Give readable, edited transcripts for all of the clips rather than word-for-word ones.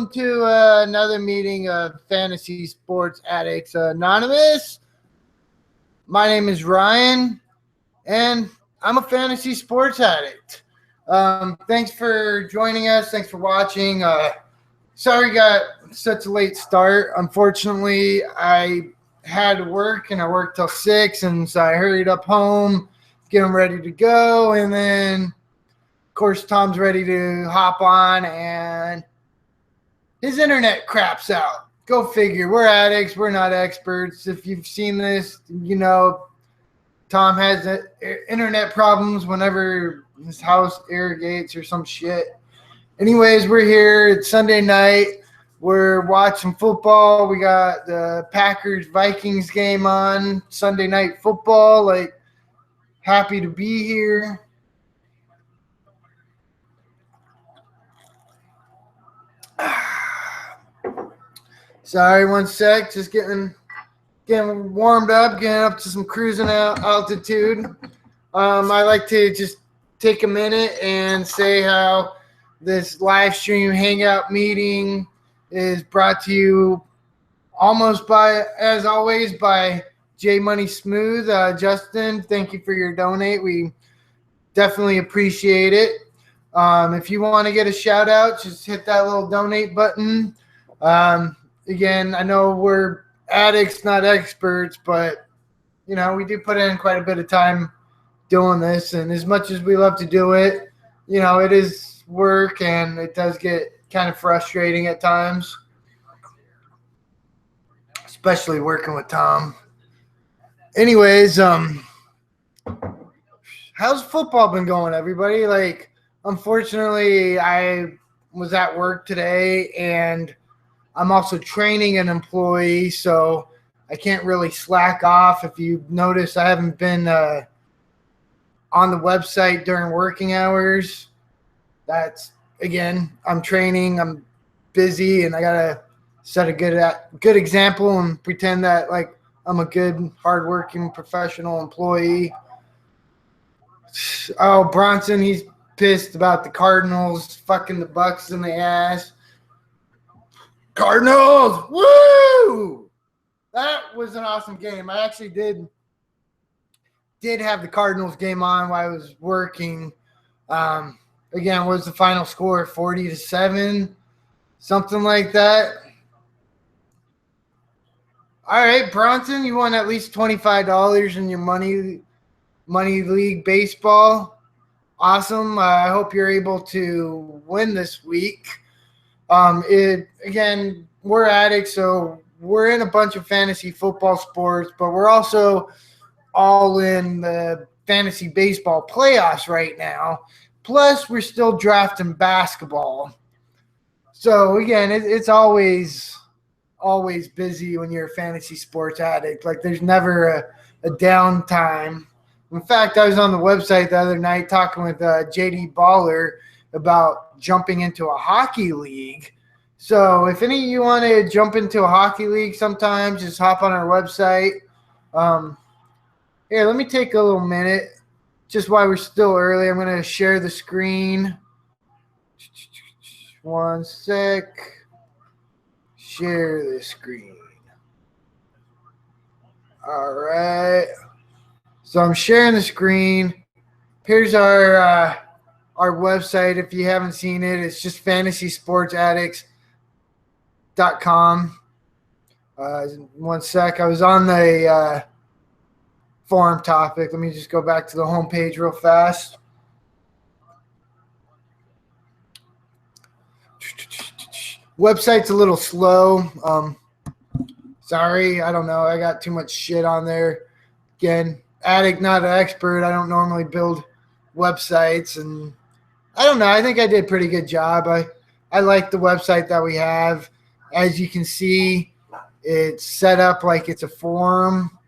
welcome to another meeting of Fantasy Sports Addicts Anonymous. My name is Ryan, and I'm a fantasy sports addict. Thanks for joining us. Thanks for watching. Sorry got such a late start. Unfortunately, I had to work, and I worked till 6, and so I hurried up home, getting ready to go, and then, of course, Tom's ready to hop on, and his internet craps out. Go figure. We're addicts. We're not experts. If you've seen this, you know Tom has internet problems whenever his house irrigates or some shit. Anyways, we're here. It's Sunday night. We're watching football. We got the Packers-Vikings game on, Sunday Night Football. Like, happy to be here. Sorry, one sec. Just getting warmed up, getting up to some cruising altitude. I like to just take a minute and say how this Livestream Hangout meeting is brought to you almost by, as always, by J Money Smooth. Justin, thank you for your donate. We definitely appreciate it. If you want to get a shout out, just hit that little donate button. Again, I know we're addicts, not experts, but, you know, we do put in quite a bit of time doing this. And as much as we love to do it, you know, it is work, and it does get kind of frustrating at times, especially working with Tom. Anyways, how's football been going, everybody? Like, unfortunately, I was at work today, and I'm also training an employee, so I can't really slack off. If you notice, I haven't been on the website during working hours. That's, again, I'm training, I'm busy, and I got to set a good example and pretend that, like, I'm a good, hardworking, professional employee. Oh, Bronson, he's pissed about the Cardinals fucking the Bucks in the ass. Cardinals! Woo! That was an awesome game. I actually did have the Cardinals game on while I was working. Again, what was the final score? 40-7? Something like that. All right, Bronson, you won at least $25 in your money league baseball. Awesome. I hope you're able to win this week. Again, we're addicts, so we're in a bunch of fantasy football sports, but we're also all in the fantasy baseball playoffs right now. Plus, we're still drafting basketball. So, again, it's always busy when you're a fantasy sports addict. Like, there's never a downtime. In fact, I was on the website the other night talking with JD Baller about jumping into a hockey league. So if any of you want to jump into a hockey league sometime, just hop on our website. Here, let me take a little minute. Just while we're still early, I'm going to share the screen. One sec. Share the screen. All right. So I'm sharing the screen. Here's our website. If you haven't seen it, it's just fantasysportsaddicts.com. One sec. I was on the forum topic. Let me just go back to the homepage real fast. Website's a little slow. Sorry. I don't know. I got too much shit on there. Again, addict, not an expert. I don't normally build websites, and I don't know. I think I did a pretty good job. I like the website that we have. As you can see, it's set up like it's a forum.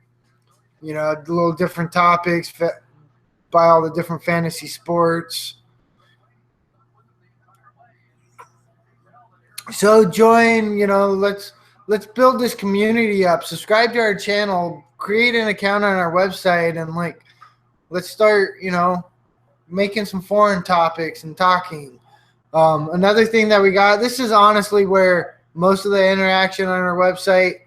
You know, a little different topics by all the different fantasy sports. So join, you know, let's build this community up. Subscribe to our channel, create an account on our website, and let's start, you know, making some foreign topics and talking. Another thing that we got, this is honestly where most of the interaction on our website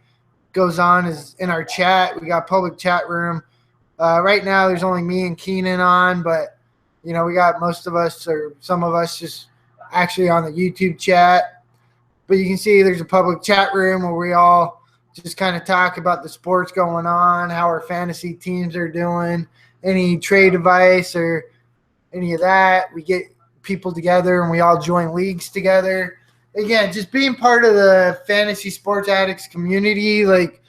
goes on, is in our chat. We got public chat room. Right now there's only me and Keenan on, but we got most of us, or some of us, just actually on the YouTube chat. But you can see there's a public chat room where we all just kind of talk about the sports going on, how our fantasy teams are doing, any trade advice or any of that. We get people together and we all join leagues together. Again, just being part of the fantasy sports addicts community. Like,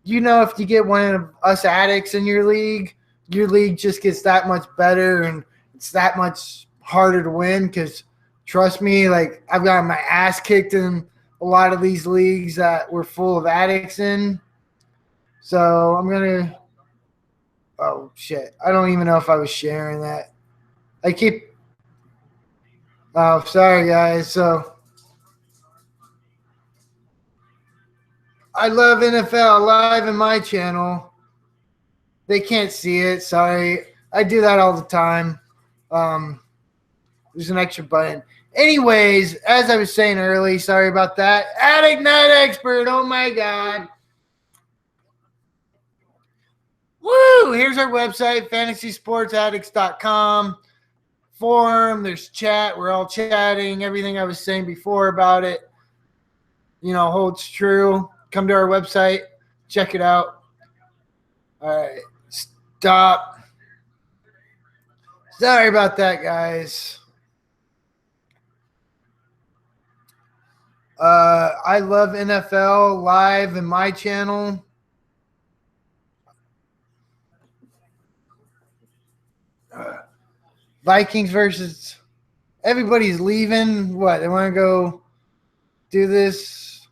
if you get one of us addicts in your league just gets that much better, and it's that much harder to win, because trust me, like, I've gotten my ass kicked in a lot of these leagues that were full of addicts in. So I'm going to – oh, shit. I don't even know if I was sharing that. Oh, sorry, guys. So I love NFL Live in my channel. They can't see it. Sorry. I do that all the time. There's an extra button. Anyways, as I was saying earlier, sorry about that. Addict Not Expert. Oh, my God. Woo! Here's our website, fantasysportsaddicts.com. Forum, there's chat. We're all chatting. Everything I was saying before about it, holds true. Come to our website. Check it out. All right. Stop. Sorry about that, guys. I love NFL Live in my channel. Vikings versus – everybody's leaving. What? They want to go do this?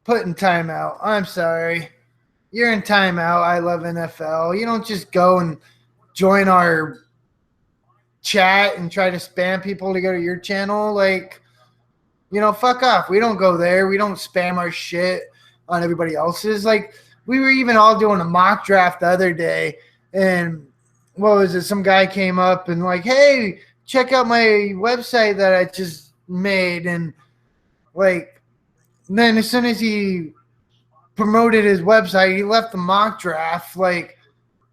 Put in timeout. I'm sorry. You're in timeout. I love NFL. You don't just go and join our chat and try to spam people to go to your channel. Like, fuck off. We don't go there. We don't spam our shit on everybody else's. Like, we were even all doing a mock draft the other day, and what was it? Some guy came up and like, hey, check out my website that I just made. And like, then as soon as he promoted his website, he left the mock draft. Like,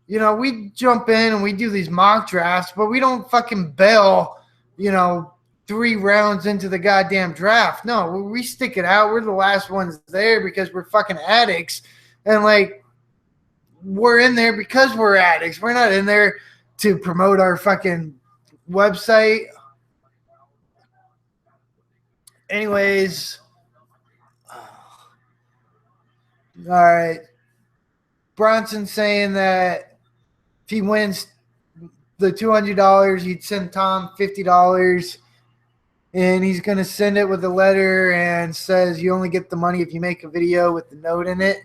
we jump in and we do these mock drafts, but we don't fucking bail, 3 rounds into the goddamn draft. No, we stick it out. We're the last ones there because we're fucking addicts. And like, we're in there because we're addicts. We're not in there to promote our fucking website. Anyways. All right. Bronson saying that if he wins the $200, he'd send Tom $50. And he's going to send it with a letter and says you only get the money if you make a video with the note in it.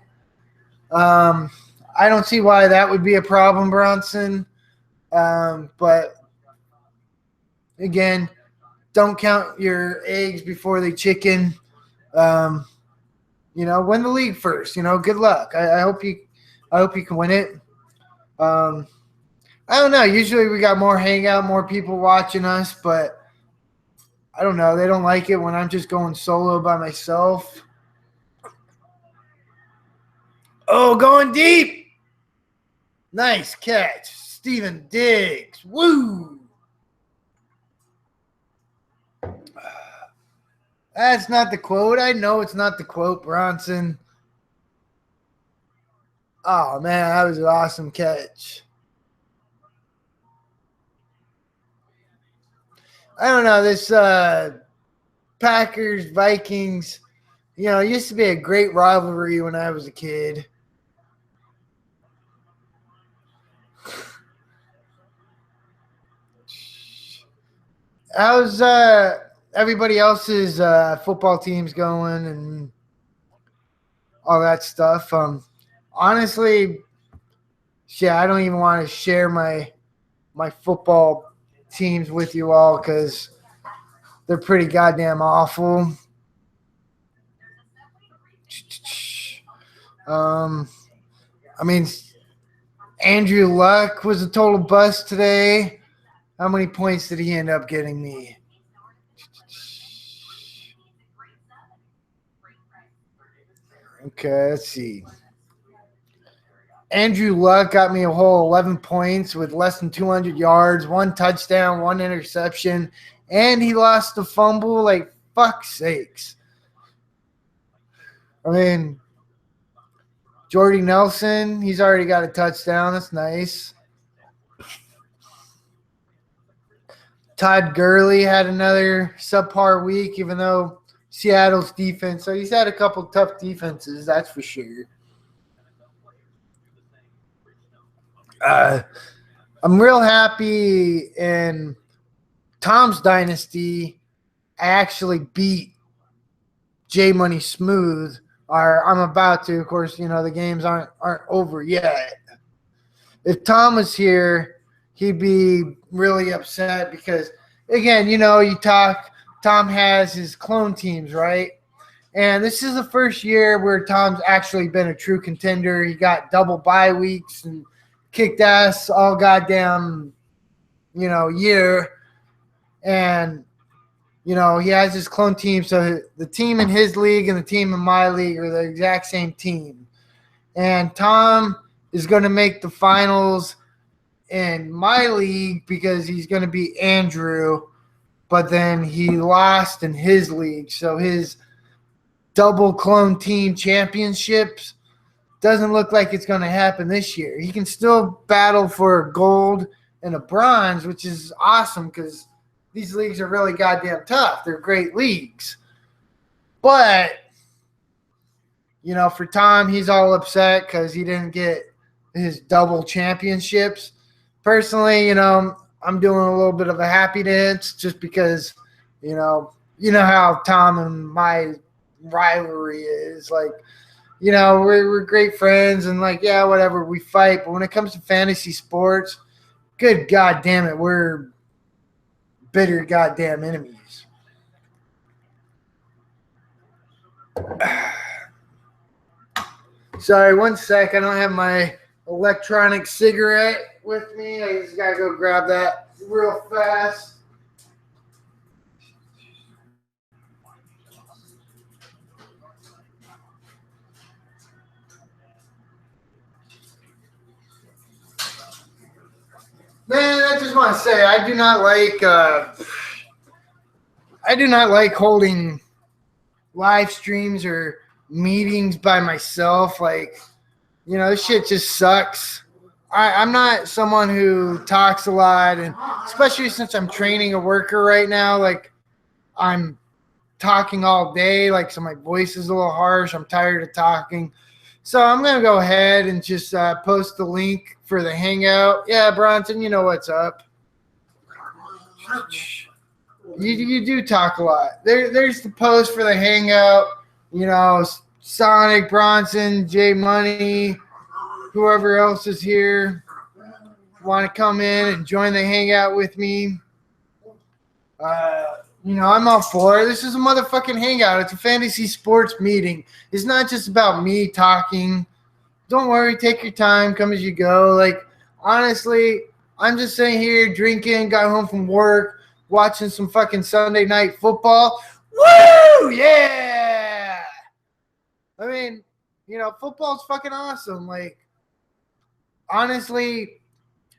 I don't see why that would be a problem, Bronson. But again, don't count your eggs before they chicken. Win the league first. Good luck. I hope you can win it. I don't know. Usually we got more Hangout, more people watching us, but I don't know. They don't like it when I'm just going solo by myself. Oh, going deep. Nice catch. Steven Diggs. Woo. That's not the quote. I know it's not the quote, Bronson. Oh, man, that was an awesome catch. I don't know. This Packers, Vikings, it used to be a great rivalry when I was a kid. How's everybody else's football teams going and all that stuff? Honestly, shit, I don't even want to share my football teams with you all because they're pretty goddamn awful. Andrew Luck was a total bust today. How many points did he end up getting me? Okay, let's see. Andrew Luck got me a whole 11 points with less than 200 yards, 1 touchdown, 1 interception, and he lost the fumble. Like, fuck's sakes. I mean, Jordy Nelson, he's already got a touchdown. That's nice. Todd Gurley had another subpar week, even though Seattle's defense. So he's had a couple tough defenses, that's for sure. I'm real happy in Tom's dynasty. I actually beat J Money Smooth. Or I'm about to. Of course, the games aren't over yet. If Tom was here, he'd be really upset because, again, Tom has his clone teams, right? And this is the first year where Tom's actually been a true contender. He got double bye weeks and kicked ass all goddamn, year. And, he has his clone team. So the team in his league and the team in my league are the exact same team. And Tom is going to make the finals in my league because he's going to beat Andrew. But then he lost in his league. So his double clone team championships doesn't look like it's going to happen this year. He can still battle for a gold and a bronze, which is awesome because these leagues are really goddamn tough. They're great leagues. But, for Tom, he's all upset because he didn't get his double championships. Personally, I'm doing a little bit of a happy dance just because, you know how Tom and my rivalry is. Like, we're great friends and whatever, we fight. But when it comes to fantasy sports, good God damn it, we're bitter goddamn enemies. Sorry, 1 sec. I don't have my electronic cigarette with me. I just gotta go grab that real fast. Man, I just want to say I do not like holding live streams or meetings by myself. Like, this shit just sucks. I'm not someone who talks a lot, and especially since I'm training a worker right now, like I'm talking all day, so my voice is a little harsh. I'm tired of talking. So I'm going to go ahead and just post the link for the Hangout. Yeah, Bronson, you know what's up. You do talk a lot. There's the post for the Hangout. Sonic, Bronson, J Money, whoever else is here, want to come in and join the Hangout with me. I'm all for it. This is a motherfucking Hangout. It's a fantasy sports meeting. It's not just about me talking. Don't worry. Take your time. Come as you go. Like, honestly, I'm just sitting here drinking, got home from work, watching some fucking Sunday Night Football. Woo! Yeah! I mean, football's fucking awesome. Like, honestly,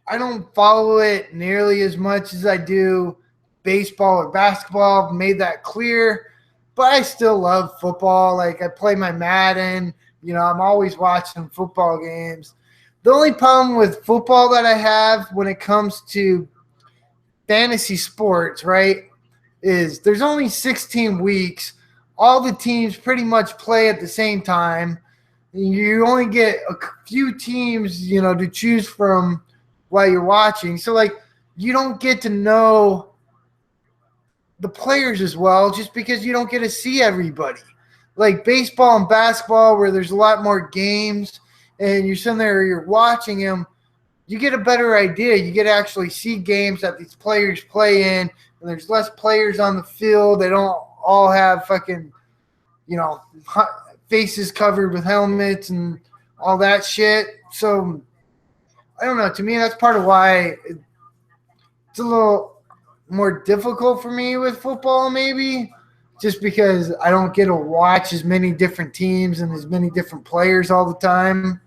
I don't follow it nearly as much as I do baseball or basketball. I've made that clear, but I still love football. Like, I play my Madden. I'm always watching football games. The only problem with football that I have when it comes to fantasy sports, right, is there's only 16 weeks. All the teams pretty much play at the same time. You only get a few teams, to choose from while you're watching. So, you don't get to know the players as well just because you don't get to see everybody. Like baseball and basketball, where there's a lot more games and you're sitting there, you're watching them, you get a better idea. You get to actually see games that these players play in, and there's less players on the field. They don't all have fucking, faces covered with helmets and all that shit. So, I don't know. To me, that's part of why it's a little more difficult for me with football, maybe. just because I don't get to watch as many different teams and as many different players all the time.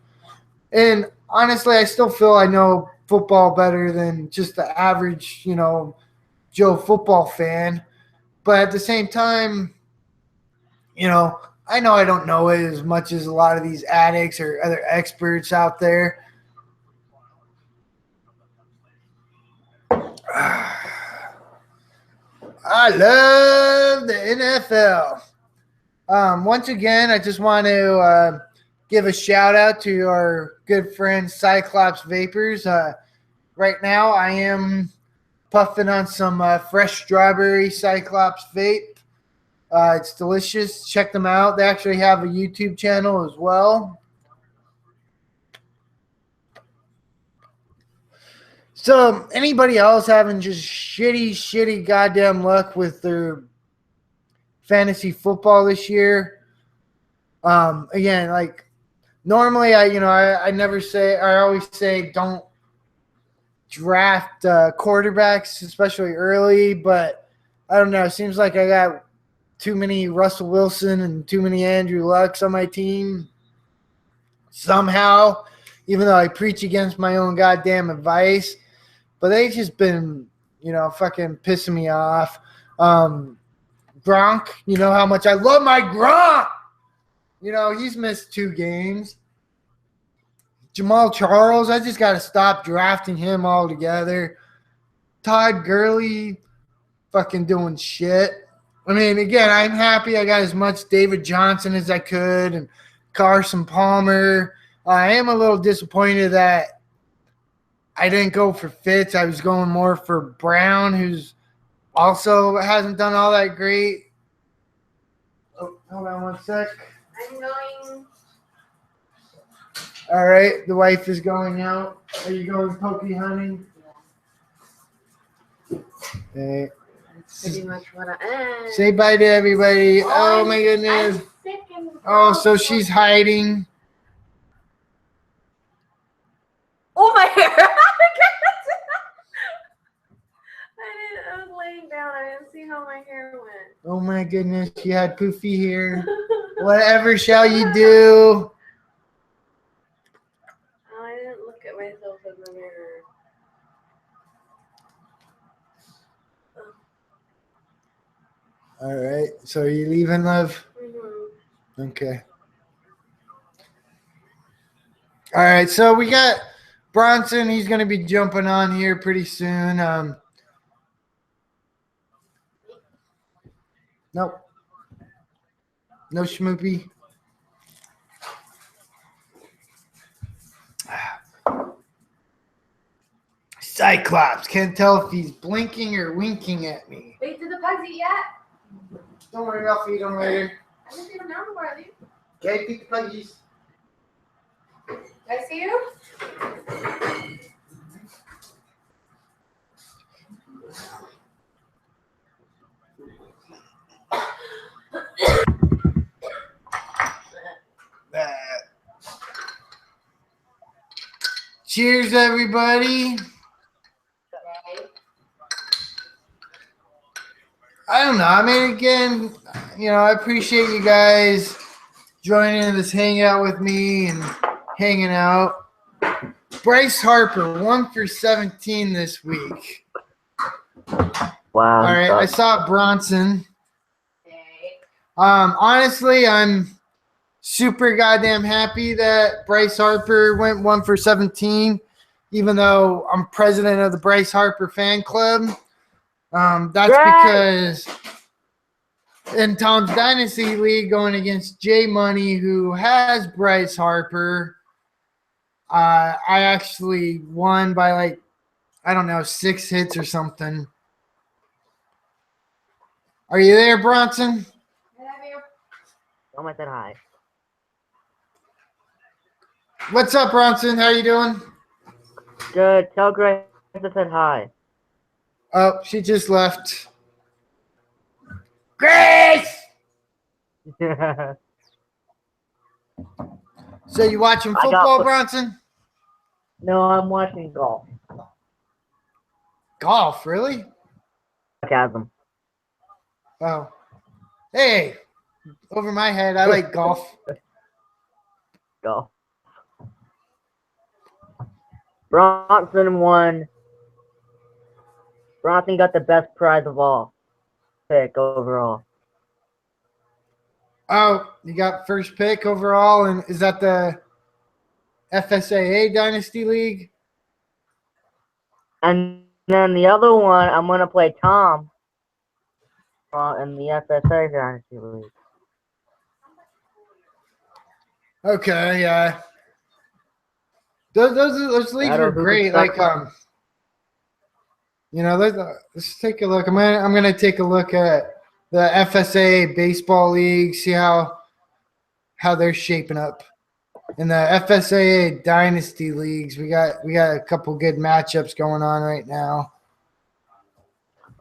And honestly, I still feel I know football better than just the average, Joe football fan. But at the same time, I know I don't know it as much as a lot of these addicts or other experts out there. I love the NFL. Once again, I just want to give a shout out to our good friend Cyclops Vapors. Right now, I am puffing on some fresh strawberry Cyclops vape. It's delicious. Check them out. They actually have a YouTube channel as well. So anybody else having just shitty goddamn luck with their fantasy football this year? Again, like normally I never say, I always say don't draft quarterbacks, especially early, but I don't know. It seems like I got too many Russell Wilson and too many Andrew Lucks on my team somehow, even though I preach against my own goddamn advice. But they've just been, fucking pissing me off. Gronk, you know how much I love my Gronk. He's missed 2 games. Jamal Charles, I just got to stop drafting him altogether. Todd Gurley, fucking doing shit. I mean, again, I'm happy I got as much David Johnson as I could and Carson Palmer. I am a little disappointed that I didn't go for Fitz. I was going more for Brown, who's also hasn't done all that great. Oh, hold on one sec. I'm going. All right, the wife is going out. Are you going pokey hunting? Okay. Pretty much what I am. Say bye to everybody. Oh my goodness. Oh, so she's hiding. Oh, my hair. I was laying down. I didn't see how my hair went. Oh my goodness, she had poofy hair. Whatever shall you do? Oh, I didn't look at myself in the mirror. All right, so are you leaving, love? Mm-hmm. Okay. All right, so we got Bronson. He's going to be jumping on here pretty soon. Nope. No schmoopy. Cyclops. Can't tell if he's blinking or winking at me. Wait, did the pugs eat yet? Don't worry, I'll feed them later. I didn't see them now before I leave. Okay, feed the puggies. Did I see you? Cheers, everybody. I don't know. I mean, again, I appreciate you guys joining this hangout with me and hanging out. Bryce Harper, 1 for 17 this week. Wow. All right, I saw Bronson. Honestly, I'm super goddamn happy that Bryce Harper went 1 for 17, even though I'm president of the Bryce Harper fan club. That's because in Tom's Dynasty League, going against J Money, who has Bryce Harper, I actually won by 6 hits or something. Are you there, Bronson? Someone said hi. What's up, Bronson? How you doing? Good. Tell Grace I said hi. Oh, she just left. Grace! So you watching football, Bronson? No, I'm watching golf. Golf, really? Sarcasm. Oh. Hey, over my head, I like golf. Go. Bronson won. Bronson got the best prize of all. Pick overall. Oh, you got first pick overall, and is that the FSAA Dynasty League? And then the other one, I'm gonna play Tom in the FSA Dynasty League. Okay, yeah. Those leagues were great. Like let's take a look. I'm gonna take a look at the FSA baseball league, see how they're shaping up. In the FSA Dynasty leagues, we got a couple good matchups going on right now.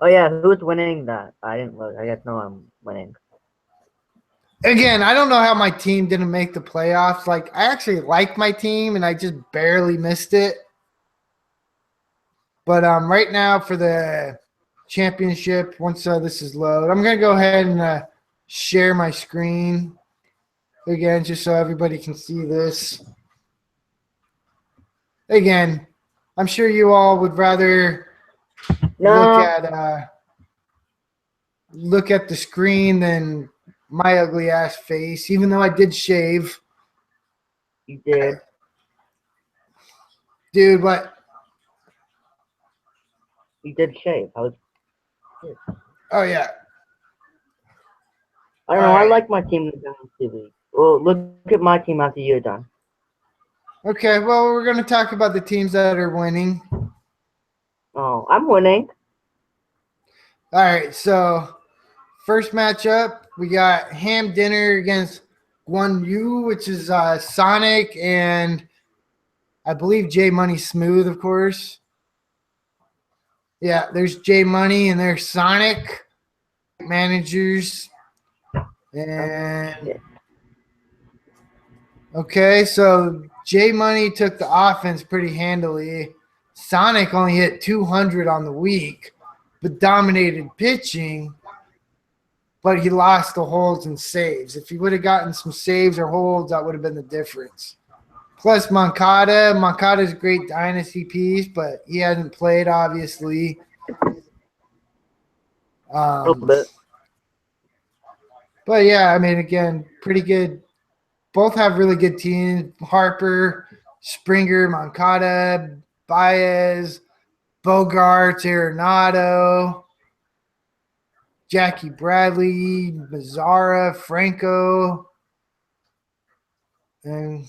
Oh yeah, who's winning that? I didn't look. I guess no, I'm winning. Again, I don't know how my team didn't make the playoffs. Like, I actually like my team, and I just barely missed it. But right now for the championship, once this is loaded, I'm going to go ahead and share my screen again, just so everybody can see this. Again, I'm sure you all would rather look at the screen than my ugly ass face, even though I did shave. You did. Dude, what? You did shave. Oh, yeah. I don't know. I like my team in the Dynasty League. Well, look at my team after you're done. Okay, well, we're going to talk about the teams that are winning. Oh, I'm winning. All right, so first matchup, we got Ham Dinner against Guan Yu, which is Sonic and I believe J Money Smooth, of course. Yeah, there's J Money and there's Sonic managers. And okay, so J Money took the offense pretty handily. Sonic only hit 200 on the week, but dominated pitching. But he lost the holds and saves. If he would have gotten some saves or holds, that would have been the difference. Plus Moncada. Moncada's a great dynasty piece, but he hasn't played, obviously. A little bit. But, yeah, I mean, again, pretty good. Both have really good teams. Harper, Springer, Moncada, Baez, Bogarts, Arenado, Jackie Bradley, Mazzara, Franco, and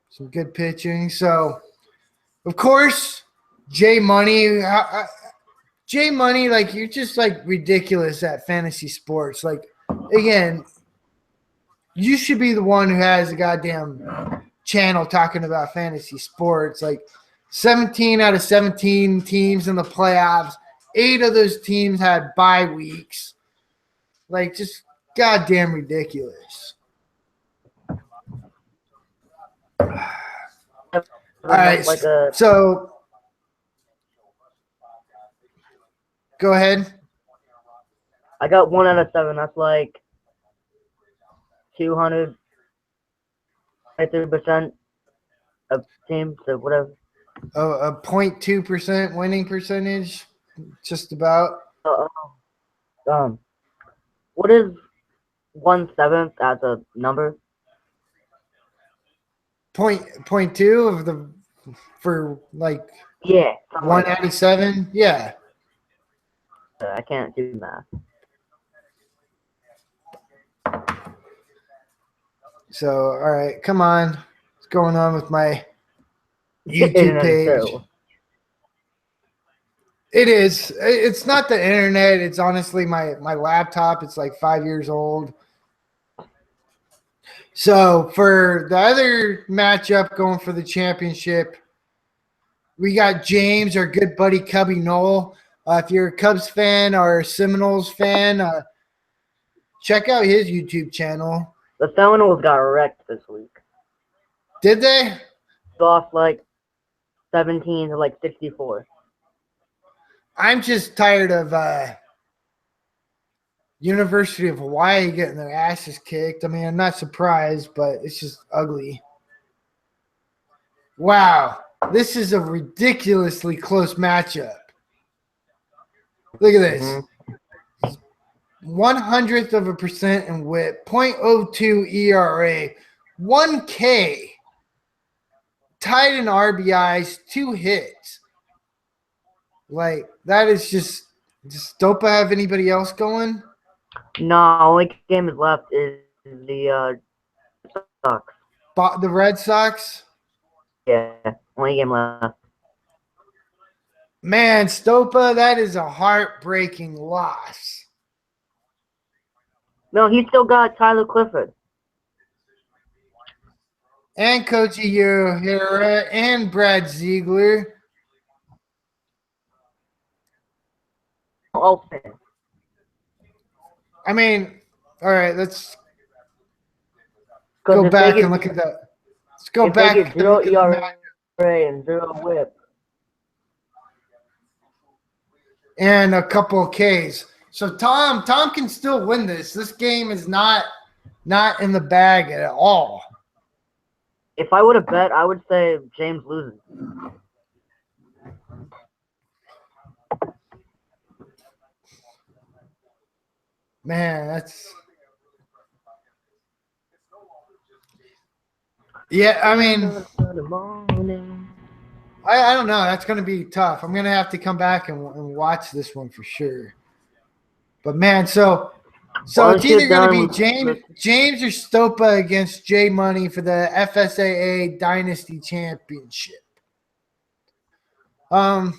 some good pitching. So, of course, J Money, like, you're just, like, ridiculous at fantasy sports. Like, again, you should be the one who has a goddamn channel talking about fantasy sports. Like, 17 out of 17 teams in the playoffs, 8 of those teams had bye weeks. Like, just goddamn ridiculous. All right, so go ahead. I got 1 out of 7. That's like 200, 3% of teams, so whatever. A 0.2% winning percentage, just about. What is 1/7 as a number? 0.2 of the for like 1 out of 7. Yeah. I can't do math. So, all right, come on. What's going on with my YouTube page? It is. It's not the internet. It's honestly my laptop. It's like 5 years old. So for the other matchup going for the championship, we got James, our good buddy Cubby Knoll. If you're a Cubs fan or a Seminoles fan, check out his YouTube channel. The Seminoles got wrecked this week. Did they? Lost like 17 to like 64. I'm just tired of University of Hawaii getting their asses kicked. I mean, I'm not surprised, but it's just ugly. Wow. This is a ridiculously close matchup. Look at this. 0.01% in whip, 0.02 ERA, 1K, tied in RBIs, 2 hits. Like, that is just – does Stopa have anybody else going? No, only game is left is the Sox. The Red Sox? Yeah, only game left. Man, Stopa, that is a heartbreaking loss. No, he still got Tyler Clifford. And Koji Uehara and Brad Ziegler. Open. I mean, all right, let's go back and look at that. Let's go back and look at the match. And 0 whip. And a couple of Ks. So Tom can still win this. This game is not in the bag at all. If I would have bet, I would say James loses. Man, that's yeah. I mean, I don't know. That's going to be tough. I'm going to have to come back and watch this one for sure. But man, so it's either going to be James or Stopa against J Money for the FSAA Dynasty Championship. All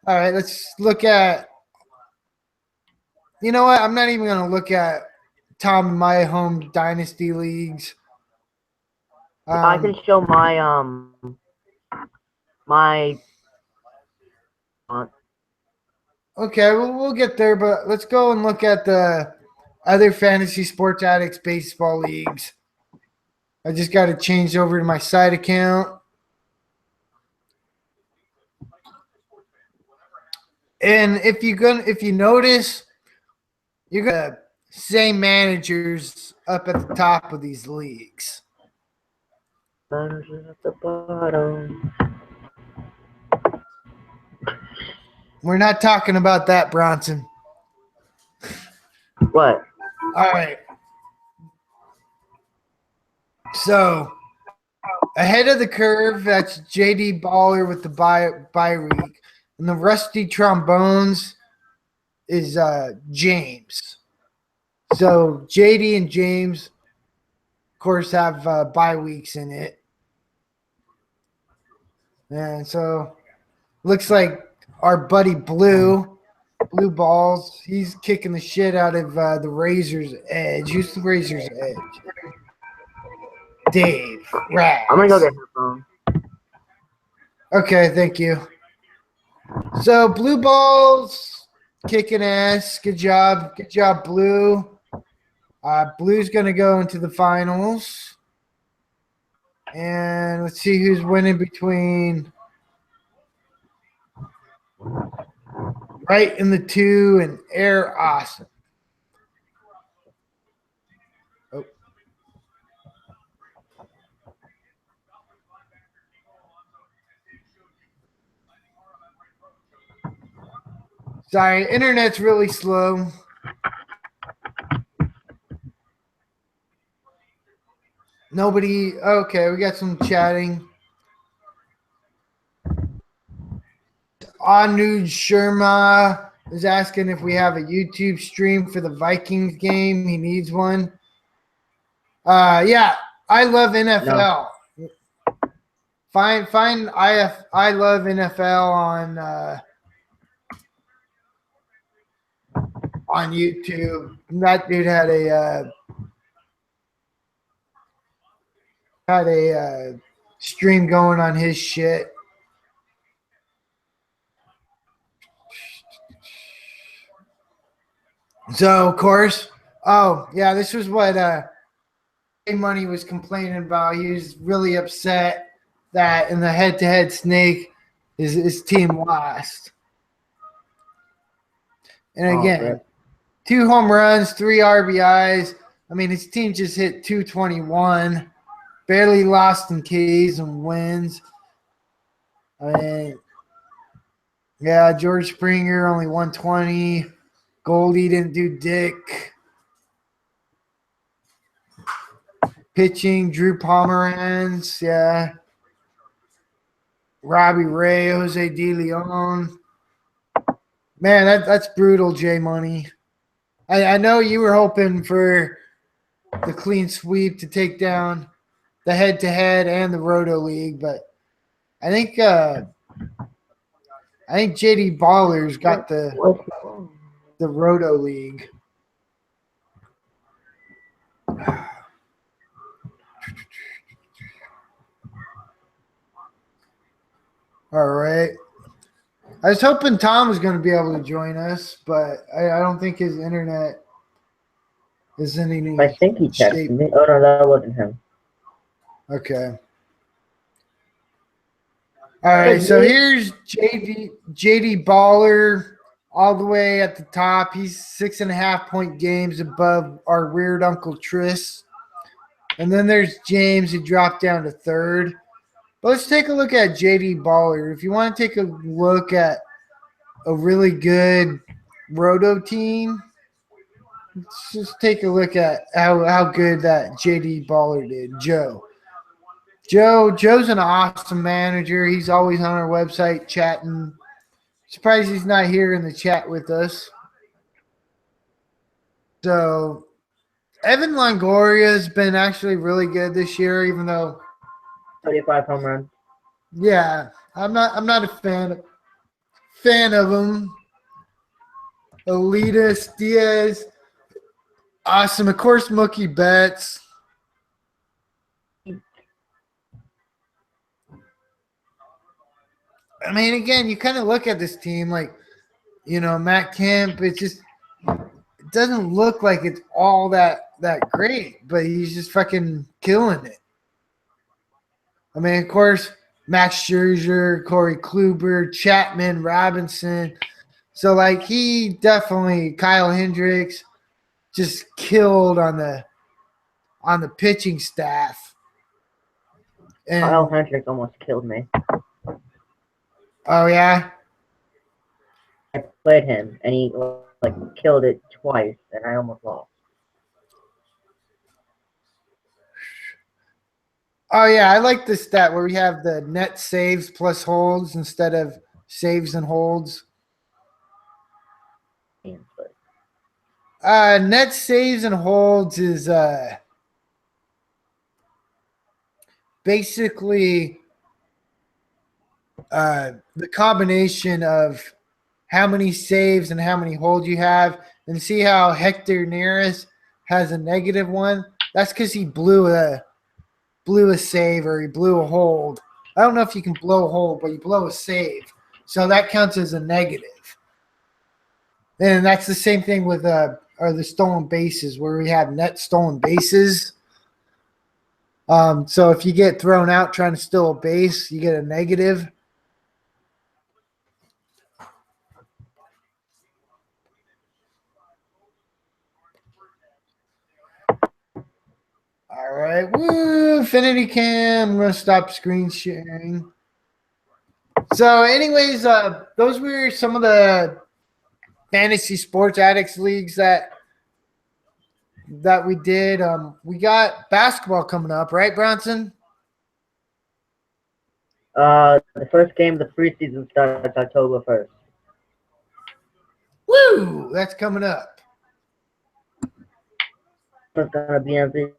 right, let's look at. You know what? I'm not even going to look at Tom and my home dynasty leagues. I can show my my. Okay, well, we'll get there, but let's go and look at the other fantasy sports addicts baseball leagues. I just got to change over to my side account. And if you notice, you're gonna same managers up at the top of these leagues. Managers at the bottom. We're not talking about that, Bronson. What? All right. So, ahead of the curve, that's JD Baller with the bye week. And the rusty trombones is James. So, JD and James, of course, have bye weeks in it. And so, looks like our buddy Blue Balls, he's kicking the shit out of the Razor's Edge. Who's the Razor's Edge? Dave Rags. I'm going to go get headphones. Okay, thank you. So, Blue Balls kicking ass. Good job. Good job, Blue. Blue's going to go into the finals. And let's see who's winning between Right in the 2 and Air Awesome. Oh. Sorry, internet's really slow. Nobody. Okay, we got some chatting. Anuj Sharma is asking if we have a YouTube stream for the Vikings game. He needs one. Yeah, I love NFL. No. Find I love NFL on YouTube. That dude had a stream going on his shit. So, of course, this was what Money was complaining about. He was really upset that in the head-to-head snake, his team lost. And again, 2 home runs, 3 RBIs. I mean, his team just hit 221. Barely lost in Ks and wins. I mean, yeah, George Springer only 120. Goldie didn't do dick. Pitching, Drew Pomeranz, yeah. Robbie Ray, Jose De Leon. Man, that's brutal, J Money. I know you were hoping for the clean sweep to take down the head-to-head and the Roto League, but I think JD Baller's got the Roto League. All right. I was hoping Tom was going to be able to join us, but I don't think his internet is in any I think he shape. texted me. Oh, no, that wasn't him. Okay. All right, so here's JD Baller all the way at the top. He's 6.5 point games above our weird Uncle Tris. And then there's James, who dropped down to third. But let's take a look at JD Baller. If you want to take a look at a really good Roto team, let's just take a look at how good that JD Baller did. Joe's an awesome manager. He's always on our website chatting. Surprised he's not here in the chat with us. So Evan Longoria has been actually really good this year, even though 35 home runs. Yeah, I'm not a fan of him. Elitist Diaz, awesome. Of course, Mookie Betts. I mean, again, you kind of look at this team like, Matt Kemp. It doesn't look like it's all that great, but he's just fucking killing it. I mean, of course, Max Scherzer, Corey Kluber, Chapman, Robinson. So, like, he definitely, Kyle Hendricks, just killed on the pitching staff. And, Kyle Hendricks almost killed me. Oh, yeah? I played him, and he killed it twice, and I almost lost. Oh, yeah, I like this stat where we have the net saves plus holds instead of saves and holds. Net saves and holds is basically the combination of how many saves and how many holds you have. And see how Hector Neris has a -1? That's because he blew a save or he blew a hold. I don't know if you can blow a hold, but you blow a save. So that counts as a negative. And that's the same thing with the stolen bases, where we have net stolen bases. So if you get thrown out trying to steal a base, you get a negative. All right. Woo! Infinity Cam. I'm going to stop screen sharing. So anyways, those were some of the fantasy sports addicts leagues that we did. We got basketball coming up, right, Bronson? The first game of the preseason starts October 1st. Woo! That's coming up. It's gonna be NBC.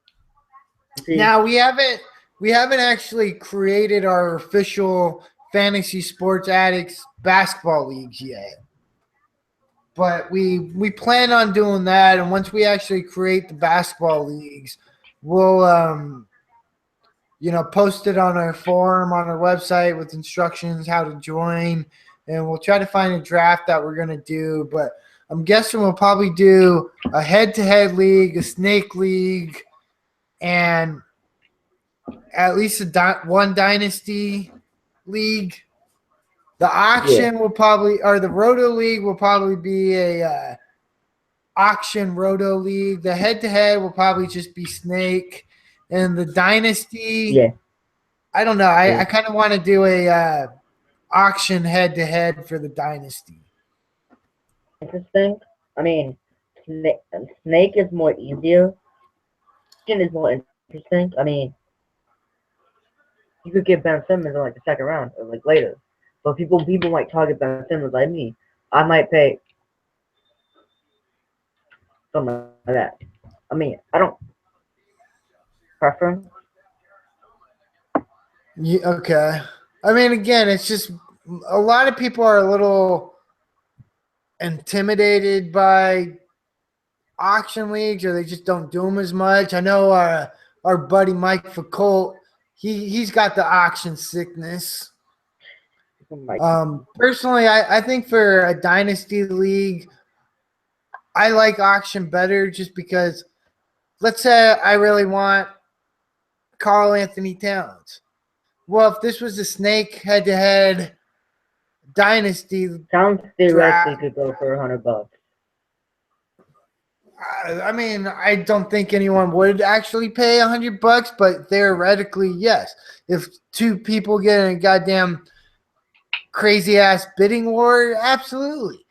Now we haven't actually created our official fantasy sports addicts basketball leagues yet. But we plan on doing that, and once we actually create the basketball leagues, we'll post it on our forum on our website with instructions how to join, and we'll try to find a draft that we're gonna do. But I'm guessing we'll probably do a head-to-head league, a snake league, and at least one dynasty league. The auction will probably, or the Roto League will probably be a auction Roto league. The head-to-head will probably just be Snake. And the Dynasty, Yeah. I don't know. I kind of want to do a auction head-to-head for the Dynasty. Interesting. I mean, Snake is more easier. Auction is more interesting. I mean, you could get Ben Simmons in like the second round or like later. But people might target Ben Simmons like me. I might pay something like that. I mean, I don't preference. Yeah, okay. I mean, again, it's just a lot of people are a little intimidated by auction leagues, or they just don't do them as much. I know our buddy Mike Foucault, he's got the auction sickness. Personally, I think for a dynasty league, I like auction better just because, let's say I really want Carl Anthony Towns. Well, if this was a snake head-to-head dynasty Towns theoretically draft, could go for $100. I mean, I don't think anyone would actually pay $100, but theoretically, yes. If two people get in a goddamn crazy ass bidding war, absolutely.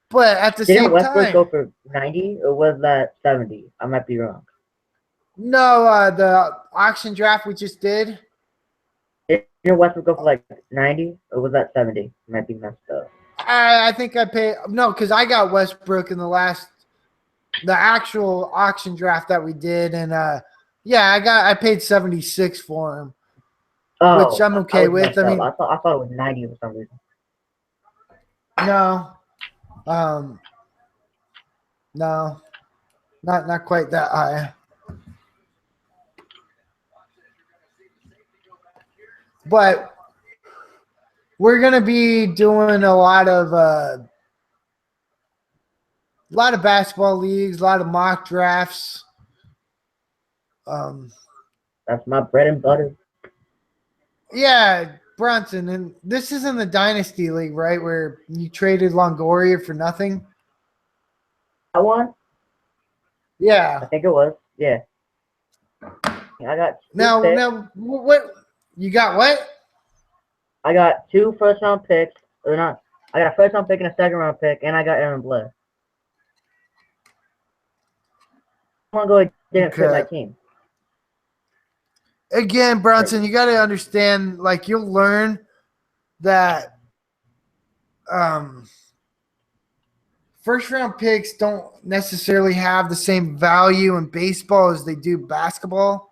But at the Didn't same Westbrook time, go for 90 or was that 70? I might be wrong. no, the auction draft we just did. Didn't Westbrook go for like 90 or was that 70? Might be messed up. I think I paid no, because I got Westbrook in the actual auction draft that we did, and yeah, I paid 76 for him, Oh, which I'm okay with. I mean, I thought it was 90 for some reason. no, no, not quite that high. But we're gonna be doing a lot of basketball leagues, a lot of mock drafts. That's my bread and butter. Yeah, Bronson, and this is in the Dynasty League, right? Where you traded Longoria for nothing. That one? I Yeah. think it was. Yeah. I got Now, what you got? What? I got 2 first-round picks. Or not. I got a first-round pick and a second-round pick, and I got Aaron Blair. Longoria didn't fit my team. Again, Bronson, you got to understand. Like, you'll learn that first-round picks don't necessarily have the same value in baseball as they do basketball.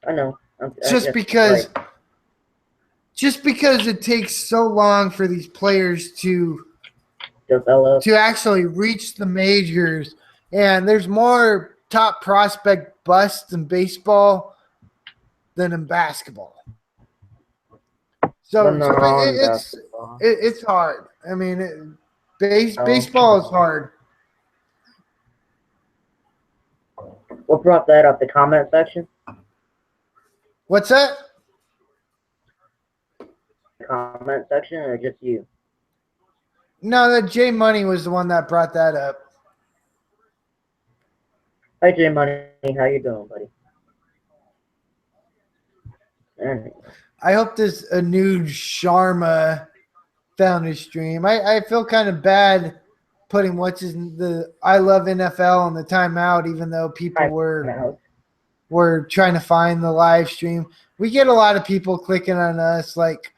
I know. Just because it takes so long for these players to develop, to actually reach the majors, and there's more top prospect busts in baseball than in basketball. So it's hard. I mean, baseball is hard. What brought that up? The comment section? What's that? Comment section or just you? No, that Jay Money was the one that brought that up. Hi Jay Money, how you doing, buddy? Right. I hope this Anuj Sharma found his stream. I feel kind of bad putting the I love NFL on the timeout, even though people were trying to find the live stream. We get a lot of people clicking on us like,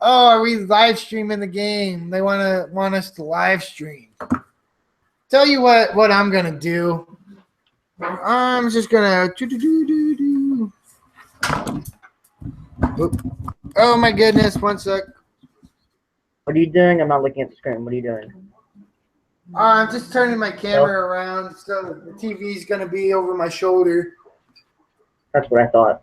oh, are we live streaming the game? They want us to live stream. Tell you what I'm gonna do. I'm just gonna oh my goodness, one sec. What are you doing? I'm not looking at the screen. What are you doing? I'm just turning my camera around so the TV's gonna be over my shoulder. That's what I thought.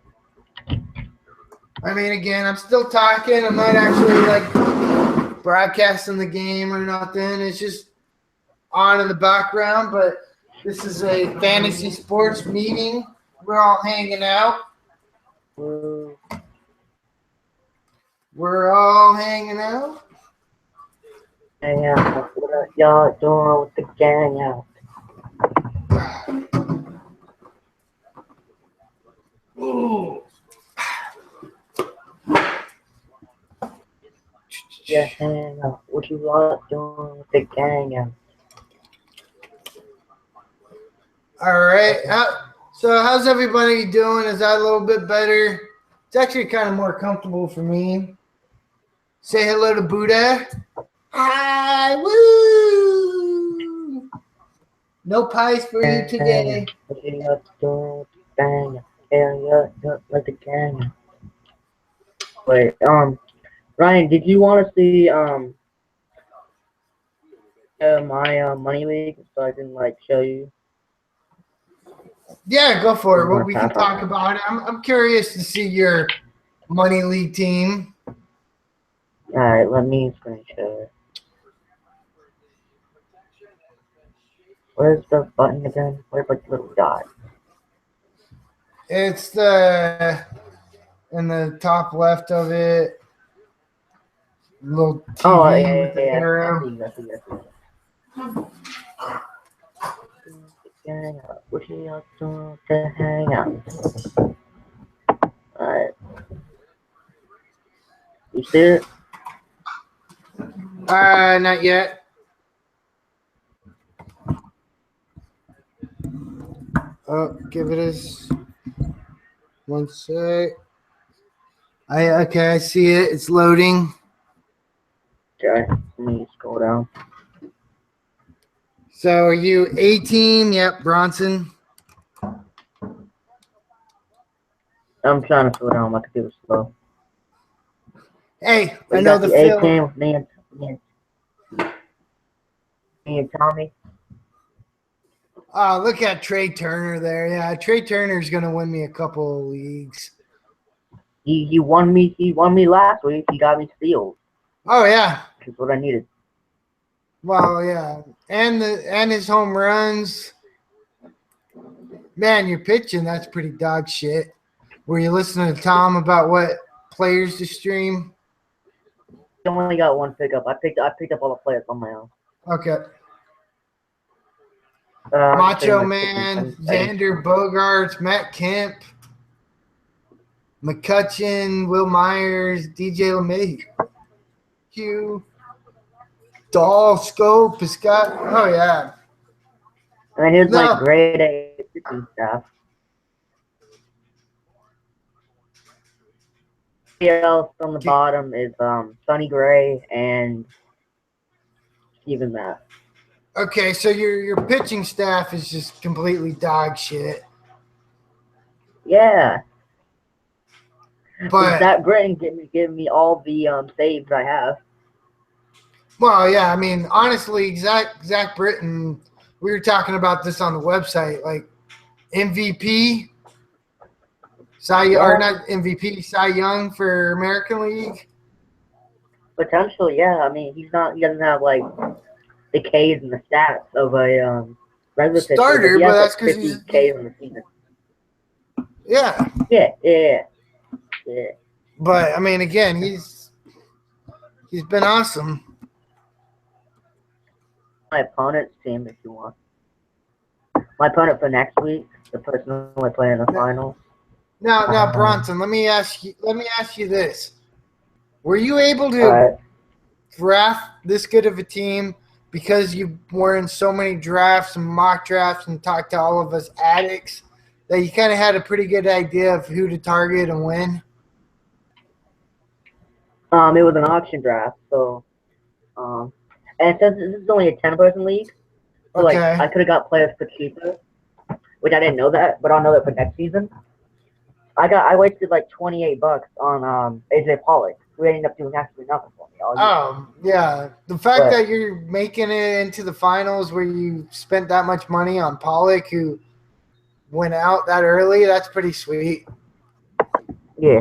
I mean, again, I'm still talking. I'm not actually like broadcasting the game or nothing. It's just on in the background. But this is a fantasy sports meeting. We're all hanging out. We're all hanging out. Hangout. What are y'all doing with the gang out? Ooh. Yeah, hangout. What you all doing with the gang out? All right. So how's everybody doing? Is that a little bit better? It's actually kind of more comfortable for me. Say hello to Buddha. Hi, woo! No pies for you today. What you all doing with the gang out? Yeah, with the gang out. Wait, Ryan, did you want to see my money league so I can like show you? Yeah, go for it. Or Well, we can talk about it. I'm curious to see your money league team. Alright, let me screen share it. Where's the button again? Where's like the little dot? It's in the top left of it. Little TV Oh, yeah, with the arrow. I see. Hang out. What you all doing to hang out? Alright. You see it? Not yet. Oh, give it a 1 sec. Okay, I see it. It's loading. Okay, let me scroll down. So are you 18? Yep, Bronson. I'm trying to slow down. My computer's slow. Hey, I We know got the the feeling. A-Team with me and Tommy. Oh, look at Trey Turner there. Yeah, Trey Turner's gonna win me a couple of leagues. He won me last week. He got me steals. Oh yeah. That's what I needed. Well, yeah, and his home runs. Man, you're pitching. That's pretty dog shit. Were you listening to Tom about what players to stream? I only got one pickup. I picked up all the players on my own. Okay. Macho Macho Man, Xander Bogaerts, Matt Kemp, McCutcheon, Will Myers, DJ LeMahieu, Hugh, Dahl, Scope, Scott. Oh, yeah. And then here's my No. grade A pitching staff. Else on the bottom is Sonny Gray and Steven Matt. Okay, so your pitching staff is just completely dog shit. Yeah. But Zach Britton giving me all the saves I have. well, yeah, I mean, honestly, Zach Britton, we were talking about this on the website, like MVP, or not MVP, Cy Young for American League. Potentially, yeah. I mean, he doesn't have like the Ks and the stats of a regular pitcher. Starter, but that's because 50 he's Ks in the season. Yeah. Yeah. But I mean, again, he's been awesome. My opponent's team, if you want. My opponent for next week, the person who I play in the finals. Now, Bronson, let me ask you this: were you able to draft this good of a team because you were in so many drafts and mock drafts and talked to all of us addicts that you kind of had a pretty good idea of who to target and when? It was an auction draft, so and since this is only a 10-person league, so like I could have got players for cheaper, which I didn't know that, but I'll know that for next season. I wasted like $28 on AJ Pollock, who ended up doing actually nothing for me all year. Yeah. The fact that you're making it into the finals where you spent that much money on Pollock, who went out that early, that's pretty sweet. Yeah.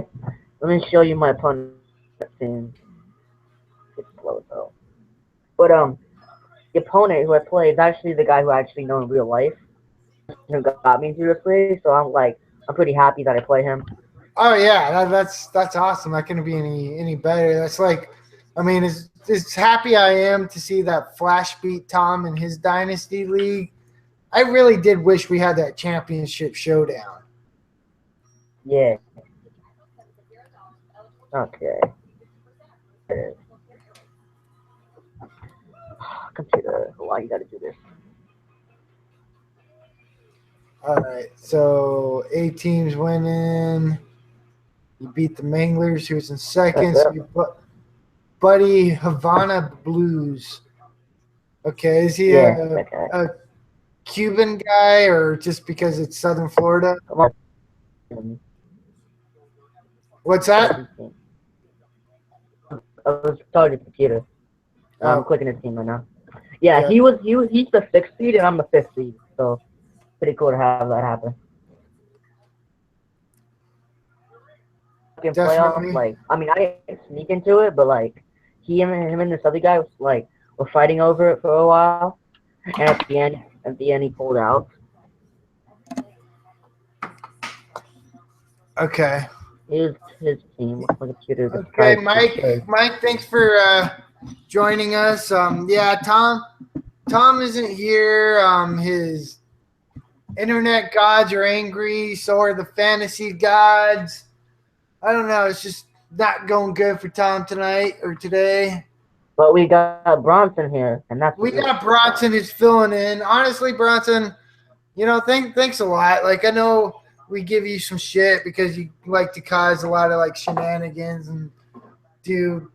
Let me show you my opponent's team. It's slow though. But the opponent who I play is actually the guy who I actually know in real life, who got me into this league. So I'm pretty happy that I play him. Oh yeah, that's awesome. That couldn't be any better. That's like, I mean, it's as happy I am to see that Flash beat Tom in his Dynasty League, I really did wish we had that championship showdown. Yeah. Okay. Computer, why you gotta do this? All right, so 8 teams winning. You beat the Manglers, who's in second. So you put Buddy Havana Blues. Okay, is he a Cuban guy or just because it's Southern Florida? What's that? I was talking to the computer. I'm Oh. clicking his team right now. Yeah, he's the 6th seed and I'm the 5th seed, so pretty cool to have that happen. Definitely. Playoffs, like, I mean, I didn't sneak into it, but like him and this other guy were fighting over it for a while, and at the end he pulled out. Okay. His team. My computer. Okay, Mike, thanks for joining us. Yeah, Tom isn't here. His internet gods are angry. So are the fantasy gods. I don't know. It's just not going good for Tom tonight or today. But we got Bronson here, and we got Bronson who's filling in. Honestly, Bronson, thanks a lot. Like, I know we give you some shit because you like to cause a lot of like shenanigans and do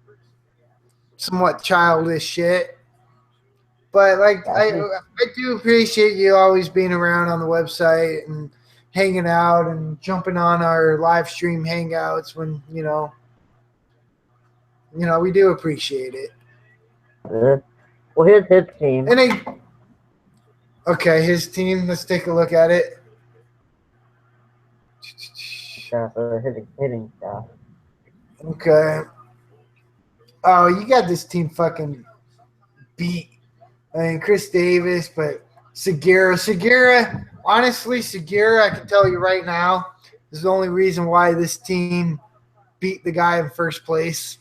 somewhat childish shit. But like, I do appreciate you always being around on the website and hanging out and jumping on our live stream hangouts when we do appreciate it. Well, here's his team. Okay, his team. Let's take a look at it. Hitting stuff. Okay. Oh, you got this team fucking beat. I mean, Chris Davis, but Segura, honestly, I can tell you right now, is the only reason why this team beat the guy in first place.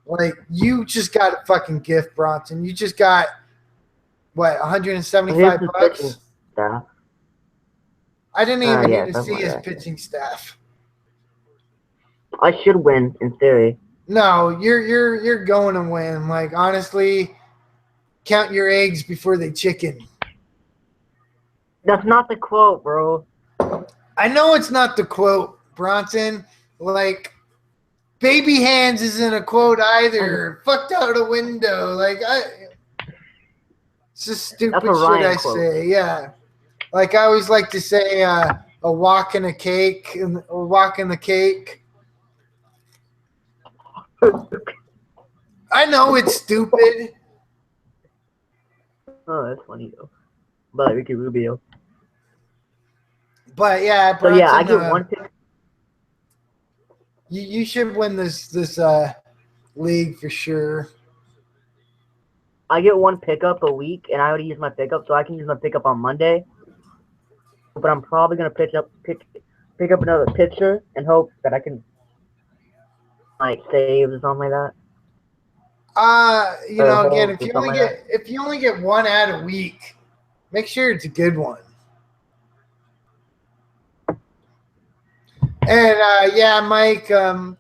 Like, you just got a fucking gift, Bronson. You just got, what, $175? I didn't even need to see his pitching staff. I should win, in theory. No, you're going to win. Like, honestly, count your eggs before they chicken. That's not the quote, bro. I know it's not the quote, Bronson. Like, baby hands isn't a quote either. Fucked out a window. Like, it's just stupid shit I say. Yeah. Like, I always like to say a walk in a cake. A walk in the cake. I know it's stupid. Oh, that's funny though. But Ricky Rubio. But yeah, Bronson, so yeah, I get one pick. You should win this league for sure. I get one pickup a week, and I already use my pickup, so I can use my pickup on Monday. But I'm probably gonna pick up another pitcher and hope that I can like save or something like that. Again, if you only get one ad a week, make sure it's a good one. And yeah, Mike, Tom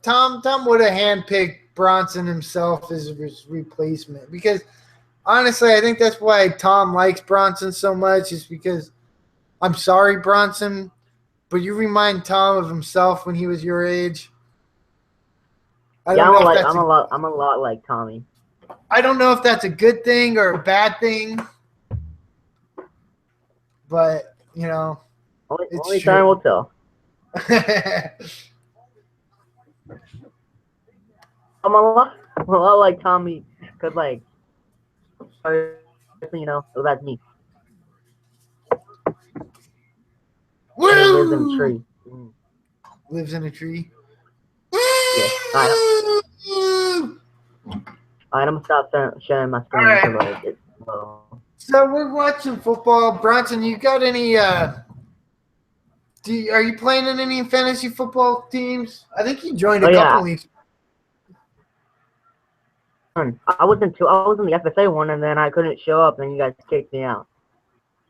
would have handpicked Bronson himself as his replacement because honestly, I think that's why Tom likes Bronson so much is because I'm sorry, Bronson, but you remind Tom of himself when he was your age. I'm a lot like Tommy. I don't know if that's a good thing or a bad thing, but only time will tell. I'm a lot like Tommy because that's me. Woo! Lives in a tree. Lives in a tree. Yeah. I'm gonna stop sharing my screen because it's low. So we're watching football. Bronson, you got any? Are you playing in any fantasy football teams? I think you joined a couple leagues. I was in the FSA one, and then I couldn't show up, and you guys kicked me out.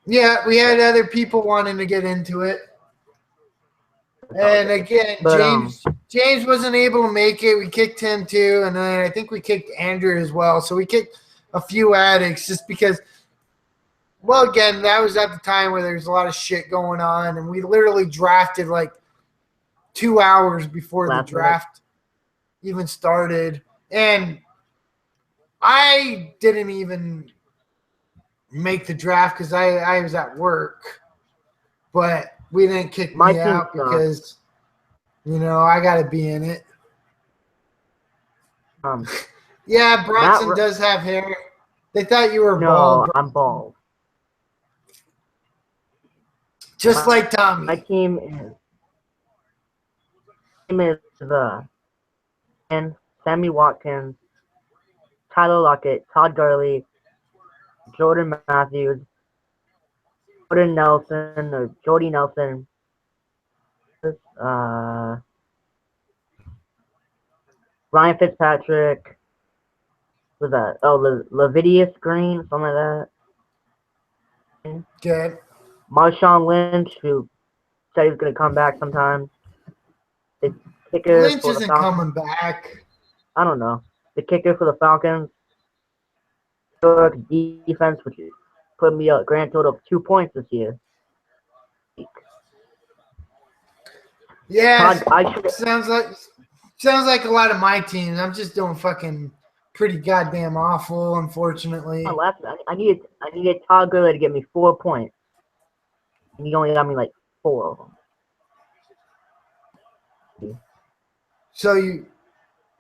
Yeah, we had other people wanting to get into it. And again, But, James wasn't able to make it. We kicked him too, and then I think we kicked Andrew as well. So we kicked a few addicts just because. Well, again, that was at the time where there was a lot of shit going on, and we literally drafted like 2 hours before the draft even started, and I didn't even make the draft because I was at work, but we didn't kick me out because, I got to be in it. Yeah, Bronson does have hair. They thought you were bald. No, I'm bald. Just like Tommy. My team is and Sammy Watkins, Tyler Lockett, Todd Gurley, Jordan Matthews, Jordan Nelson, or Jordy Nelson, Ryan Fitzpatrick, was that? Oh, Lavidius Green, something like that. Good. Marshawn Lynch, who said he was going to come back sometime. The kicker Lynch for the isn't Falcons. coming back. I don't know. The kicker for the Falcons. Defense, which put me a grand total of 2 points this year. Yeah, sounds like a lot of my teams. I'm just doing fucking pretty goddamn awful, unfortunately. I needed Todd Gurley to get me 4 points, and he only got me like 4 of them. So you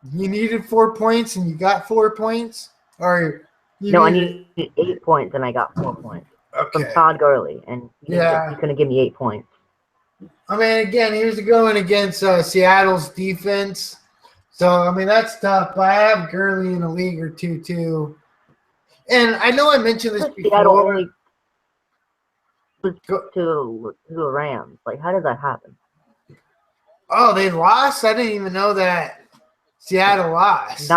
needed 4 points and you got 4 points, or I needed 8 points and I got 4 points from Todd Gurley, and he couldn't give me 8 points. I mean, again, he was going against Seattle's defense. So, I mean, that's tough. But I have Gurley in a league or two, too. And I know I mentioned this before. Seattle only to the Rams. Like, how did that happen? Oh, they lost? I didn't even know that Seattle lost.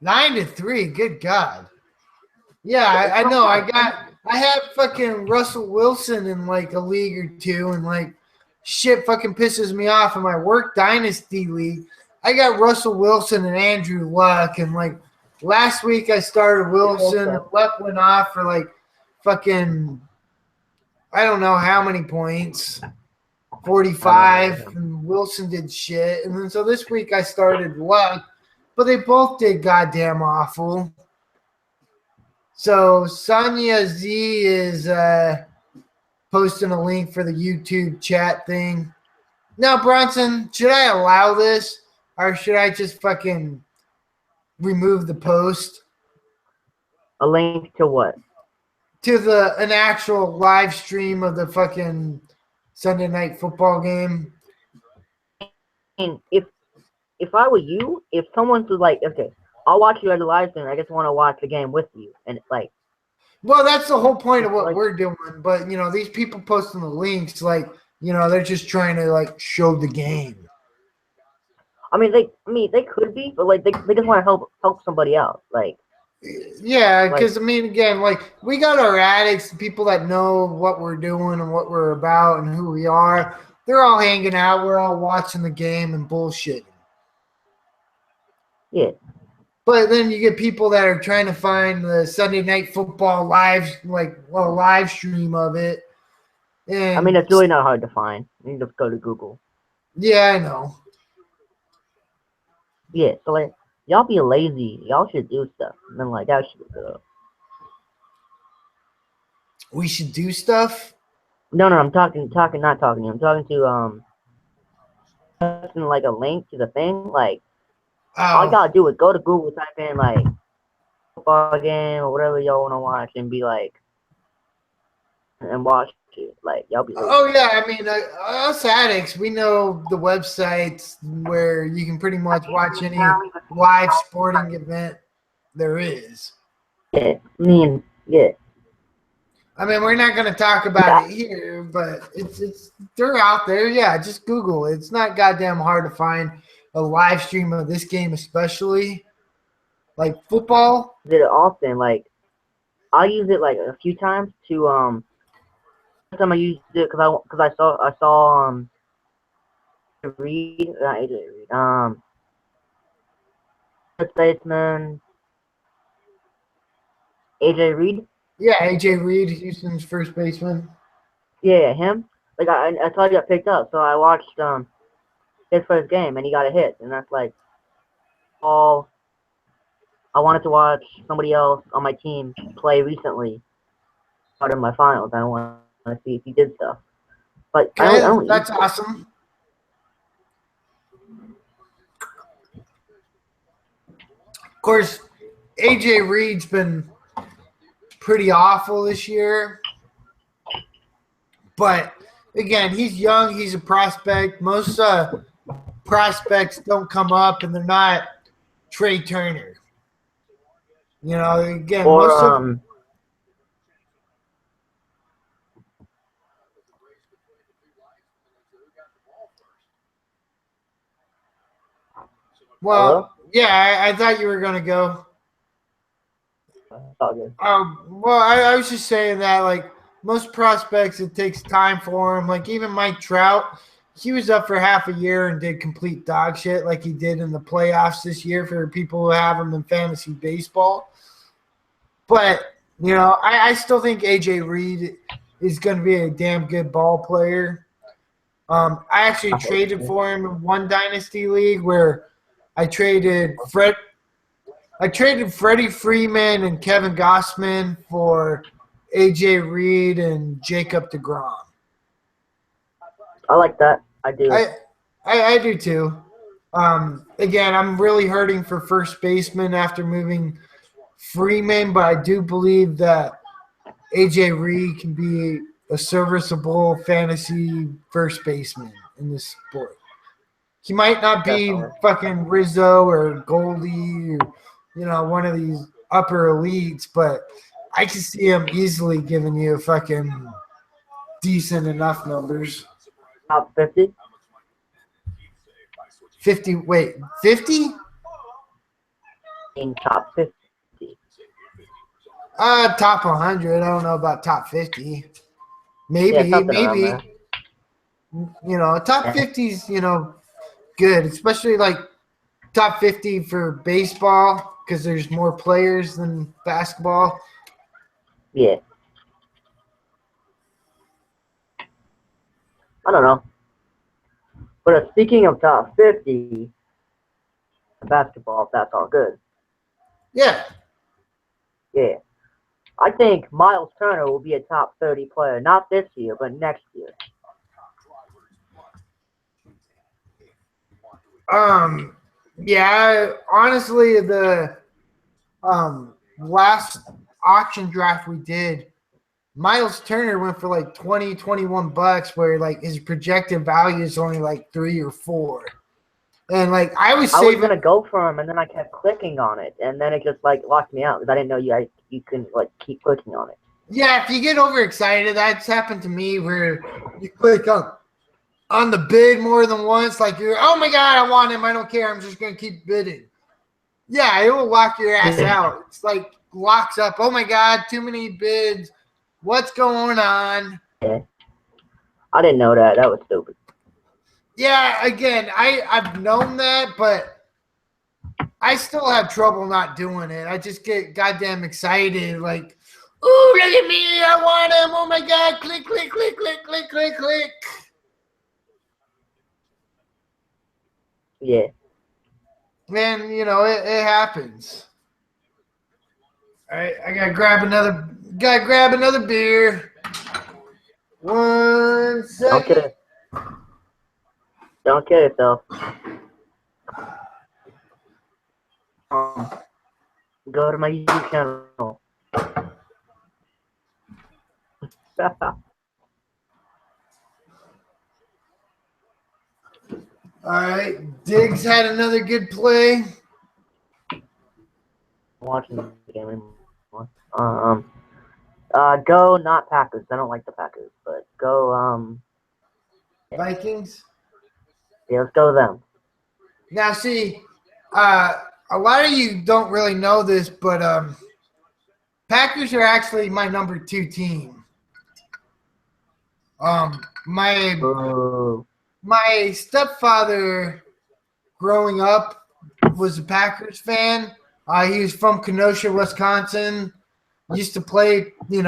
9-3. Good God. Yeah, I know. I have fucking Russell Wilson in like a league or two, and like shit fucking pisses me off in my work dynasty league. I got Russell Wilson and Andrew Luck, and like last week I started Wilson and Luck went off for like fucking I don't know how many points. 45, and Wilson did shit. And then so this week I started Luck, but they both did goddamn awful. So Sonia Z is posting a link for the YouTube chat thing. Now, Bronson, should I allow this, or should I just fucking remove the post? A link to what? To an actual live stream of the fucking Sunday Night Football game. And if I were you, if someone was like, okay, I'll watch you at the live stream, I just want to watch the game with you. And it's like, well, that's the whole point of what we're doing. But, these people posting the links, like, they're just trying to, like, show the game. I mean, they could be, but, like, they just want to help somebody else. Like, yeah, because, again, like, we got our addicts, people that know what we're doing and what we're about and who we are. They're all hanging out. We're all watching the game and bullshitting. Yeah. But then you get people that are trying to find the Sunday Night Football live stream of it. And it's really not hard to find. You just go to Google. Yeah, I know. Yeah, so like, y'all be lazy. Y'all should do stuff. And then like, that should be good. We should do stuff? No, I'm not talking to you. I'm talking to like a link to the thing. Like, all you gotta do is go to Google, type in like football game or whatever y'all wanna watch, and be like, and watch it. Like, y'all be lazy. Oh yeah, us addicts, we know the websites where you can pretty much watch any live sporting event there is. Yeah, yeah. We're not going to talk about it here, but it's they're out there. Yeah, just Google it. It's not goddamn hard to find. a live stream of this game, especially like football. I did it often. Like I use it like a few times to First time I used it because I saw Reed, not AJ Reed, first baseman AJ Reed. Yeah, AJ Reed, Houston's first baseman. Yeah, him. Like I saw he got picked up, so I watched his first game and he got a hit, and that's like all I wanted to watch somebody else on my team play recently. Part of my finals, I want to see if he did stuff. But I Okay, don't that's awesome. Of course, AJ Reed's been pretty awful this year. But again, he's young. He's a prospect. Most prospects don't come up, and they're not Trey Turner. You know, again, or most of hello? yeah, I thought you were gonna go. All good. Well, I was just saying that like most prospects, it takes time for them. Like even Mike Trout, he was up for half a year and did complete dog shit like he did in the playoffs this year for people who have him in fantasy baseball. But you know, I still think AJ Reed is going to be a damn good ball player. I actually traded for him in one dynasty league where I traded Freddie Freeman and Kevin Gossman for AJ Reed and Jacob deGrom. I like that. I do. I do too. Again, I'm really hurting for first baseman after moving Freeman, but I do believe that AJ Reed can be a serviceable fantasy first baseman in this sport. He might not be Definitely. fucking Rizzo or Goldie or, you know, one of these upper elites, but I can see him easily giving you fucking decent enough numbers. Top 50? 50, wait, 50? In top 50. Top 100. I don't know about top 50. Maybe, Yeah, something around maybe. there. You know, top 50's, you know, good, especially like top 50 for baseball because there's more players than basketball. Yeah. I don't know. But speaking of top 50, basketball, that's all good. Yeah. Yeah. I think Miles Turner will be a top 30 player, not this year, but next year. Yeah, honestly, the last auction draft we did, Miles Turner went for like 20, 21 bucks, where like his projected value is only like 3 or 4. And like I was gonna go for him, and then I kept clicking on it, and then it just like locked me out because I didn't know you can like keep clicking on it. Yeah, if you get overexcited, that's happened to me where you click on the bid more than once, like you're, oh my god, I want him, I don't care, I'm just gonna keep bidding. Yeah, it will lock your ass out. It's like locks up. Oh my god, too many bids. What's going on? Yeah. I didn't know that. That was stupid. Yeah, again, I've known that, but I still have trouble not doing it. I just get goddamn excited, like, ooh, look at me, I want him. Oh my god, click, click, click, click, click, click, click. Yeah. Man, you know, it happens. All right, I gotta grab another beer. 1 second. Don't kill yourself. Go to my YouTube channel. All right, Diggs had another good play. Watching the game anymore. Go not Packers. I don't like the Packers, but go Vikings. Yeah, let's go with them. Now, see, a lot of you don't really know this, but Packers are actually my number 2 team. My stepfather, growing up, was a Packers fan. He was from Kenosha, Wisconsin. Used to play, play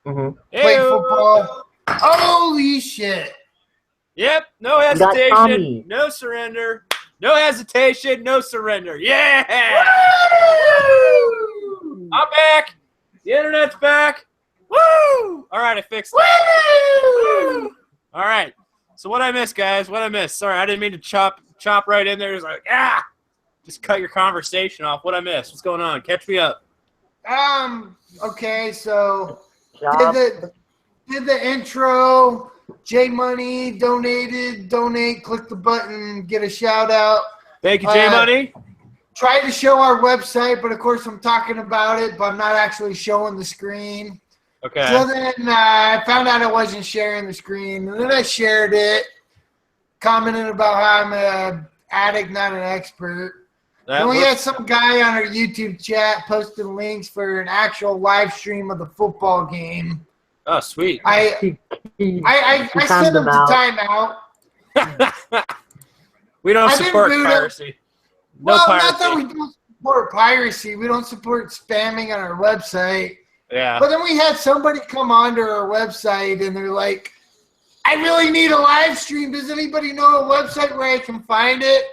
football. Holy shit! Yep, no hesitation, no surrender. No hesitation, no surrender. Yeah! Woo! I'm back. The internet's back. Woo! All right, I fixed it. Woo! All right. So what I missed, guys? What I missed? Sorry, I didn't mean to chop right in there. It's like, just cut your conversation off. What I missed? What's going on? Catch me up. Okay, so did the intro. J Money donated. Donate. Click the button. Get a shout out. Thank you, J Money. Try to show our website, but of course I'm talking about it, but I'm not actually showing the screen. Okay. So then I found out I wasn't sharing the screen, and then I shared it, commenting about how I'm an addict, not an expert. Then we had some guy on our YouTube chat posting links for an actual live stream of the football game. Oh, sweet. I sent him to timeout. We don't support piracy. No piracy. Not that we don't support piracy. We don't support spamming on our website. Yeah. But then we had somebody come onto our website, and they're like, I really need a live stream. Does anybody know a website where I can find it?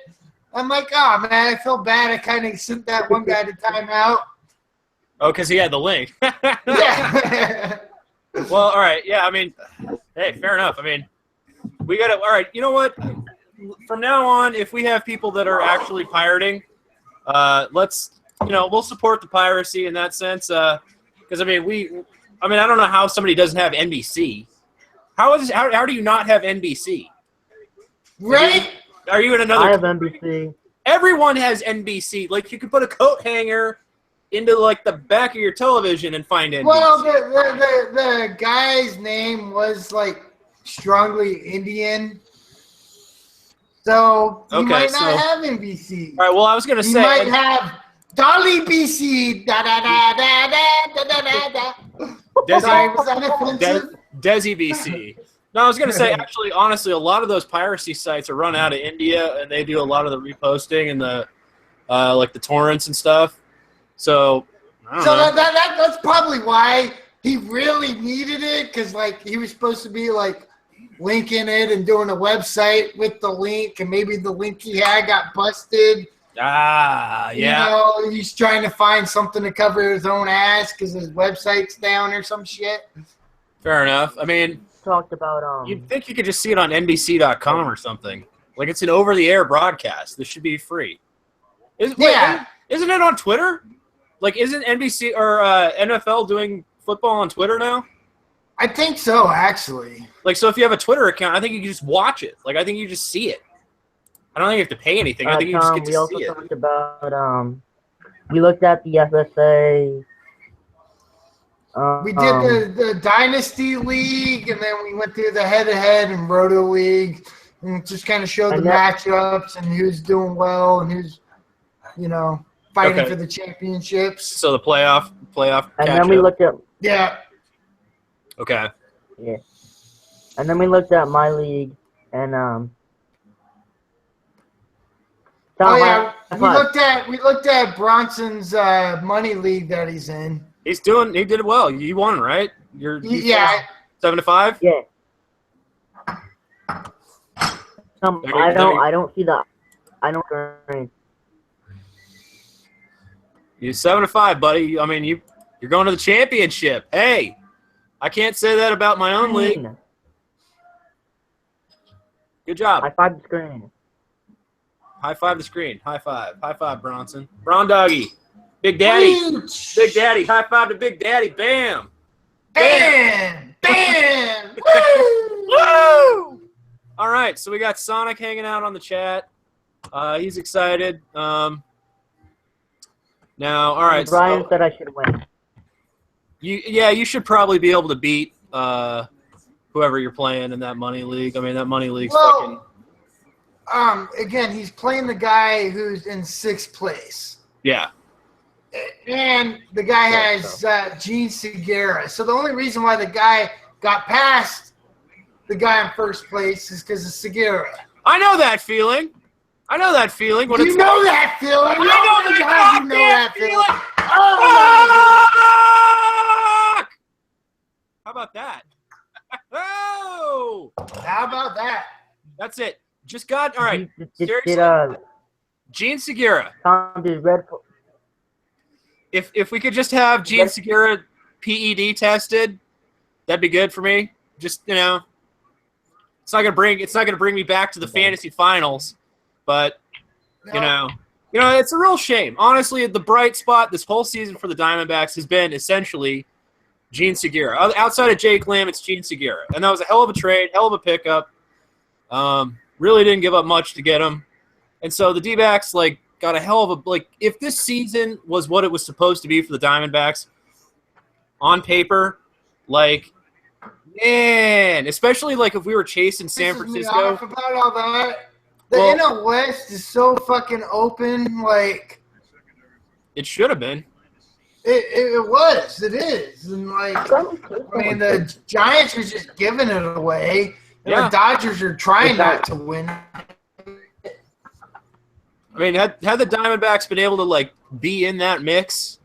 I'm like, oh, man, I feel bad. I kind of sent that one guy to timeout. Oh, because he had the link. Yeah. Well, all right. Yeah, I mean, hey, fair enough. I mean, we got to – all right, you know what? From now on, if we have people that are actually pirating, let's – we'll support the piracy in that sense. Because, I don't know how somebody doesn't have NBC. How do you not have NBC? Right? Are you in another – I have NBC. Everyone has NBC. Like, you could put a coat hanger into, like, the back of your television and find NBC. Well, the guy's name was, like, strongly Indian. So you might not have NBC. All right, well, I was going to say. You might have Dolly BC. Sorry, was that offensive? Desi BC. No, I was going to say, actually, honestly, a lot of those piracy sites are run out of India, and they do a lot of the reposting and the like the torrents and stuff. So, I don't know. That's probably why he really needed it, because like he was supposed to be like linking it and doing a website with the link, and maybe the link he had got busted. Yeah. He's trying to find something to cover his own ass because his website's down or some shit. Fair enough. I mean, talked about you'd think you could just see it on NBC.com or something. Like it's an over-the-air broadcast. This should be free. Isn't it on Twitter? Like, isn't NBC or NFL doing football on Twitter now? I think so, actually. Like, so if you have a Twitter account, I think you can just watch it. Like, I think you just see it. I don't think you have to pay anything. I think you just get to see it. We also talked about, we looked at the FSA. We did the Dynasty League, and then we went through the head-to-head and Roto League, and just kind of showed the matchups and who's doing well and who's, fighting for the championships. So the playoff. And then we looked at. Yeah. Okay. Yeah. And then we looked at my league, and we looked at Bronson's money league that he's in. He did well. You won, right? You're 7-5? Yeah. I don't see that. I don't agree. You're 7-5, buddy. I mean, you're going to the championship. Hey, I can't say that about my own league. Good job. High five the screen. High five the screen. High five. High five, Bronson. Bron Doggy. Big Daddy. Huge. Big Daddy. High five to Big Daddy. Bam. Bam. Bam. Woo. Woo. All right, so we got Sonic hanging out on the chat. He's excited. Now, all right. Brian said I should win. You should probably be able to beat whoever you're playing in that money league. I mean, that money league's fucking. again, he's playing the guy who's in 6th place. Yeah. And the guy has Gene Segura. So the only reason why the guy got past the guy in 1st place is because of Segura. I know that feeling. When You know that feeling. I know that You know that feeling. Fuck! How about that? Oh! How about that? That's it. Just got all right. Seriously, Gene Segura. Tom did Red. If we could just have Gene Segura PED tested, that'd be good for me. Just it's not gonna bring me back to the fantasy finals, but it's a real shame. Honestly, the bright spot this whole season for the Diamondbacks has been essentially Gene Segura. Outside of Jake Lamb, it's Gene Segura, and that was a hell of a trade, hell of a pickup. Really didn't give up much to get him, and so the D-backs got a hell of a if this season was what it was supposed to be for the Diamondbacks on paper, man, especially if we were chasing San Francisco. About all that. The NL West is so fucking open. It should have been. It was. It is. And the Giants are just giving it away. And the Dodgers are trying not to win. I mean, had the Diamondbacks been able to be in that mix,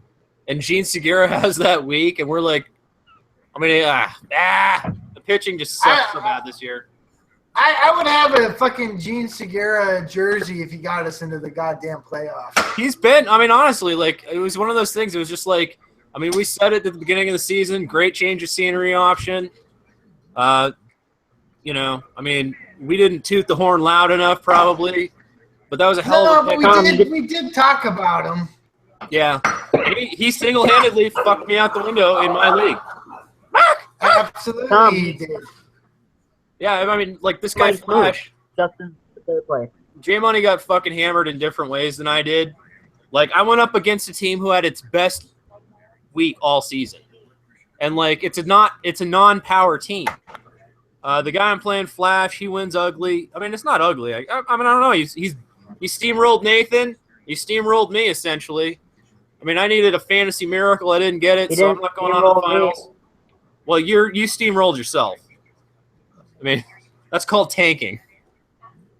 and Gene Segura has that week, and we're the pitching just sucks so bad this year. I would have a fucking Gene Segura jersey if he got us into the goddamn playoffs. He's been, honestly, it was one of those things. It was just we said it at the beginning of the season, great change of scenery option. We didn't toot the horn loud enough probably, but that was a hell of a pickup. We did talk about him. Yeah. He single-handedly fucked me out the window in my league. Absolutely he did. Yeah, this guy Flash. Justin, third place. J-Money got fucking hammered in different ways than I did. I went up against a team who had its best week all season. And, it's a non-power team. The guy I'm playing, Flash, he wins ugly. It's not ugly. I don't know. He steamrolled Nathan. He steamrolled me, essentially. I needed a fantasy miracle. I didn't get it, so I'm not going on to the finals. Well, you steamrolled yourself. That's called tanking.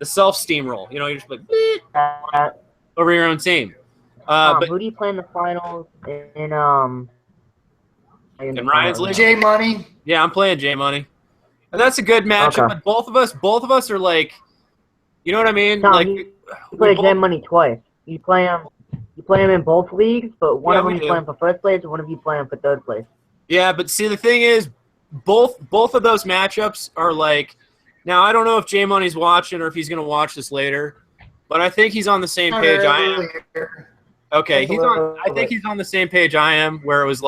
The self-steamroll. You're just beep, over your own team. But who do you play in the finals in Ryan's league? J-Money. Yeah, I'm playing J-Money. And that's a good matchup, Okay. but both of us are you know what I mean? Tom, you play J-Money twice. You play him in both leagues, but one of them you play him for 1st place and one of you play him for 3rd place. Yeah, but see, the thing is, both of those matchups are now I don't know if J Money's watching or if he's going to watch this later, but I think he's on the same page I am. Okay, I think he's on the same page I am, where it was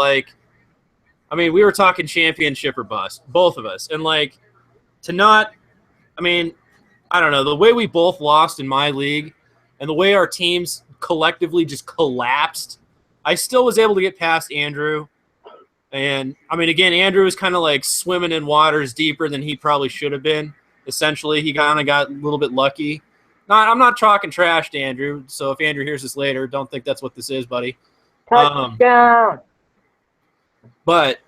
we were talking championship or bust, both of us, and to not, I don't know, the way we both lost in my league and the way our teams collectively just collapsed, I still was able to get past Andrew. And, again, Andrew was kind of swimming in waters deeper than he probably should have been. Essentially, he kind of got a little bit lucky. I'm not talking trash to Andrew, so if Andrew hears this later, don't think that's what this is, buddy. Touchdown! But,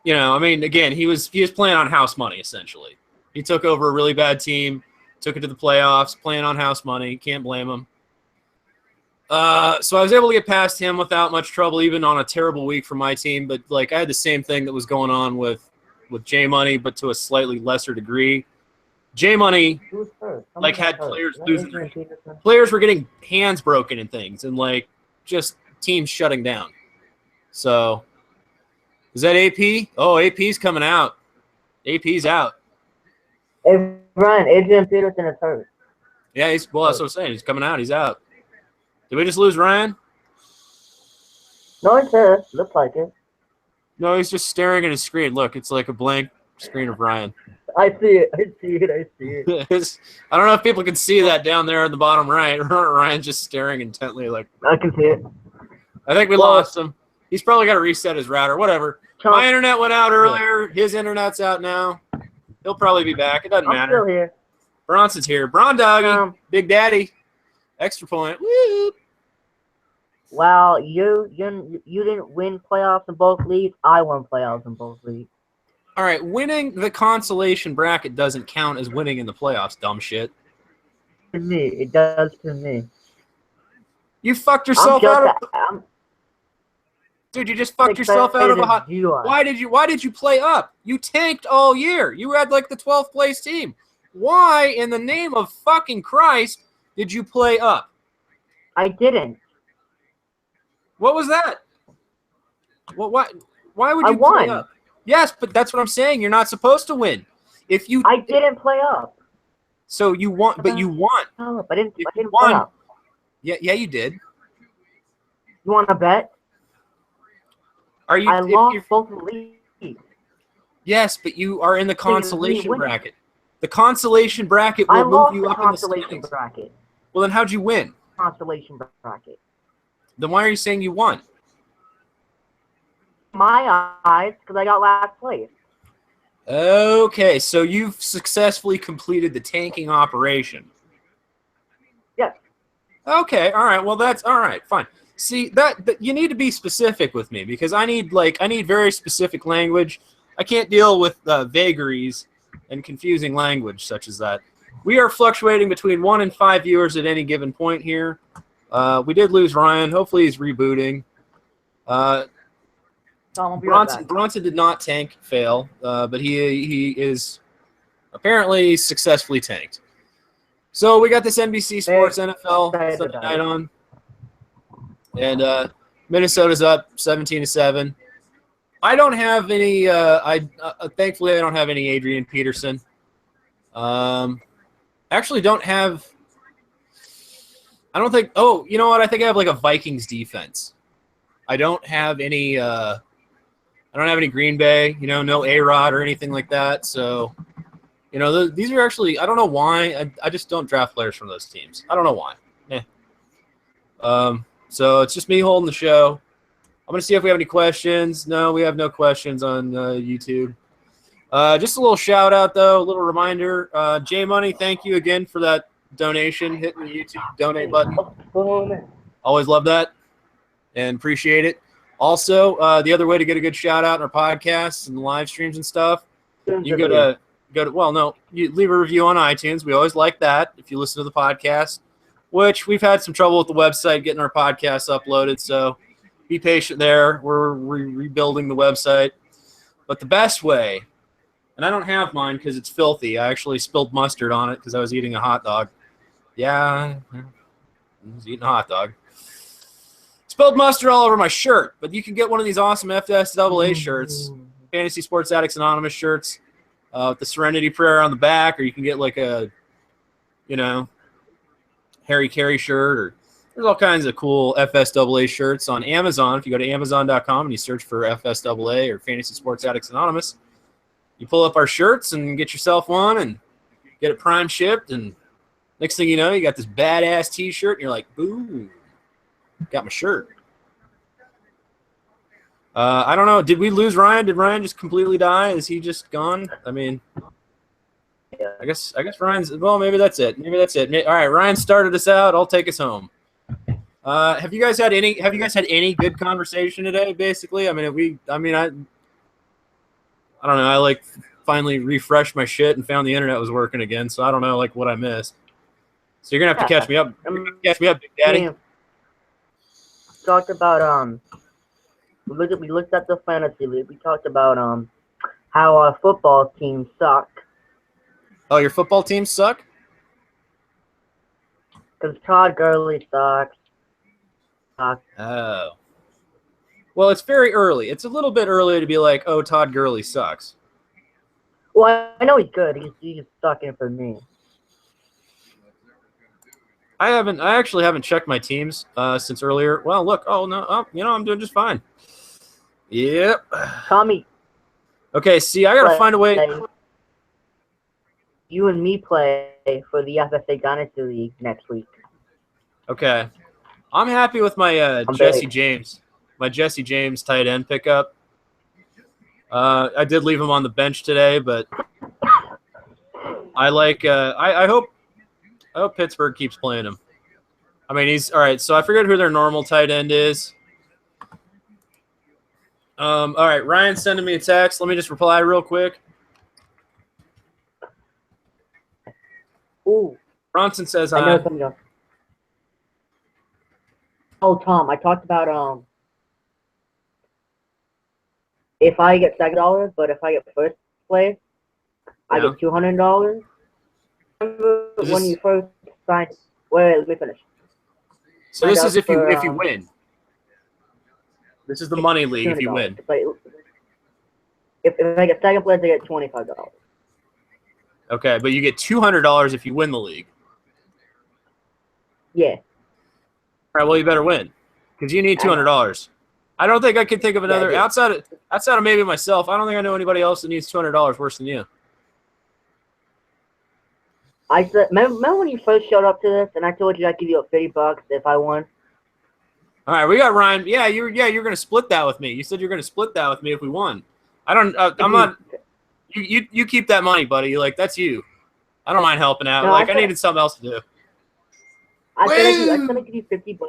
again, he was playing on house money, essentially. He took over a really bad team, took it to the playoffs, playing on house money. Can't blame him. So I was able to get past him without much trouble, even on a terrible week for my team. But I had the same thing that was going on with J Money, but to a slightly lesser degree. J Money had players losing. Players were getting hands broken and things, and just teams shutting down. So is that AP? Oh, AP's coming out. AP's out. Hey, Ryan, Adrian Peterson is hurt. Yeah, that's what I'm saying. He's coming out. He's out. Did we just lose Ryan? No, it's hurt. Looks like it. No, he's just staring at his screen. Look, it's like a blank screen of Ryan. I see it. I don't know if people can see that down there in the bottom right. Ryan's just staring intently. I can see it. I think we lost him. He's probably got to reset his router. Whatever. My internet went out earlier. His internet's out now. He'll probably be back. It doesn't matter. I'm still here. Bronson's here. Bron Doggy, Big Daddy, extra point. Woo! Well, you didn't win playoffs in both leagues. I won playoffs in both leagues. All right, winning the consolation bracket doesn't count as winning in the playoffs, dumb shit. To me, it does to me. You fucked yourself out of... Dude, you just fucked yourself out of a hot... Why did you play up? You tanked all year. You had like the 12th place team. Why, in the name of fucking Christ, did you play up? I didn't. What was that? Well, why would you won. play up? Yes, but that's what I'm saying. You're not supposed to win. If you... I didn't play up. So you won, but you won. No, I didn't play up. Yeah, you did. You want to bet? Are you? I lost both leagues. Yes, but you are in the consolation bracket. The consolation bracket will move you up in the standings. Bracket. Well, then how'd you win? Consolation bracket. Then why are you saying you won? My eyes, because I got last place. Okay, so you've successfully completed the tanking operation. Yes. Okay, all right. Well, that's all right. Fine. See, that you need to be specific with me because I need very specific language. I can't deal with vagaries and confusing language such as that. We are fluctuating between 1 and 5 viewers at any given point here. We did lose Ryan. Hopefully he's rebooting. Bronson did not fail, but he is apparently successfully tanked. So we got this NBC Sports NFL Sunday night on, and Minnesota's up 17-7. I don't have any. Thankfully I don't have any Adrian Peterson. Actually, don't have. I don't think. Oh, you know what? I think I have like a Vikings defense. I don't have any. I don't have any Green Bay, no A-Rod or anything like that. So, these are actually, I don't know why. I just don't draft players from those teams. I don't know why. So it's just me holding the show. I'm going to see if we have any questions. No, we have no questions on YouTube. Just a little shout out, though, a little reminder. J Money, thank you again for that donation, hitting the YouTube donate button. Always love that and appreciate it. Also, the other way to get a good shout out in our podcasts and live streams and stuff, you you leave a review on iTunes. We always like that if you listen to the podcast, which we've had some trouble with the website getting our podcasts uploaded. So be patient there. We're rebuilding the website. But the best way, and I don't have mine because it's filthy. I actually spilled mustard on it because I was eating a hot dog. Yeah, I was eating a hot dog. Spilled mustard all over my shirt, but you can get one of these awesome FSAA shirts, Fantasy Sports Addicts Anonymous shirts, with the Serenity Prayer on the back, or you can get like a, Harry Carey shirt, or there's all kinds of cool FSAA shirts on Amazon. If you go to Amazon.com and you search for FSAA or Fantasy Sports Addicts Anonymous, you pull up our shirts and get yourself one and get it prime shipped, and next thing you know, you got this badass T-shirt, and you're like, boom. Got my shirt. I don't know. Did we lose Ryan? Did Ryan just completely die? Is he just gone? I mean, I guess Ryan's. Well, maybe that's it. All right, Ryan started us out. I'll take us home. Have you guys had any good conversation today? Basically, I don't know. I finally refreshed my shit and found the internet was working again. So I don't know what I missed. So you're gonna have to catch me up. Catch me up, Big Daddy. Yeah. Talked about we looked at the fantasy league. We talked about how our football teams suck. Oh, your football teams suck? Because Todd Gurley sucks. Oh. Well, it's very early. It's a little bit early to be like, oh, Todd Gurley sucks. Well, I know he's good. He's sucking for me. I actually haven't checked my teams since earlier. Well, look. Oh no. Oh, I'm doing just fine. Yep. Tommy. Okay. See, I gotta find a way. You and me play for the FFA Dynasty League next week. Okay. I'm happy with my Jesse James. My Jesse James tight end pickup. I did leave him on the bench today, but I like. I hope Pittsburgh keeps playing him. I mean, he's all right. So I forget who their normal tight end is. All right, Ryan's sending me a text. Let me just reply real quick. Ooh, Bronson says I know hi. something else. Oh, Tom, I talked about if I get $2, but if I get first place, I Yeah. get $200. Remember Is when this- you first signed? Wait, let me finish. So this Signed is up if you for, win. This is the money league if you $200. win. If I get second place, I get $25. Okay, but you get $200 if you win the league. Yeah. All right, well you better win because you need $200. I don't think I could think of another Yeah, outside of maybe myself. I don't think I know anybody else that needs $200 worse than you. I said, remember when you first showed up to this, and I told you I'd give you $50 if I won? All right, we got Ryan. Yeah, you're going to split that with me. You said you're going to split that with me if we won. I don't. I'm not. You keep that money, buddy. Like that's you. I don't mind helping out. No, like I I said- needed something else to do. I said Woo! I'd give you $50.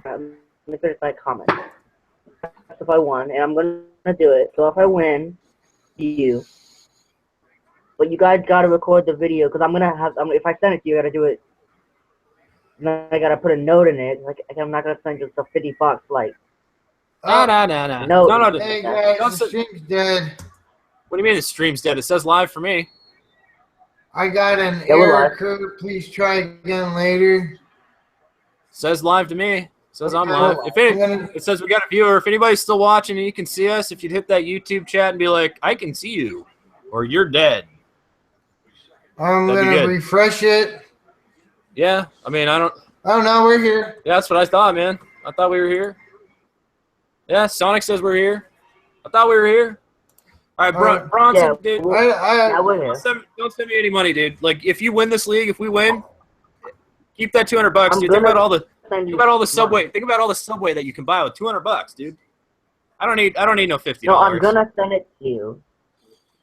Let me finish my comment. That's if I won, and I'm gonna do it. So if I win, you. But you guys gotta record the video because I'm gonna have. If I send it to you, I gotta do it. And then I gotta put a note in it. Like I'm not gonna send just the $50. Like No. No. Hey Don't guys, the stream's dead. What do you mean the stream's dead? It says live for me. I got an Yeah, we're error live. code. Please try again later. It says live to me. It says I'm Okay. live. I'm It says we got a viewer. If anybody's still watching and you can see us, if you'd hit that YouTube chat and be like, I can see you, or you're dead. That'd be gonna good. refresh it. Yeah, I mean, I don't. Oh no, we're here. Yeah, that's what I thought, man. I thought we were here. Yeah, Sonic says we're here. I thought we were here. All right, Bronson, yeah, dude. yeah, we're here. Don't send me any money, dude. Like, if you win this league, if we win, keep that $200, I'm dude. Think gonna about all the send you subway. money. Think about all the subway that you can buy with $200, dude. I don't need no $50. No, I'm gonna send it to you.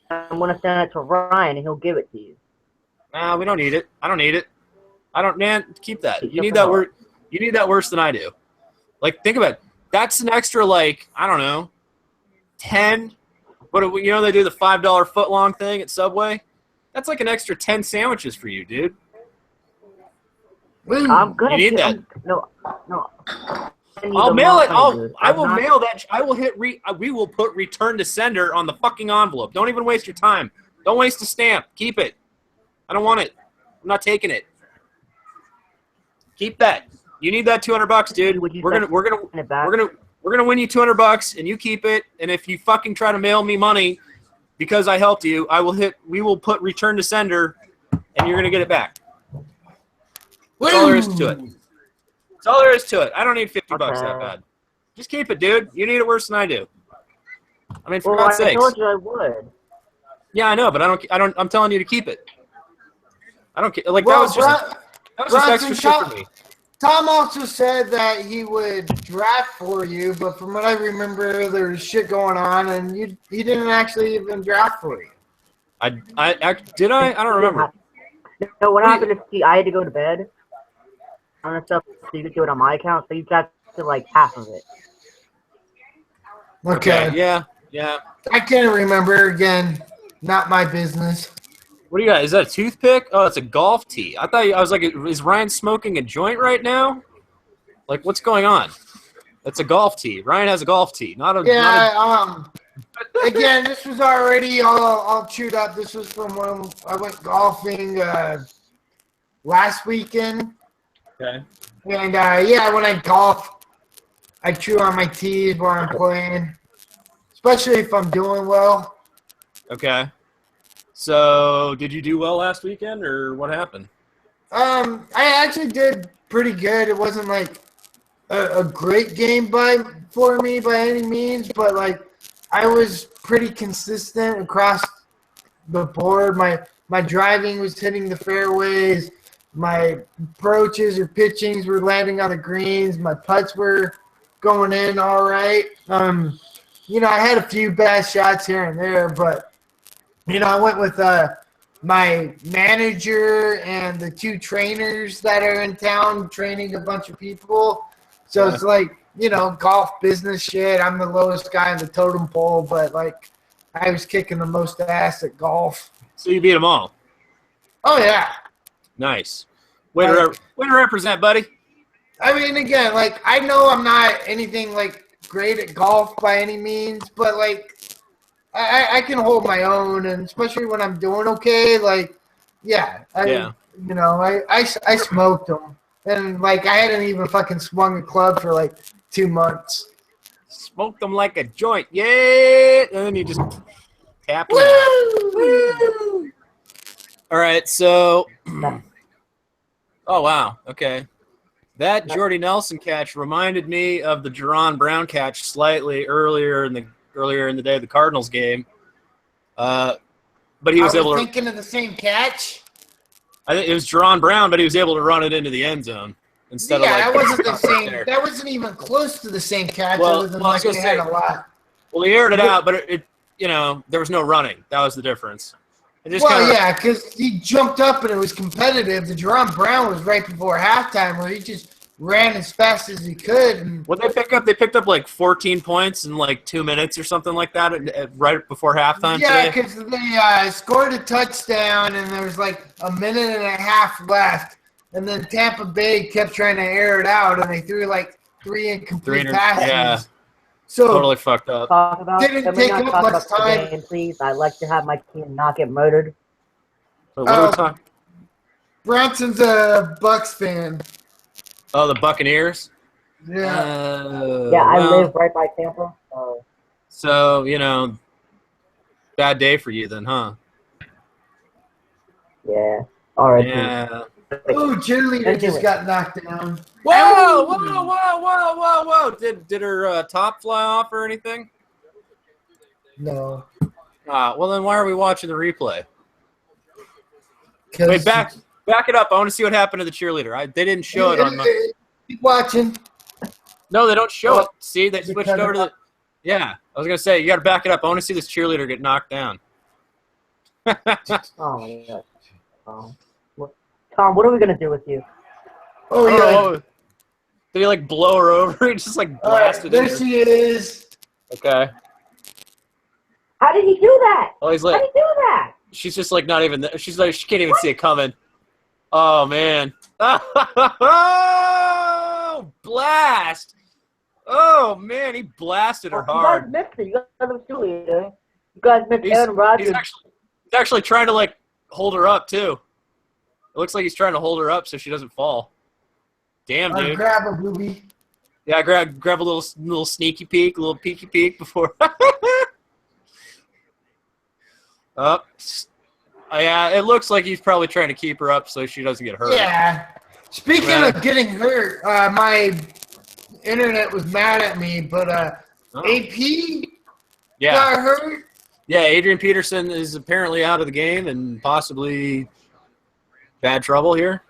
I'm gonna send it to Ryan, and he'll give it to you. Nah, we don't need it. I don't need it. I don't. Man, keep that. You Keep need it that up. word. You need that worse than I do. Like, think about it. That's an extra, like, I don't know, 10. But you know they do the $5 foot long thing at Subway. That's like an extra 10 sandwiches for you, dude. Woo. I'm gonna. You need that. No. I'll mail it. I will not- mail that. I will hit. We will put return to sender on the fucking envelope. Don't even waste your time. Don't waste a stamp. Keep it. I don't want it. I'm not taking it. Keep that. You need that $200, dude. Would you We're send gonna it back? we're gonna win you $200, and you keep it. And if you fucking try to mail me money because I helped you, we will put return to sender, and you're gonna get it back. That's all there is to it. That's all there is to it. I don't need $50 that bad. Just keep it, dude. You need it worse than I do. I mean, for Well, God's I sakes. told you I would. Yeah, I know, but I don't. I'm telling you to keep it. I don't care. Like Well, that was just Bronson, extra shit for me. Tom also said that he would draft for you, but from what I remember, there was shit going on, and he didn't actually even draft for you. I did I? I don't remember. No, what happened is I had to go to bed on the stuff, so you could do it on my account, so you got to like half of it. Okay. Yeah. I can't remember. Again, not my business. What do you got? Is that a toothpick? Oh, it's a golf tee. I was like, is Ryan smoking a joint right now? Like, what's going on? It's a golf tee. Ryan has a golf tee, not a. Again, this was already all chewed up. This was from when I went golfing last weekend. Okay. And when I golf, I chew on my tees while I'm playing, especially if I'm doing well. Okay. So, did you do well last weekend, or what happened? I actually did pretty good. It wasn't like a great game for me by any means, but like I was pretty consistent across the board. My driving was hitting the fairways. My approaches or pitchings were landing on the greens. My putts were going in all right. I had a few bad shots here and there, but I went with my manager and the 2 trainers that are in town training a bunch of people. So it's like, golf business shit. I'm the lowest guy on the totem pole, but like I was kicking the most ass at golf. So you beat them all. Oh, yeah. Nice. Way to represent, buddy. I mean, again, like, I know I'm not anything, like, great at golf by any means, but, like, I can hold my own, and especially when I'm doing okay, like, I smoked them. And, like, I hadn't even fucking swung a club for, like, 2 months. Smoked them like a joint. Yeah! And then you just tap them out. Woo! All right, so... Oh, wow. Okay. That Jordy Nelson catch reminded me of the Jerron Brown catch slightly earlier in the day of the Cardinals game. But he was able to thinking of the same catch. I think it was Jerron Brown, but he was able to run it into the end zone instead of that wasn't the same. That wasn't even close to the same catch. Well, other than I was like gonna they say, had a lot. Well, he aired it out, but it there was no running. That was the difference. Because he jumped up and it was competitive. The Jerron Brown was right before halftime where he just ran as fast as he could. And what they pick up? They picked up like 14 points in like 2 minutes or something like that right before halftime. Yeah, because they scored a touchdown and there was like a minute and a half left. And then Tampa Bay kept trying to air it out and they threw like 3 incomplete passes. Yeah. So totally fucked up. Didn't take up much time. Game, please, I'd like to have my team not get murdered. What are we talking? Bronson's a Bucks fan. Oh, the Buccaneers? Yeah. I live right by Tampa. So, bad day for you then, huh? Yeah. All right. Yeah. Ooh, cheerleader just got knocked down. Whoa! Did her top fly off or anything? No. Well, then why are we watching the replay? Wait, back it up. I want to see what happened to the cheerleader. They didn't show it on my... Keep watching. No, they don't show it. See, they switched over to the... Yeah, I was going to say, you got to back it up. I want to see this cheerleader get knocked down. Oh, my God. Tom, what are we going to do with you? Oh, yeah. Did he, like, blow her over? He just, like, blasted there she is. Okay. How did he do that? Oh, he's like... How did he do that? She's just, like, not even... She's like, she can't even see it coming. Oh, man. Oh, blast. Oh, man, he blasted her hard. You guys mixed it. You guys are cheerleader. You guys mixed Aaron Rodgers. He's actually trying to, like, hold her up, too. It looks like he's trying to hold her up so she doesn't fall. Damn, dude. Grab her, booby. Yeah, grab a little sneaky peek, a little peeky peek before. Yeah, it looks like he's probably trying to keep her up so she doesn't get hurt. Yeah. Speaking of getting hurt, my internet was mad at me, but AP got hurt. Yeah, Adrian Peterson is apparently out of the game and possibly bad trouble here.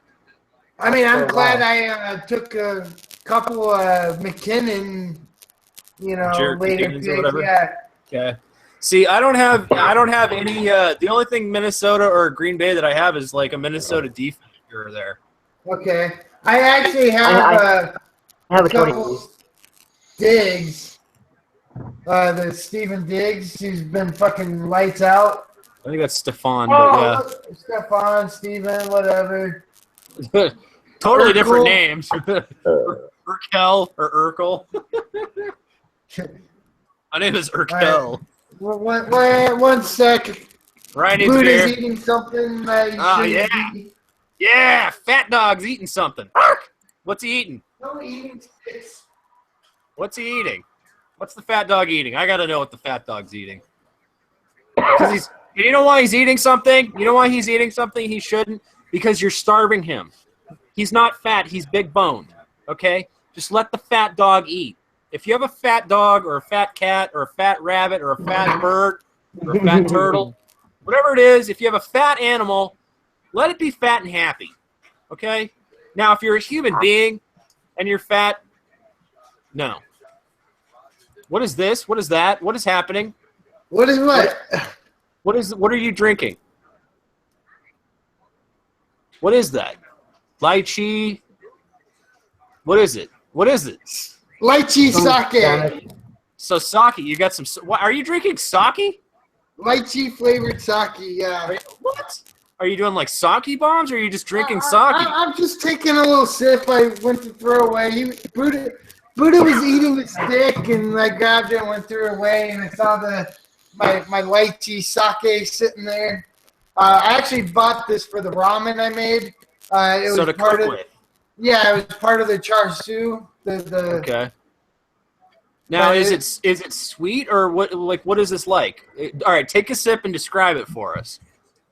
I mean, I'm glad I took a couple McKinnon, Jared later McKinnon's picks. or whatever. Yeah. Okay. See, I don't have any. The only thing Minnesota or Green Bay that I have is like a Minnesota defense there. Okay. I actually have I have a couple Diggs. The Steven Diggs, who's been fucking lights out. I think that's Stephon, but Stephon, Steven, whatever. yeah. Totally Urkel. different names. Urkel or Urkel. My name is Urkel. One sec. Ryan needs Buddha's beer. eating something that he shouldn't eat. Yeah, fat dog's eating something. Ark! What's he eating? No eating sticks. What's he eating? What's the fat dog eating? I gotta know what the fat dog's eating. Because you know why he's eating something? You know why he's eating something he shouldn't? Because you're starving him. He's not fat. He's big boned. Okay? Just let the fat dog eat. If you have a fat dog or a fat cat or a fat rabbit or a fat bird or a fat turtle, whatever it is, if you have a fat animal, let it be fat and happy. Okay? Now, if you're a human being and you're fat, no. What is this? What is that? What is happening? What is what? What are you drinking? What is that? Lychee? What is it? What is it? Lychee sake. Spanish. So Saki, you got some. What, are you drinking Saki? Lychee flavored sake, yeah. What? Are you doing like Saki bombs, or are you just drinking Saki? I'm just taking a little sip. I went to throw away. Buddha was eating the stick, and I grabbed it and went threw it away, and I saw my lychee sake sitting there. I actually bought this for the ramen I made. It was So to part cook of, with. yeah, it was part of the char siu. Okay. Now, But is it sweet, or what? Like, what is this like? All right, take a sip and describe it for us.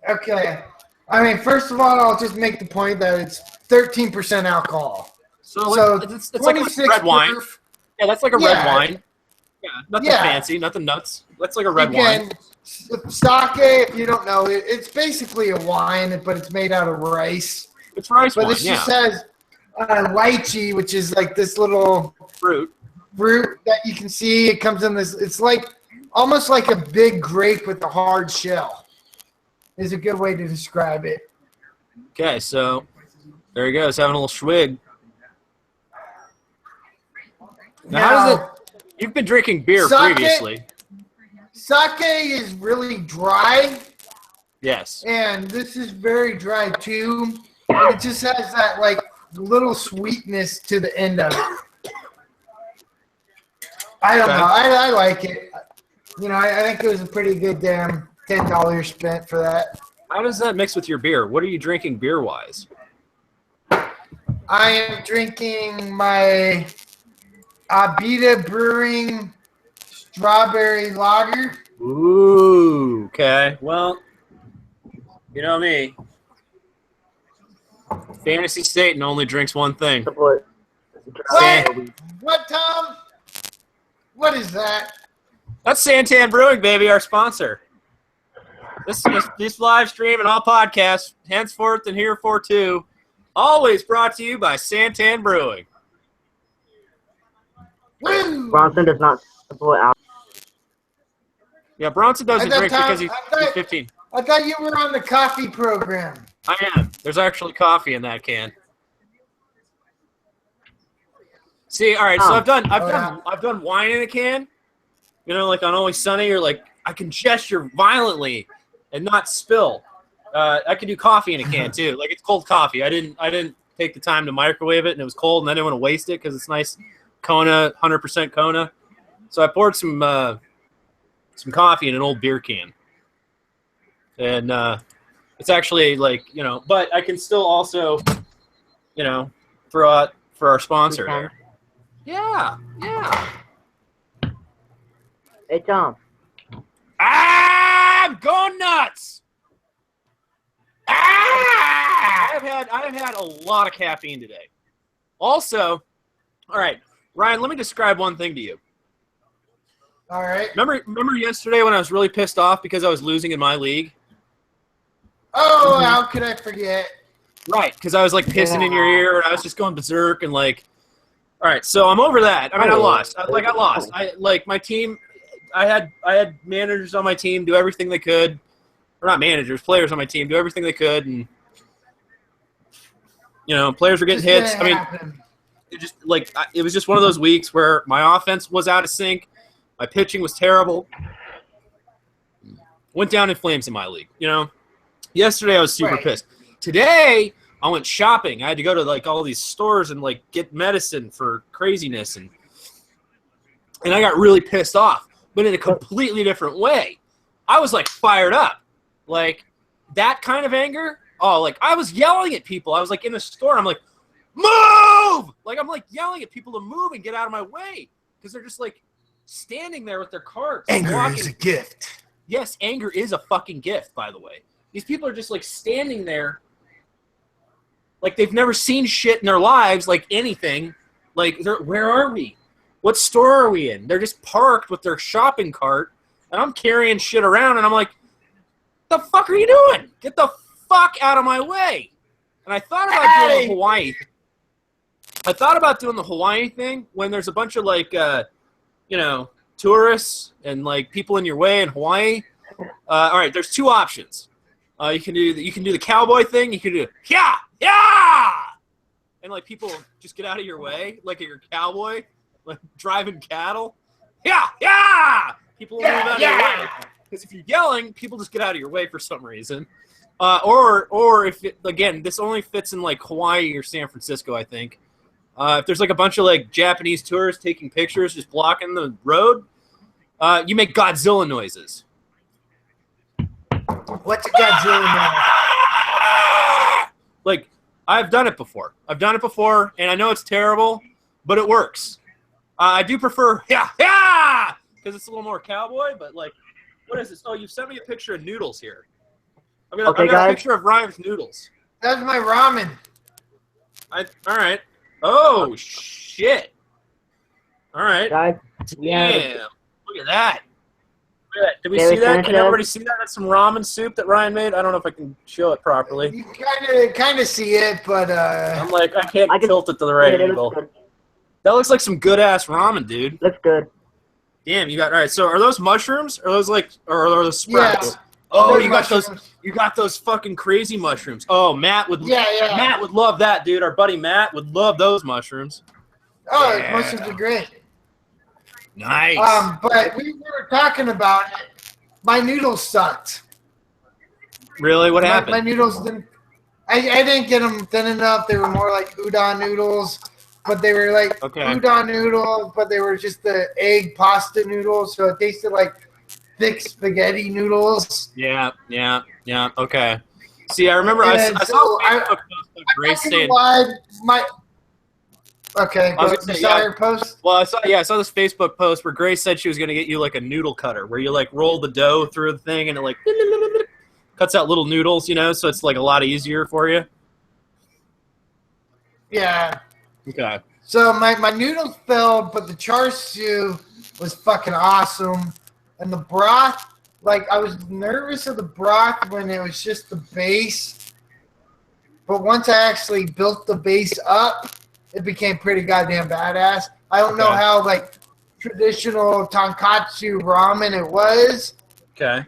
Okay. I mean, first of all, I'll just make the point that it's 13% alcohol. So it's like a 26 red wine. proof. Yeah, that's like a red wine. Yeah, nothing Yeah. fancy, nothing nuts. That's like a red wine. Again, sake, if you don't know, it's basically a wine, but it's made out of rice. It's rice But wine, this yeah. just says lychee, which is like this little Fruit. fruit that you can see. It comes in this. It's like almost like a big grape with a hard shell. Is a good way to describe it. Okay, so there he goes, having a little swig. Now, how does it? You've been drinking beer Sake- previously. Sake is really dry, Yes. and this is very dry too. And it just has that like little sweetness to the end of it. I don't Okay. know. I like it. You know, I think it was a pretty good damn $10 spent for that. How does that mix with your beer? What are you drinking beer-wise? I am drinking my Abita Brewing Strawberry Lager. Ooh, okay. Well, you know me. Fantasy Satan only drinks one thing. Support. What, Tom? What is that? That's Santan Brewing, baby, our sponsor. This live stream and all podcasts, henceforth and herefore too, always brought to you by Santan Brewing. Woo! Bronson does not support Al. Yeah, Bronson doesn't At that drink time, because he's 15. I thought you were on the coffee program. I am. There's actually coffee in that can. See, all right. So I've done wine in a can. You know, like on Always Sunny, you're like I can gesture violently and not spill. I can do coffee in a can too. Like it's cold coffee. I didn't take the time to microwave it, and it was cold, and I didn't want to waste it because it's nice Kona, 100% Kona. So I poured some coffee in an old beer can, and it's actually like but I can still also throw out for our sponsor there. Yeah. Hey, Tom. I'm going nuts. I've had a lot of caffeine today. Also, all right, Ryan, let me describe one thing to you. All right. Remember yesterday when I was really pissed off because I was losing in my league? Oh, how could I forget? Right, because I was like pissing in your ear and I was just going berserk and like. All right, so I'm over that. I mean, I lost. My team. I had managers on my team do everything they could, or not managers, players on my team do everything they could, and players were getting hits. I mean, it was just one of those weeks where my offense was out of sync, my pitching was terrible, went down in flames in my league. Yesterday I was super pissed. Today I went shopping. I had to go to like all these stores and like get medicine for craziness, and I got really pissed off, but in a completely different way. I was like fired up, like that kind of anger. Oh, like I was yelling at people. I was like in the store. I'm like, move! Like I'm like yelling at people to move and get out of my way because they're just like standing there with their carts. Anger walking. is a gift. Yes, anger is a fucking gift, by the way. These people are just like standing there like they've never seen shit in their lives, like anything. Like, where are we? What store are we in? They're just parked with their shopping cart, and I'm carrying shit around, and I'm like, the fuck are you doing? Get the fuck out of my way. And I thought about doing Hawaii. I thought about doing the Hawaii thing when there's a bunch of, like, tourists and, like, people in your way in Hawaii. All right, there's two options. You can do the cowboy thing. You can do yeah, and like people just get out of your way, like you're a cowboy, like driving cattle. Yeah. People will move out of your way because if you're yelling, people just get out of your way for some reason. Or if this only fits in like Hawaii or San Francisco, I think. If there's like a bunch of like Japanese tourists taking pictures, just blocking the road, you make Godzilla noises. What's a Godzilla noise? Like, I've done it before, and I know it's terrible, but it works. I do prefer because it's a little more cowboy. But like, what is this? Oh, you sent me a picture of noodles here. I've got a picture of Ryan's noodles. That's my ramen. All right. Oh shit! All right. Guys, Damn! Look at that. Did we see that? Can everybody see that? That's some ramen soup that Ryan made. I don't know if I can show it properly. You kind of see it, but I'm like, I can't tilt it to the right angle. That looks like some good ass ramen, dude. Looks good. Damn, you got all right. So are those mushrooms? Or are those like, or are those sprouts? Yeah. Oh, They're you got mushrooms. those. You got those fucking crazy mushrooms. Oh, Matt would. Yeah. Matt would love that, dude. Our buddy Matt would love those mushrooms. Oh, Yeah. mushrooms are great. Nice. But we were talking about it. My noodles sucked. Really? What My happened? noodles didn't. I didn't get them thin enough. They were more like udon noodles, but they were like udon noodles, but they were just the egg pasta noodles, so it tasted like thick spaghetti noodles. Yeah. Okay. See, I remember I saw a Facebook post of Grace saying. Okay, I was gonna you say, saw yeah. your post? Well, I saw this Facebook post where Grace said she was going to get you like a noodle cutter, where you like roll the dough through the thing and it like cuts out little noodles, so it's like a lot easier for you. Yeah. Okay. So my noodles fell, but the char siu was fucking awesome. And the broth, like I was nervous of the broth when it was just the base. But once I actually built the base up, it became pretty goddamn badass. I don't know how like traditional tonkatsu ramen it was. Okay.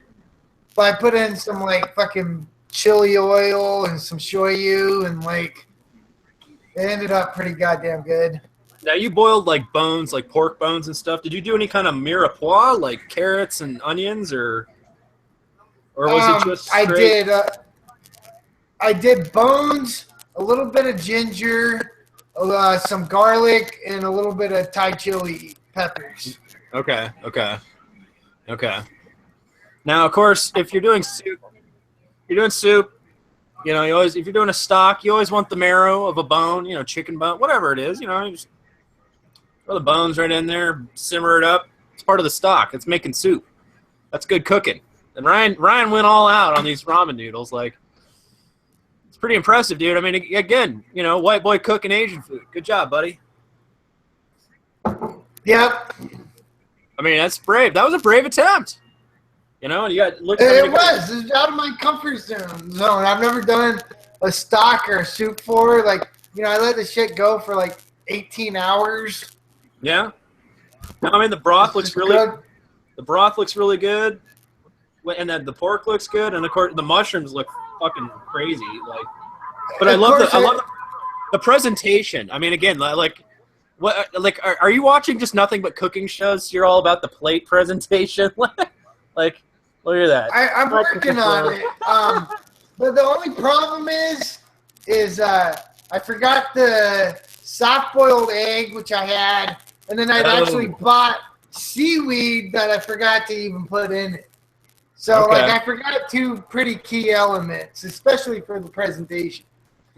But I put in some like fucking chili oil and some shoyu and like it ended up pretty goddamn good. Now you boiled like bones, like pork bones and stuff. Did you do any kind of mirepoix, like carrots and onions, or was it just straight? I did bones, a little bit of ginger, some garlic, and a little bit of Thai chili peppers. Okay. Now, of course, if you're doing soup, you always, if you're doing a stock, you always want the marrow of a bone, chicken bone, whatever it is, you just throw the bones right in there, simmer it up. It's part of the stock. It's making soup. That's good cooking. And Ryan went all out on these ramen noodles. Like, it's pretty impressive, dude. I mean, again, white boy cooking Asian food. Good job, buddy. Yep. I mean, that's brave. That was a brave attempt. You got look. It was out of my comfort zone. I've never done a stock or a soup for. Like, I let the shit go for like 18 hours. Yeah. No, I mean, the broth looks really good. The broth looks really good, and then the pork looks good, and of course the mushrooms look fucking crazy. Like, but I love the presentation. I mean, again, like. What are you watching? Just nothing but cooking shows? You're all about the plate presentation. Like, look at that. I'm working on it. But the only problem is I forgot the soft-boiled egg, which I had, and then I'd actually bought seaweed that I forgot to even put in it. So, I forgot two pretty key elements, especially for the presentation.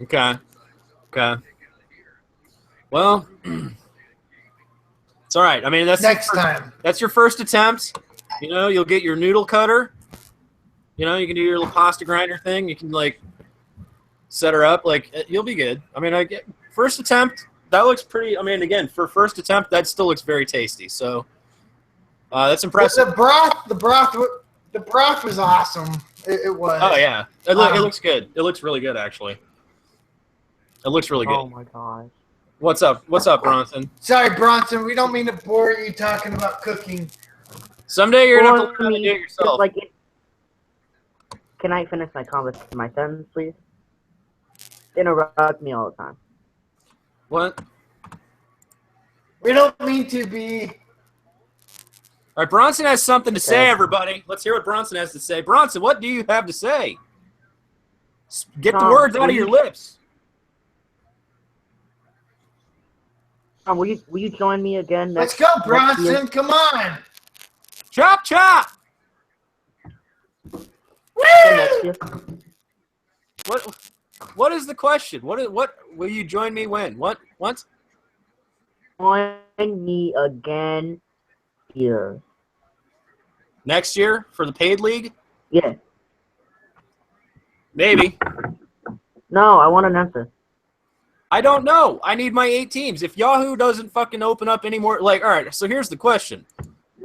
Okay. Well, it's all right. I mean, that's next time. That's your first attempt. You'll get your noodle cutter. You can do your little pasta grinder thing. You can like set her up. Like, you'll be good. I mean, first attempt. That looks pretty. I mean, again, for first attempt, that still looks very tasty. So that's impressive. But the broth was awesome. It was. Oh yeah, it looks good. It looks really good, actually. It looks really good. Oh my gosh. What's up, Bronson? Sorry, Bronson. We don't mean to bore you talking about cooking. Someday you're gonna have to learn how to do it yourself. Can I finish my sentence, please? Interrupt me all the time. What? We don't mean to be. All right, Bronson has something to say, everybody. Let's hear what Bronson has to say. Bronson, what do you have to say? Get the words out of your lips. Will you join me again Let's next go, next year? Bronson. Come on. Chop, chop. Next year? What is the question? What will you join me when? What? Join me again here. Next year for the paid league? Yeah. Maybe. No, I want an answer. I don't know. I need my 8 teams. If Yahoo doesn't fucking open up anymore, all right, so here's the question.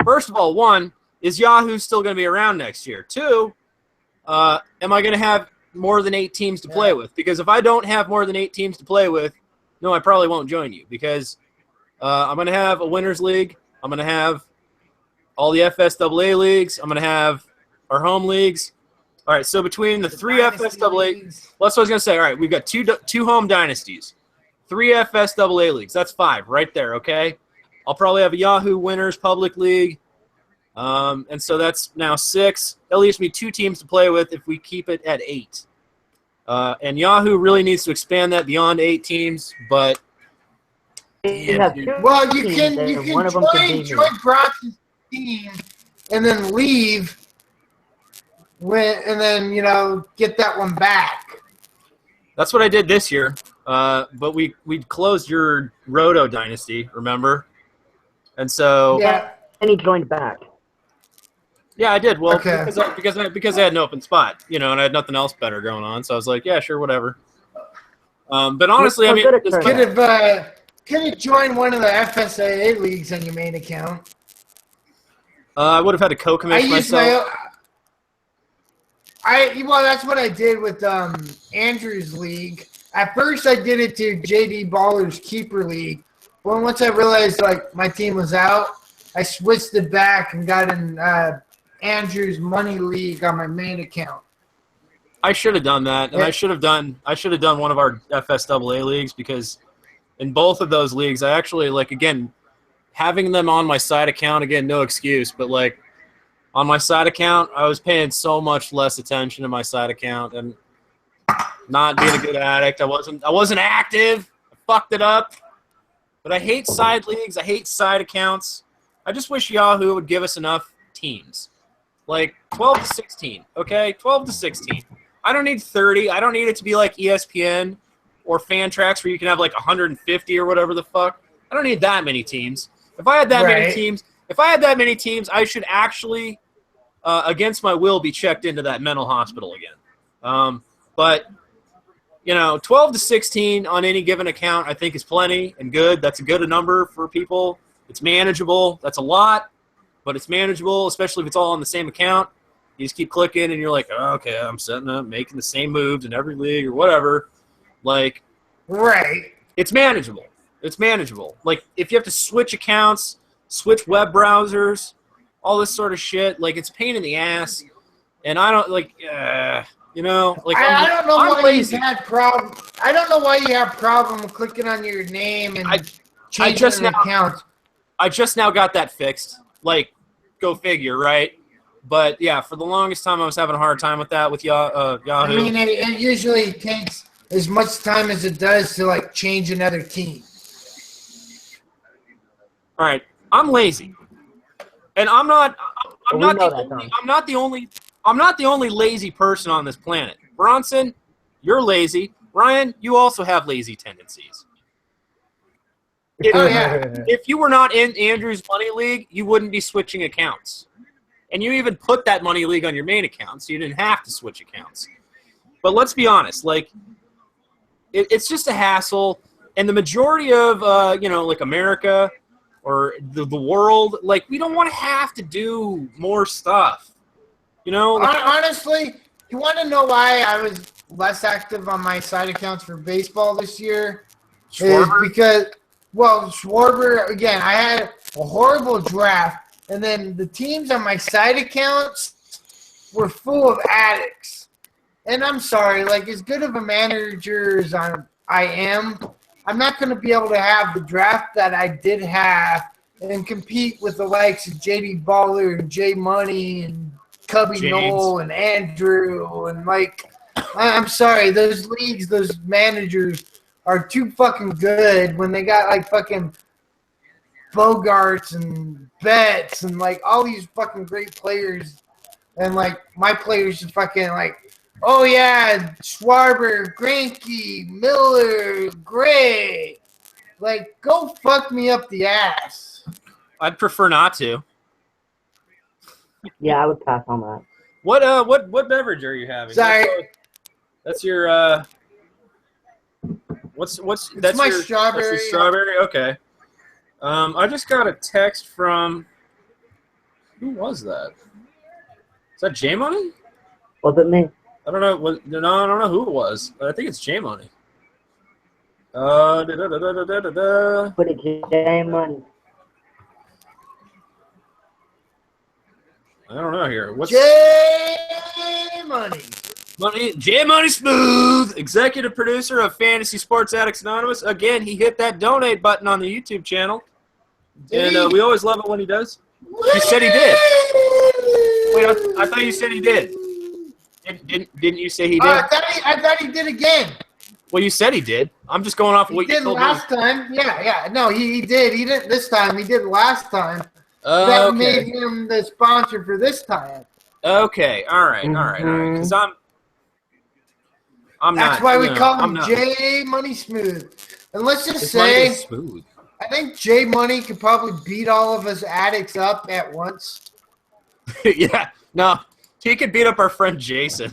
First of all, 1, is Yahoo still going to be around next year? 2, am I going to have more than 8 teams to play with? Because if I don't have more than 8 teams to play with, no, I probably won't join you because I'm going to have a winners league. I'm going to have all the FSAA leagues. I'm going to have our home leagues. All right, so between the 3 FSAA, that's what I was going to say. All right, we've got two home dynasties, 3 FSAA leagues. That's 5 right there, okay? I'll probably have a Yahoo Winners Public League, and so that's now 6. That leaves me 2 teams to play with if we keep it at 8. And Yahoo really needs to expand that beyond 8 teams, but Well, you can join Bronson's team and then leave. And then, get that one back. that's what I did this year. But we closed your Roto dynasty, remember? And so and he joined back. Yeah, I did. Well, Okay. because I had an open spot, and I had nothing else better going on, so I was like, yeah, sure, whatever. But honestly, I mean, Could have joined one of the FSAA leagues on your main account. I would have had to co-commission myself. Well, that's what I did with Andrew's league. At first, I did it to JD Baller's keeper league. But once I realized my team was out, I switched it back and got in Andrew's money league on my main account. I should have done that, and I should have done one of our FSAA leagues because in both of those leagues, I actually again having them on my side account. Again, no excuse, but on my side account, I was paying so much less attention to my side account and not being a good addict. I wasn't active. I fucked it up. But I hate side leagues. I hate side accounts. I just wish Yahoo would give us enough teams. 12 to 16, okay? 12 to 16. I don't need 30. I don't need it to be like ESPN or Fantrax where you can have 150 or whatever the fuck. I don't need that many teams. If I had that many teams, I should actually against my will be checked into that mental hospital again. But 12 to 16 on any given account I think is plenty and good. That's a good number for people. It's manageable. That's a lot, but it's manageable, especially if it's all on the same account. You just keep clicking and you're like, oh, okay, I'm setting up, making the same moves in every league or whatever. Right. It's manageable. It's manageable. If you have to switch accounts, switch web browsers, all this sort of shit, it's a pain in the ass. And I don't I don't know why you had problem. I don't know why you have problem clicking on your name and changing an account. I just now got that fixed. Go figure, right? But yeah, for the longest time, I was having a hard time with that with Yahoo. I mean, it usually takes as much time as it does to change another team. All right, I'm lazy, and I'm not the only lazy person on this planet. Bronson, you're lazy. Ryan, you also have lazy tendencies. If you were not in Andrew's money league, you wouldn't be switching accounts. And you even put that money league on your main account, so you didn't have to switch accounts. But let's be honest, it's just a hassle. And the majority of, America or the world, we don't want to have to do more stuff. Honestly, you want to know why I was less active on my side accounts for baseball this year? Schwarber? Is because, Schwarber, again, I had a horrible draft, and then the teams on my side accounts were full of addicts. And I'm sorry, like as good of a manager as I am, I'm not going to be able to have the draft that I did have and compete with the likes of JD Baller and J Money and Cubby James. Knoll and Andrew and like, I'm sorry, those leagues, those managers are too fucking good when they got like fucking Bogarts and Betts and like all these fucking great players, and like my players are fucking like, oh yeah, Schwarber, Greinke, Miller, Gray. Like, go fuck me up the ass. I'd prefer not to. Yeah, I would pass on that. What beverage are you having? Sorry. That's your what's that's my your strawberry. That's your strawberry. Okay. I just got a text from who was that? Is that J Money? Was it me? I don't know. I don't know who it was, but I think it's J Money. Da. Put it J Money. I don't know here. What's J Money. J Money Smooth, executive producer of Fantasy Sports Addicts Anonymous. Again, he hit that donate button on the YouTube channel, and we always love it when he does. He said he did. Wait, I thought you said he did. Didn't you say he did? I thought he did again. Well, you said he did. I'm just going off of what He you did told last me. time. Yeah. No, he did. He didn't this time. He did last time. That made him the sponsor for this time. Okay. All right. Because I'm That's not. why we call I'm him not. J Money Smooth. And let's just His money say, is smooth. I think J Money could probably beat all of us addicts up at once. Yeah. No, he could beat up our friend Jason.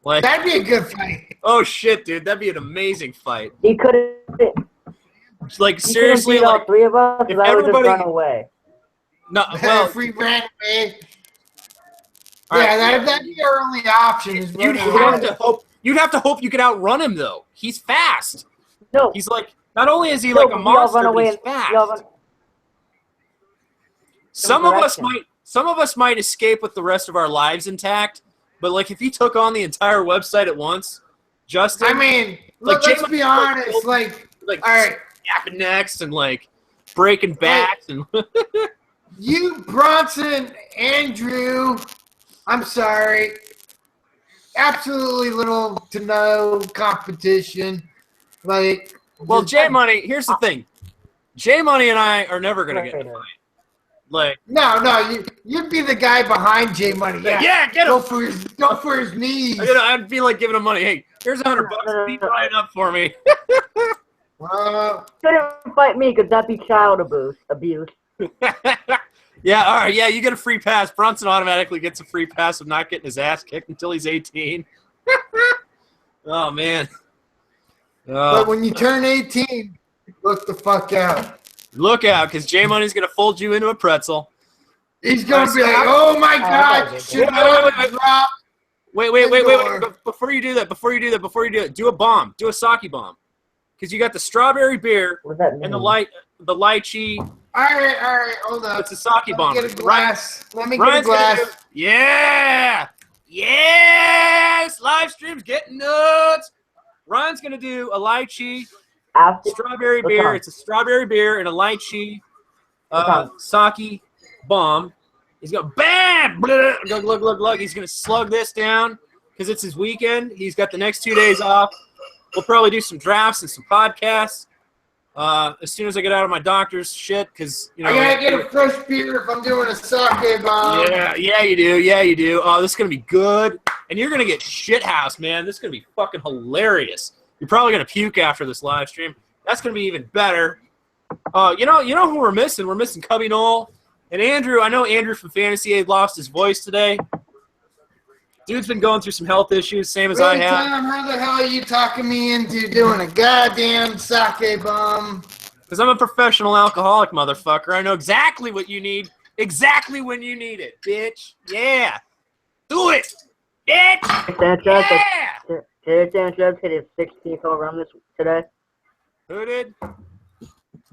Like, That'd be a good fight. oh shit, dude, that'd be an amazing fight. He could have. Like seriously, beat all like three of us. if I would just everybody- run away. no. Well, Free ran away. all right, That'd be our only option. Is you'd running have away. to hope. You'd have to hope you could outrun him though. He's fast. No, He's like not only is he no, like a but we all monster, run but away he's and we all fast. run- Some of us direction. might. Some of us might escape with the rest of our lives intact. But like if he took on the entire website at once, Justin. I mean, Like, let's J-Money- be honest. Like, like all right, snapping necks and like breaking backs and you, Bronson, Andrew, I'm sorry. Absolutely little to no competition. Like, well, J Money. Here's the thing, J Money and I are never gonna get in a fight. Like, no, you'd be the guy behind J Money. Yeah, get go him. for his knees. I'd be like giving him money. Hey, here's $100. Beat Brian up for me. Couldn't fight me because that'd be child abuse. Yeah, all right. Yeah, you get a free pass. Bronson automatically gets a free pass of not getting his ass kicked until he's 18. Oh man. But when you turn 18, look the fuck out. Look out, because J Money's gonna fold you into a pretzel. He's gonna be like, "Oh my God, should I drop?" Wait. Before you do that, do a bomb. Do a Saki bomb. Because you got the strawberry beer What does that mean? and the lychee. All right, hold on. It's a Saki bomb. Let me get a glass. Let me get a Ryan's gonna glass. yeah! Yes! Livestream's getting nuts! Ryan's going to do a lychee After, strawberry What's beer. on? It's a strawberry beer and a lychee What's on? Saki bomb. He's going to bam! Blah, glug. He's going to slug this down because it's his weekend. He's got the next 2 days off. We'll probably do some drafts and some podcasts as soon as I get out of my doctor's shit because, you know. I gotta get a fresh beer if I'm doing a sake bomb. Yeah, you do. Oh, this is going to be good. And you're going to get shithoused, man. This is going to be fucking hilarious. You're probably going to puke after this live stream. That's going to be even better. You know who we're missing? We're missing Cubby Knoll. And Andrew, I know Andrew from Fantasy Aid lost his voice today. Dude's been going through some health issues, same as I Really, have. Tom, how the hell are you talking me into doing a goddamn sake bomb? Because I'm a professional alcoholic, motherfucker. I know exactly what you need, exactly when you need it, bitch. Yeah. Do it, bitch. Sanchez, Yeah. Jared Sanchez hit his 16th home run today. Who did?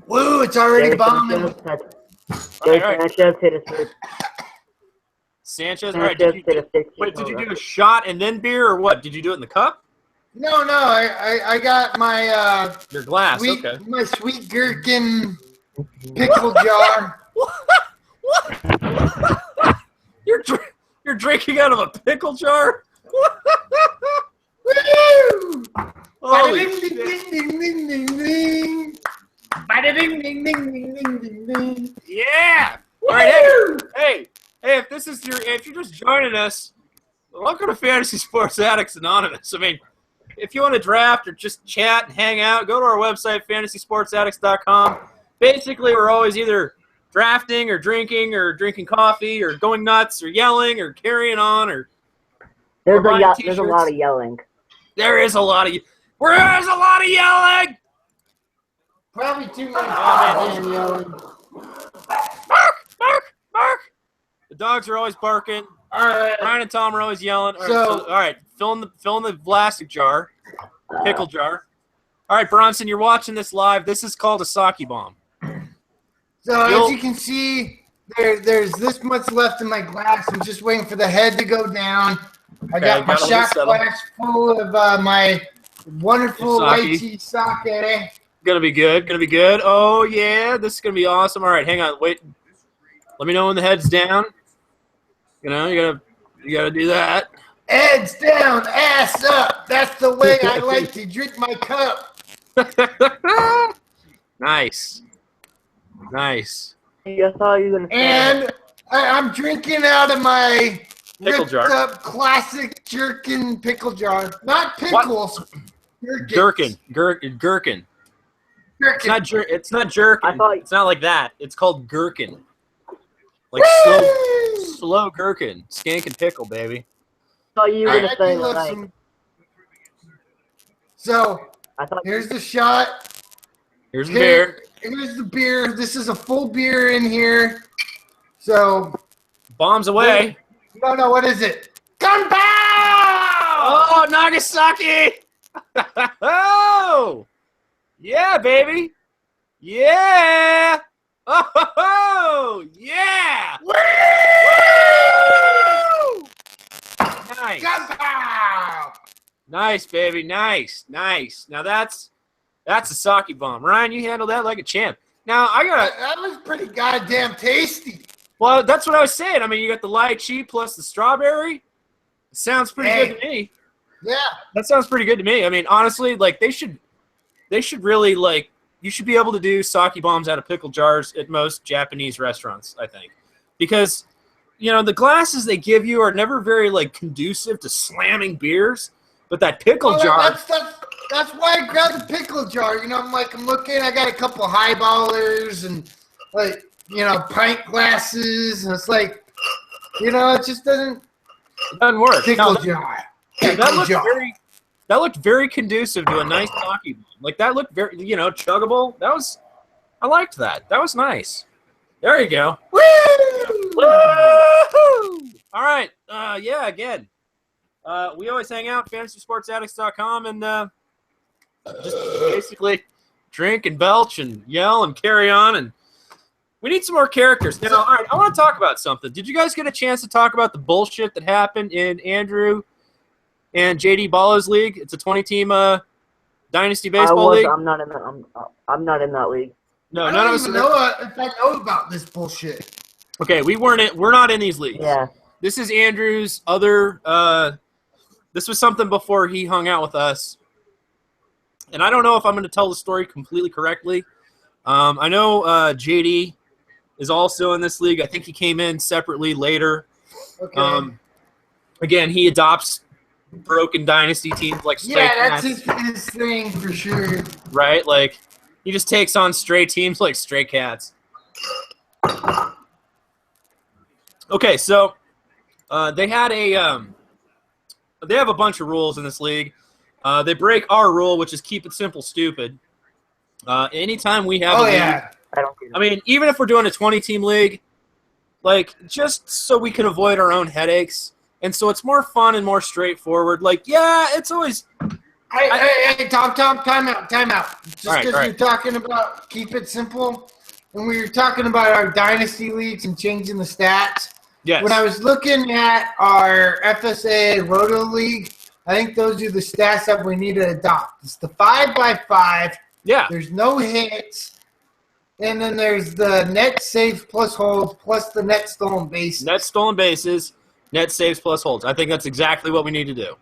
Woo, it's already Jared bombing. Sanchez All right. Sanchez hit his first. Sanchez. All right. Did you do a shot and then beer, or what? Did you do it in the cup? No. I got my Your glass. sweet, Okay. my sweet gherkin pickle jar. What? You're drinking out of a pickle jar? Woo! Holy Bada ding, shit. ding, ding, ding, ding, ding. Bada ding, ding, ding, ding, ding, ding, ding. Yeah. All right. Hey, if you're just joining us, welcome to Fantasy Sports Addicts Anonymous. I mean, if you want to draft or just chat and hang out, go to our website, fantasysportsaddicts.com. Basically, we're always either drafting or drinking coffee or going nuts or yelling or carrying on or There's buying a lot t-shirts. of yelling. There is a lot of yelling. Probably too much man. goddamn yelling. Bark. The dogs are always barking. All right. Brian and Tom are always yelling. All So- right, fill in the plastic jar, pickle jar. All right, Bronson, you're watching this live. This is called a Saki bomb. So as you can see, there's this much left in my glass. I'm just waiting for the head to go down. I got my got a shot little glass full of my wonderful Saki. lychee sake. Gonna be good. Oh yeah, this is gonna be awesome. All right, hang on, wait. Let me know when the head's down. You gotta do that. Heads down, ass up. That's the way I like to drink my cup. Nice. I thought you were gonna say. And I'm drinking out of my Pickle ripped jar. up classic jerkin pickle jar. Not pickles. Gherkin. It's not jerkin. I thought- It's not like that. It's called gherkin. Like Woo! slow gherkin. Skank and pickle, baby. I thought you were I gonna do say love like. some. So I thought. here's the shot. Here's the beer. Here's the beer. This is a full beer in here. So Bombs away. no, what is it? Gunpowder! Oh, Nagasaki! Oh! Yeah, baby! Yeah! Oh, yeah! Woo! Nice. Gunpowder! Nice, baby. Nice. Now that's a Saki bomb. Ryan, you handled that like a champ. Now, That was pretty goddamn tasty. well, that's what I was saying. I mean, you got the lychee plus the strawberry. It sounds pretty good to me. Yeah. That sounds pretty good to me. I mean, honestly, like they should really like you should be able to do sake bombs out of pickle jars at most Japanese restaurants, I think. Because the glasses they give you are never very like conducive to slamming beers, but that pickle Well, jar That's why I grabbed the pickle jar. I'm looking. I got a couple highballers and pint glasses, and it's like, it just doesn't. doesn't work. Pickle No, jar. that Pickle looked jar. very conducive to a nice sake bomb. Like that looked very chuggable. I liked that. That was nice. There you go. Woo! Woo-hoo! All right. Again. We always hang out at fantasysportsaddicts.com and just basically drink and belch and yell and carry on. And we need some more characters. Now, all right, I want to talk about something. Did you guys get a chance to talk about the bullshit that happened in Andrew and JD Ballow's league? It's a 20-team dynasty baseball league. I'm not in that. I'm not in that league. No, I none of don't us even are. know if I know about this bullshit. Okay, we're not in these leagues. Yeah. This is Andrew's other this was something before he hung out with us. And I don't know if I'm going to tell the story completely correctly. I know JD is also in this league. I think he came in separately later. Okay. Again, he adopts broken dynasty teams like Stray That's Cats, his thing for sure. right? Like he just takes on stray teams like Stray Cats. Okay, so they had they have a bunch of rules in this league. They break our rule, which is keep it simple, stupid. Anytime we have a league, I don't get it. I mean, even if we're doing a 20-team league, like just so we can avoid our own headaches, and so it's more fun and more straightforward. Like, yeah, it's always Hey, Tom, time out. Just All because right. you're talking about keep it simple, and we were talking about our dynasty leagues and changing the stats, Yes. When I was looking at our FSA Roto League, I think those are the stats that we need to adopt. It's the 5x5. Yeah. There's no hits. And then there's the net saves plus holds plus the net stolen bases. Net stolen bases, net saves plus holds. I think that's exactly what we need to do.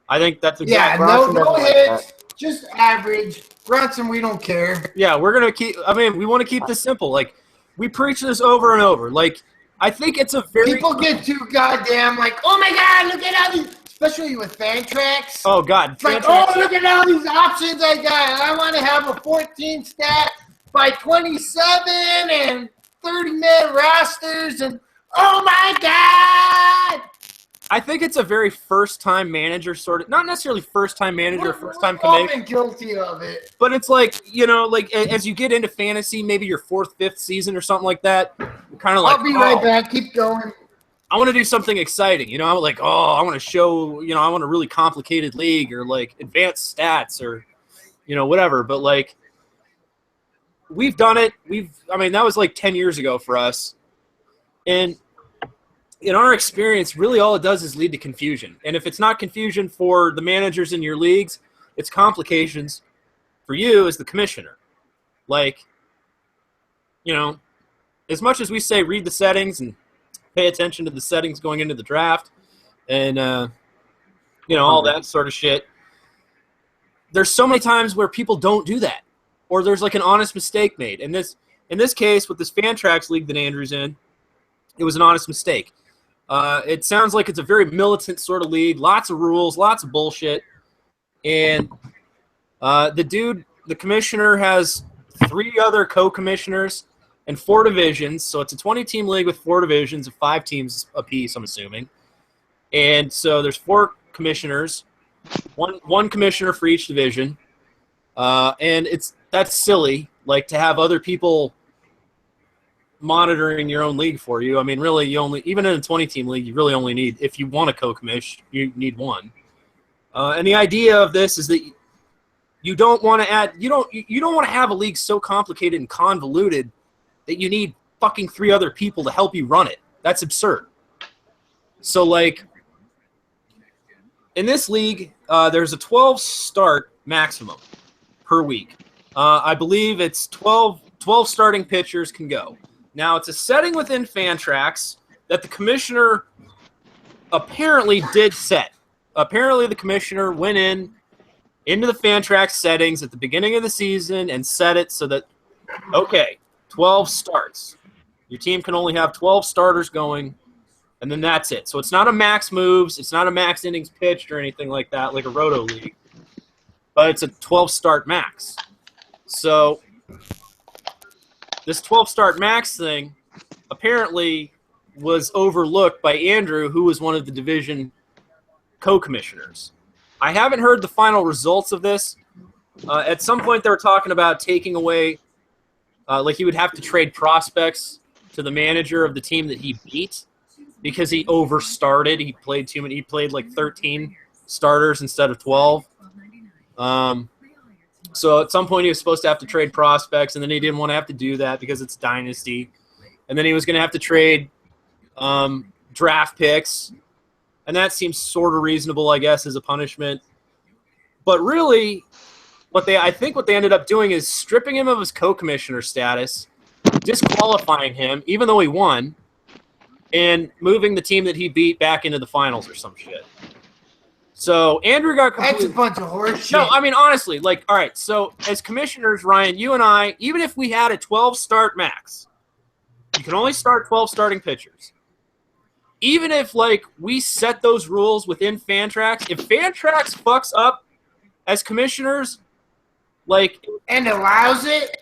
I think that's exactly. No hits, just average. Bronson, we don't care. Yeah, we're gonna keep. I mean, we want to keep this simple. Like, we preach this over and over. Like, I think it's a very. People get too goddamn like, oh my god, look at all these, especially with fan tracks. Oh god, it's like, oh, look at all these options I got. I want to have a 14 stat by 27 and 30-man rosters, and oh my god. I think it's a very first-time manager sort of, not necessarily first-time manager, first-time I've committee. been guilty of it. But it's like, like as you get into fantasy, maybe your 4th, 5th season or something like that, you're kind of like, I'll be right back. Keep going. I want to do something exciting. I'm like, I want to show, I want a really complicated league or like advanced stats or, whatever. But like, we've done it. That was like 10 years ago for us. And in our experience, really all it does is lead to confusion. And if it's not confusion for the managers in your leagues, it's complications for you as the commissioner. Like, as much as we say read the settings and pay attention to the settings going into the draft and, all that sort of shit, there's so many times where people don't do that. Or there's like an honest mistake made. And in this case, with this Fantrax league that Andrew's in, it was an honest mistake. It sounds like it's a very militant sort of league, lots of rules, lots of bullshit. And the commissioner has 3 other co-commissioners and 4 divisions. So it's a 20-team league with 4 divisions of 5 teams apiece, I'm assuming. And so there's 4 commissioners, one commissioner for each division. And that's silly, like to have other people monitoring your own league for you. I mean, really, even in a 20-team league, you really only need, if you want a co-commish, you need 1. And the idea of this is that you don't want to add, you don't want to have a league so complicated and convoluted that you need fucking 3 other people to help you run it. That's absurd. So, like, in this league, there's a 12 start maximum per week. I believe it's 12 starting pitchers can go. Now, it's a setting within Fantrax that the commissioner apparently did set. Apparently, the commissioner went into the Fantrax settings at the beginning of the season and set it so that, okay, 12 starts. Your team can only have 12 starters going, and then that's it. So it's not a max moves. It's not a max innings pitched or anything like that, like a Roto league. But it's a 12-start max. So this 12-start max thing apparently was overlooked by Andrew, who was one of the division co-commissioners. I haven't heard the final results of this. At some point, they were talking about taking away, like he would have to trade prospects to the manager of the team that he beat because he overstarted. He played too many. He played like 13 starters instead of 12. So at some point he was supposed to have to trade prospects, and then he didn't want to have to do that because it's Dynasty. And then he was going to have to trade draft picks, and that seems sort of reasonable, I guess, as a punishment. But really, I think what they ended up doing is stripping him of his co-commissioner status, disqualifying him, even though he won, and moving the team that he beat back into the finals or some shit. So Andrew got completely... That's a bunch of horse shit. No, I mean, honestly, like, all right, so as commissioners, Ryan, you and I, even if we had a 12-start max, you can only start 12 starting pitchers. Even if, like, we set those rules within Fantrax, if Fantrax fucks up as commissioners, like... And allows it?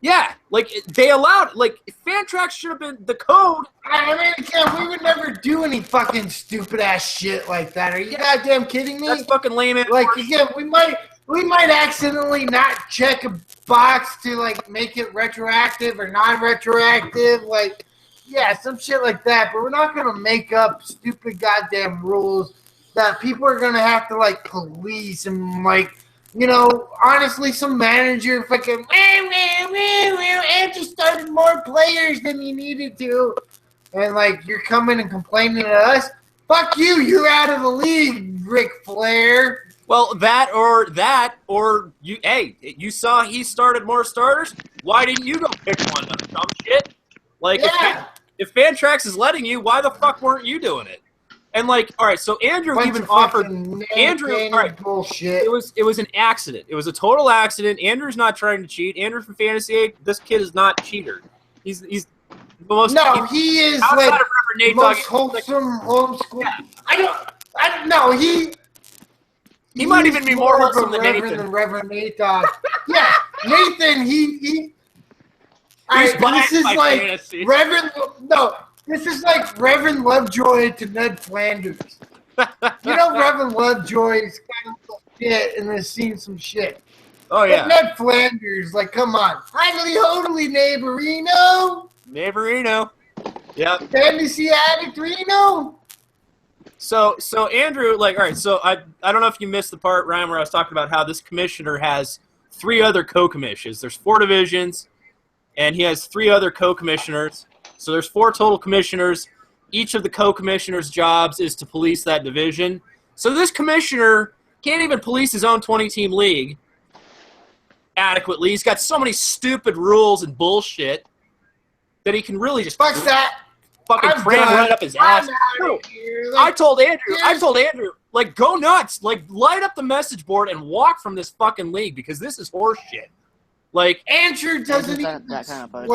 Yeah, like, they allowed... Like, Fantrax should have been the code... I mean, again, we would never do any fucking stupid-ass shit like that. Are you goddamn kidding me? That's fucking lame. Like, again, we might accidentally not check a box to, like, make it retroactive or non-retroactive. Like, yeah, some shit like that. But we're not going to make up stupid goddamn rules that people are going to have to, like, police and, like... You know, honestly, some manager fucking, and just started more players than he needed to. and like you're coming and complaining to us. Fuck you! You're out of the league, Ric Flair. Well, or you. Hey, you saw he started more starters. Why didn't you go pick one? Dumb shit. Like, Yeah. if Fantrax is letting you, why the fuck weren't you doing it? And like, all right, so Andrew Bunch even of offered. fucking Andrew, all right, bullshit. it was an accident. It was a total accident. Andrew's not trying to cheat. Andrew from Fantasy 8, this kid is not a cheater. He's the most. No, he is outside like of Reverend Nate most Dogg, wholesome homeschool. Yeah. I don't know. He might even be more of a wholesome than Reverend Nathan. than Reverend Nate Dogg. Yeah, Nathan. He. He's This is by like fantasy. Reverend. No, this is like Reverend Lovejoy to Ned Flanders. You know, Reverend Lovejoy is kind of shit and has seen some shit. Oh yeah, But Ned Flanders, like, come on, Hidely Hodely Neighborino, Navarino. Yep. Fantasy Addict Reno. So Andrew, like, all right. So I don't know if you missed the part, Ryan, where I was talking about how this commissioner has 3 other co-commissions. There's 4 divisions, and he has 3 other co-commissioners. So there's 4 total commissioners. Each of the co-commissioners' jobs is to police that division. So this commissioner can't even police his own 20-team league adequately. He's got so many stupid rules and bullshit that he can really just Fuck that. fucking I'm cram done. right up his I'm ass. outta No, here. I Like, told Andrew, like, go nuts. Like, light up the message board and walk from this fucking league because this is horse shit. Like, Andrew doesn't Andrew's even that kind of person.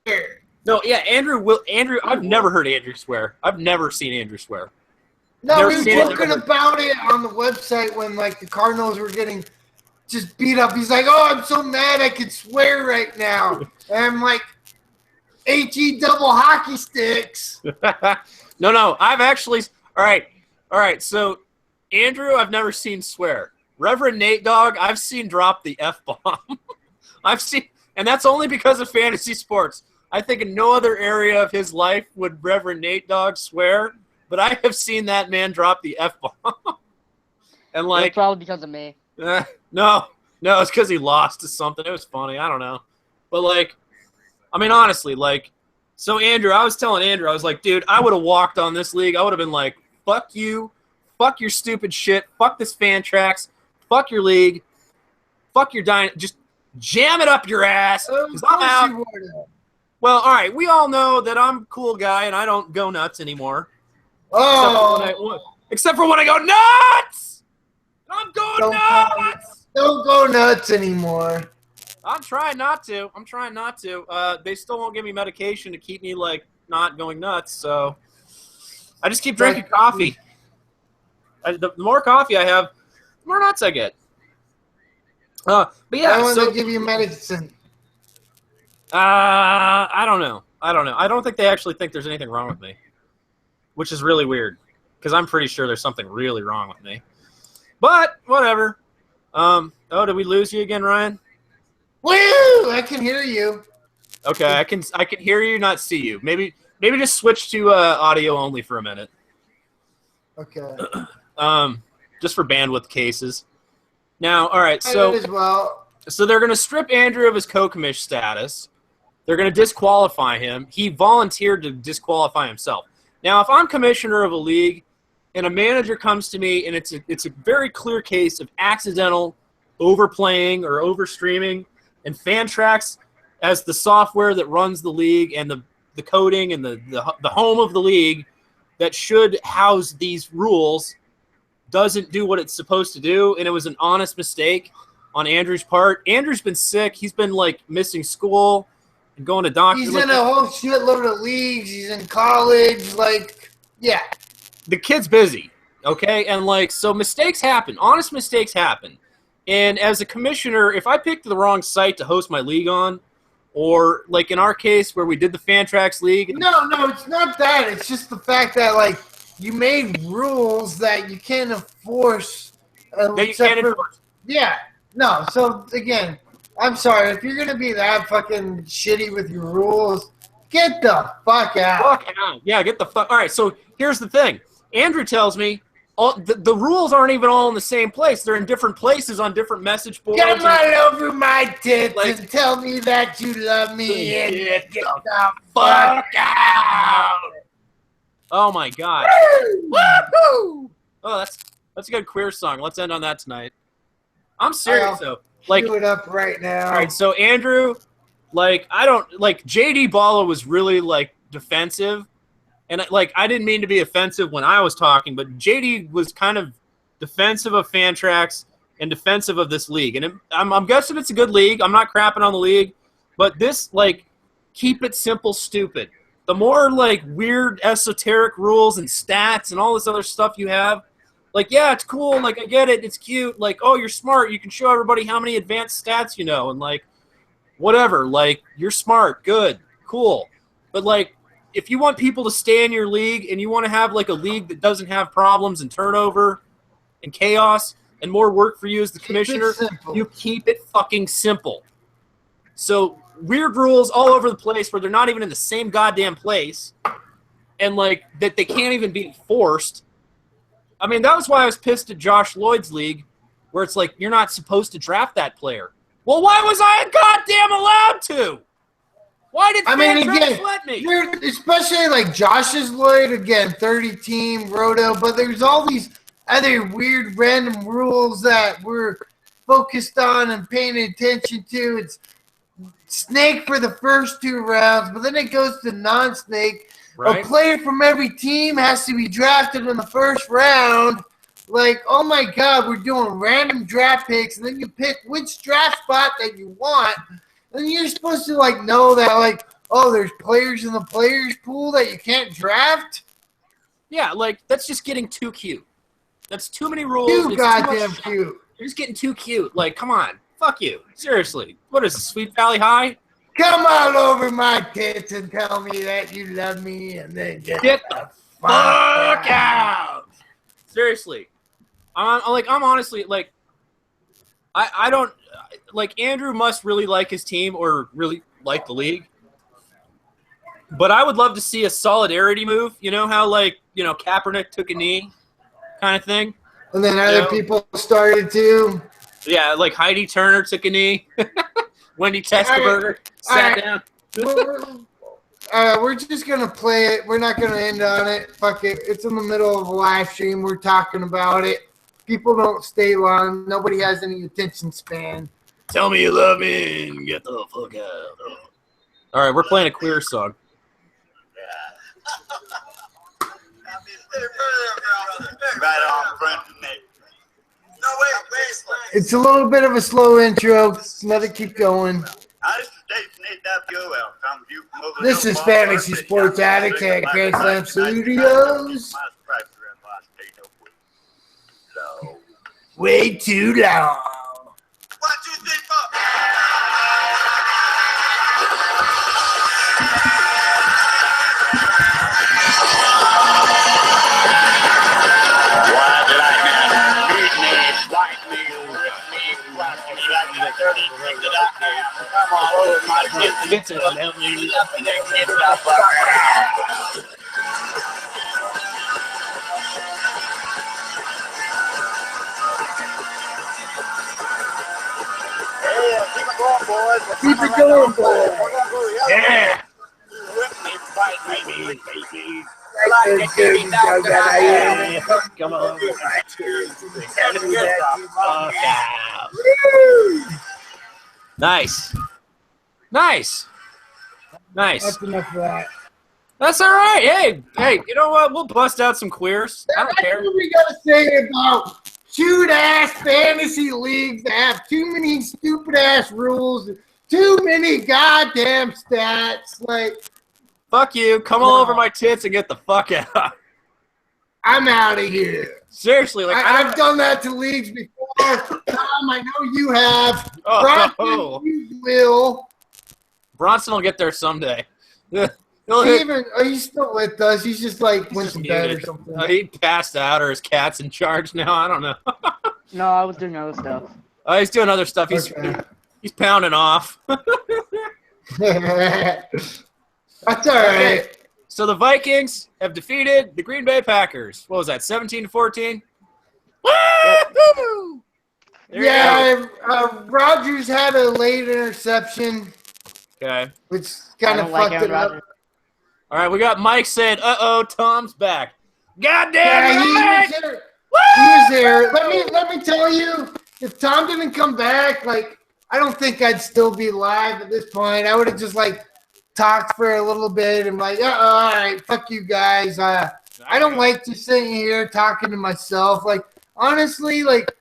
swear. no, yeah, Andrew, I've never heard Andrew swear. I've never seen Andrew swear. No, Never we were seen it, joking never- about it on the website when, like, the Cardinals were getting just beat up. He's like, oh, I'm so mad I could swear right now. And I'm like, HE double hockey sticks. No, I've actually, all right, so Andrew, I've never seen swear. Reverend Nate Dogg, I've seen drop the F-bomb. I've seen, and that's only because of fantasy sports. I think in no other area of his life would Reverend Nate Dogg swear, but I have seen that man drop the F-bomb. And like, It's probably because of me. no, it's because he lost to something. It was funny. I don't know. But like, I mean, honestly, like, so Andrew, I was telling Andrew, I was like, dude, I would have walked on this league. I would have been like, fuck you, fuck your stupid shit, fuck this Fantrax, fuck your league, fuck your just jam it up your ass. Of 'Cause I'm course out. you would. Well, all right, we all know that I'm a cool guy and I don't go nuts anymore. Oh, Except for when I go nuts! I'm going Don't nuts! don't go nuts anymore. I'm trying not to. They still won't give me medication to keep me, like, not going nuts, so I just keep drinking coffee. The more coffee I have, the more nuts I get. But yeah, Why won't so they give you medicine? I don't know. I don't think they actually think there's anything wrong with me, which is really weird because I'm pretty sure there's something really wrong with me. But whatever. Oh, did we lose you again, Ryan? Woo! I can hear you. Okay, I can hear you, not see you. Maybe just switch to audio only for a minute. Okay. Just for bandwidth cases. Now, all right, Might so as well. they're going to strip Andrew of his co-commish status. They're going to disqualify him. He volunteered to disqualify himself. Now, if I'm commissioner of a league and a manager comes to me and it's a very clear case of accidental overplaying or overstreaming, and Fantrax, as the software that runs the league and the coding and the home of the league that should house these rules, doesn't do what it's supposed to do, and it was an honest mistake on Andrew's part. Andrew's been sick. He's been, like, missing school and going to doctors. He's in a whole shitload of leagues. He's in college. Like, yeah. The kid's busy, okay? And, like, so mistakes happen. Honest mistakes happen. And as a commissioner, if I picked the wrong site to host my league on, or, like, in our case where we did the Fantrax League. No, it's not that. It's just the fact that, like, you made rules that you can't enforce. That you can't enforce. Yeah. No, so, again, I'm sorry. If you're going to be that fucking shitty with your rules, get the fuck out. Fuck out. Yeah, get the fuck. All right, so here's the thing. Andrew tells me, the rules aren't even all in the same place. They're in different places on different message boards. Come on over my tits and tell me that you love me and get the fuck out. Oh my god. Woohoo! Oh, that's a good queer song. Let's end on that tonight. I'm serious though. Like, do it up right now. all right, so Andrew, like, JD Balla was really like defensive. And, like, I didn't mean to be offensive when I was talking, but JD was kind of defensive of Fantrax and defensive of this league. And I'm guessing it's a good league. I'm not crapping on the league. But this, like, keep it simple, stupid. The more, like, weird esoteric rules and stats and all this other stuff you have, like, yeah, it's cool. Like, I get it. It's cute. Like, oh, you're smart. You can show everybody how many advanced stats you know. And, like, whatever. Like, you're smart. Good. Cool. But, like, if you want people to stay in your league and you want to have like a league that doesn't have problems and turnover and chaos and more work for you as the commissioner, you keep it fucking simple. So weird rules all over the place where they're not even in the same goddamn place and like that they can't even be enforced. I mean, that was why I was pissed at Josh Lloyd's league where it's like, you're not supposed to draft that player. Well, why was I goddamn allowed to? Why did Fantrax let me? Especially like Josh's Lloyd, again, 30-team, Roto, but there's all these other weird random rules that we're focused on and paying attention to. It's snake for the first 2 rounds, but then it goes to non-snake. Right. A player from every team has to be drafted in the first round. Like, oh my God, we're doing random draft picks, and then you pick which draft spot that you want. And you're supposed to, like, know that, like, oh, there's players in the players pool that you can't draft? Yeah, like, that's just getting too cute. That's too many rules. Too goddamn cute. You're just getting too cute. Like, come on. Fuck you. Seriously. What is this, Sweet Valley High? Come on over my tits and tell me that you love me and then get the fuck out. Seriously. I'm honestly, like, I don't, like, Andrew must really like his team or really like the league. But I would love to see a solidarity move. You know how, like, you know, Kaepernick took a knee kind of thing? And then other people started to. Yeah, like Heidi Turner took a knee. Wendy Testerberger sat down. We're just going to play it. We're not going to end on it. Fuck it. It's in the middle of a live stream. We're talking about it. People don't stay long. Nobody has any attention span. Tell me you love me and get the fuck out. All right, we're playing a queer song. Right on, friend. No, wait. It's a little bit of a slow intro. Let it keep going. This is Fantasy Sports Addicts at Grand Slam Studios. Way too long. 1, 2, 3, 4. Keep it going, boys. Yeah. Come on. Nice. That's enough of that. That's all right. Hey, you know what? We'll bust out some queers. I don't care. That's what we got to say about shoot-ass fantasy leagues that have too many stupid-ass rules, too many goddamn stats. Like, fuck you. Come all over my tits and get the fuck out. I'm out of here. Seriously, like I've done that to leagues before. Tom, I know you have. Oh. Bronson, you will. Bronson will get there someday. He's still with us. He's just like went to bed or something. He passed out, or his cat's in charge now. I don't know. No, I was doing other stuff. Oh, he's doing other stuff. He's pounding off. That's all right. So the Vikings have defeated the Green Bay Packers. What was that, 17-14? Woo! Yeah, Rodgers had a late interception, Okay. which I kind of don't like fucked it Aaron up. Rodgers. All right, we got Mike saying, "Uh-oh, Tom's back." Goddamn Yeah, right! he was there. Let me tell you, if Tom didn't come back, like, I don't think I'd still be live at this point. I would have just like talked for a little bit and like, all right, fuck you guys. I don't like just sitting here talking to myself. Like, honestly, like,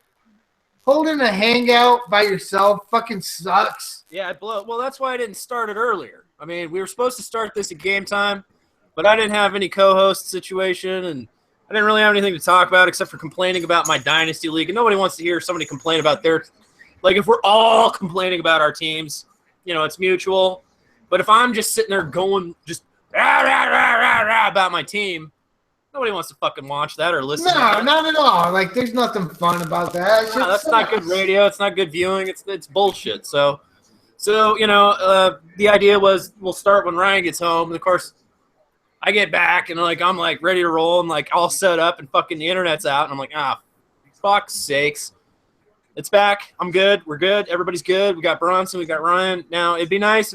holding a hangout by yourself fucking sucks. Yeah, well, that's why I didn't start it earlier. I mean, we were supposed to start this at game time, but I didn't have any co-host situation, and I didn't really have anything to talk about except for complaining about my Dynasty League. And nobody wants to hear somebody complain about their – like, if we're all complaining about our teams, you know, it's mutual. But if I'm just sitting there going just rah, rah, rah, rah, rah, about my team, nobody wants to fucking watch that or listen to No, that. not at all. Like, there's nothing fun about that. No, that's not good radio. It's not good viewing. It's bullshit. So you know, the idea was we'll start when Ryan gets home. And of course, I get back and I'm like ready to roll and like all set up and fucking the internet's out and I'm like, fuck's sakes, it's back. I'm good. We're good. Everybody's good. We got Bronson. We got Ryan. Now it'd be nice.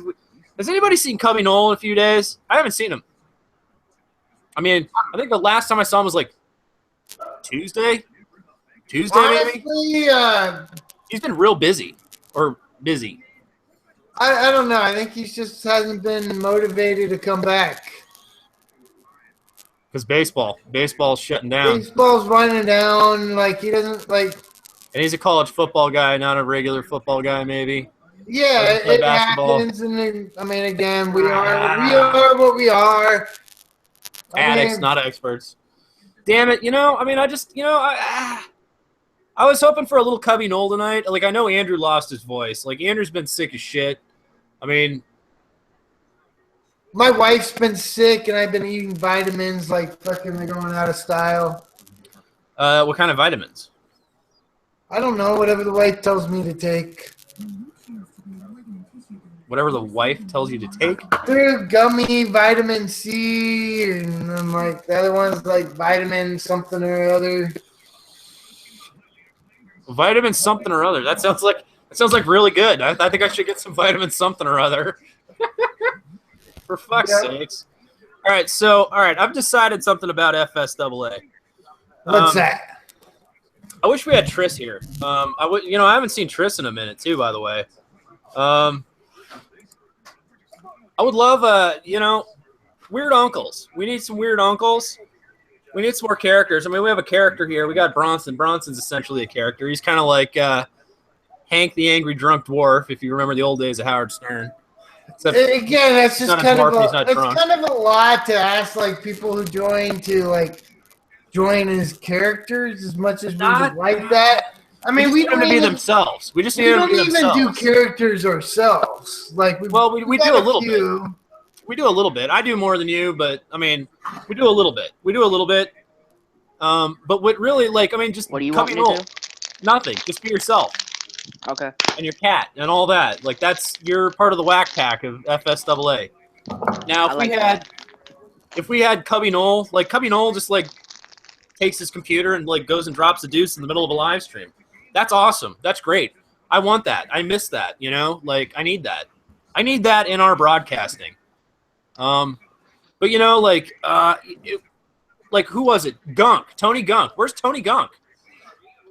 Has anybody seen Cubby Knoll in a few days? I haven't seen him. I mean, I think the last time I saw him was like Tuesday maybe. Honestly, He's been real busy. I don't know. I think he just hasn't been motivated to come back. Because baseball's shutting down. Baseball's running down. Like, he doesn't, like... And he's a college football guy, not a regular football guy, maybe. Yeah, Doesn't play it basketball. happens. And then, I mean, again, we are what we are. Addicts, not experts. Damn it, I mean, I was hoping for a little Cubby Knoll tonight. Like, I know Andrew lost his voice. Like, Andrew's been sick as shit. I mean, My wife's been sick, and I've been eating vitamins like fucking going out of style. what kind of vitamins? I don't know, whatever the wife tells me to take. Whatever the wife tells you to take? They're gummy, vitamin C, and then like the other one's like vitamin something or other. Vitamin something or other. That sounds like really good. I think I should get some vitamin something or other. For fuck's sakes. All right, I've decided something about FSAA. What's that? I wish we had Triss here. I haven't seen Triss in a minute too, by the way. I would love, weird uncles. We need some weird uncles. We need some more characters. I mean, we have a character here. We got Bronson. Bronson's essentially a character. He's kind of like Hank the Angry Drunk Dwarf, if you remember the old days of Howard Stern. Except Again, that's just kind of drunk. kind of a lot to ask like people who join to like join as characters as much as we would like that. I mean, we don't don't be even themselves. We just need we them to don't be even do themselves. characters ourselves. Like we do a little bit. We do a little bit. I do more than you, but I mean, we do a little bit. But what really, just What do you want me to do? Nothing. Just be yourself. Okay. And your cat and all that. Like you're part of the whack pack of FSAA. Now, if we had Cubby Knoll, like Cubby Knoll just like takes his computer and like goes and drops a deuce in the middle of a live stream. That's awesome. That's great. I want that. I miss that. Like I need that. I need that in our broadcasting. But who was it? Gunk. Tony Gunk. Where's Tony Gunk?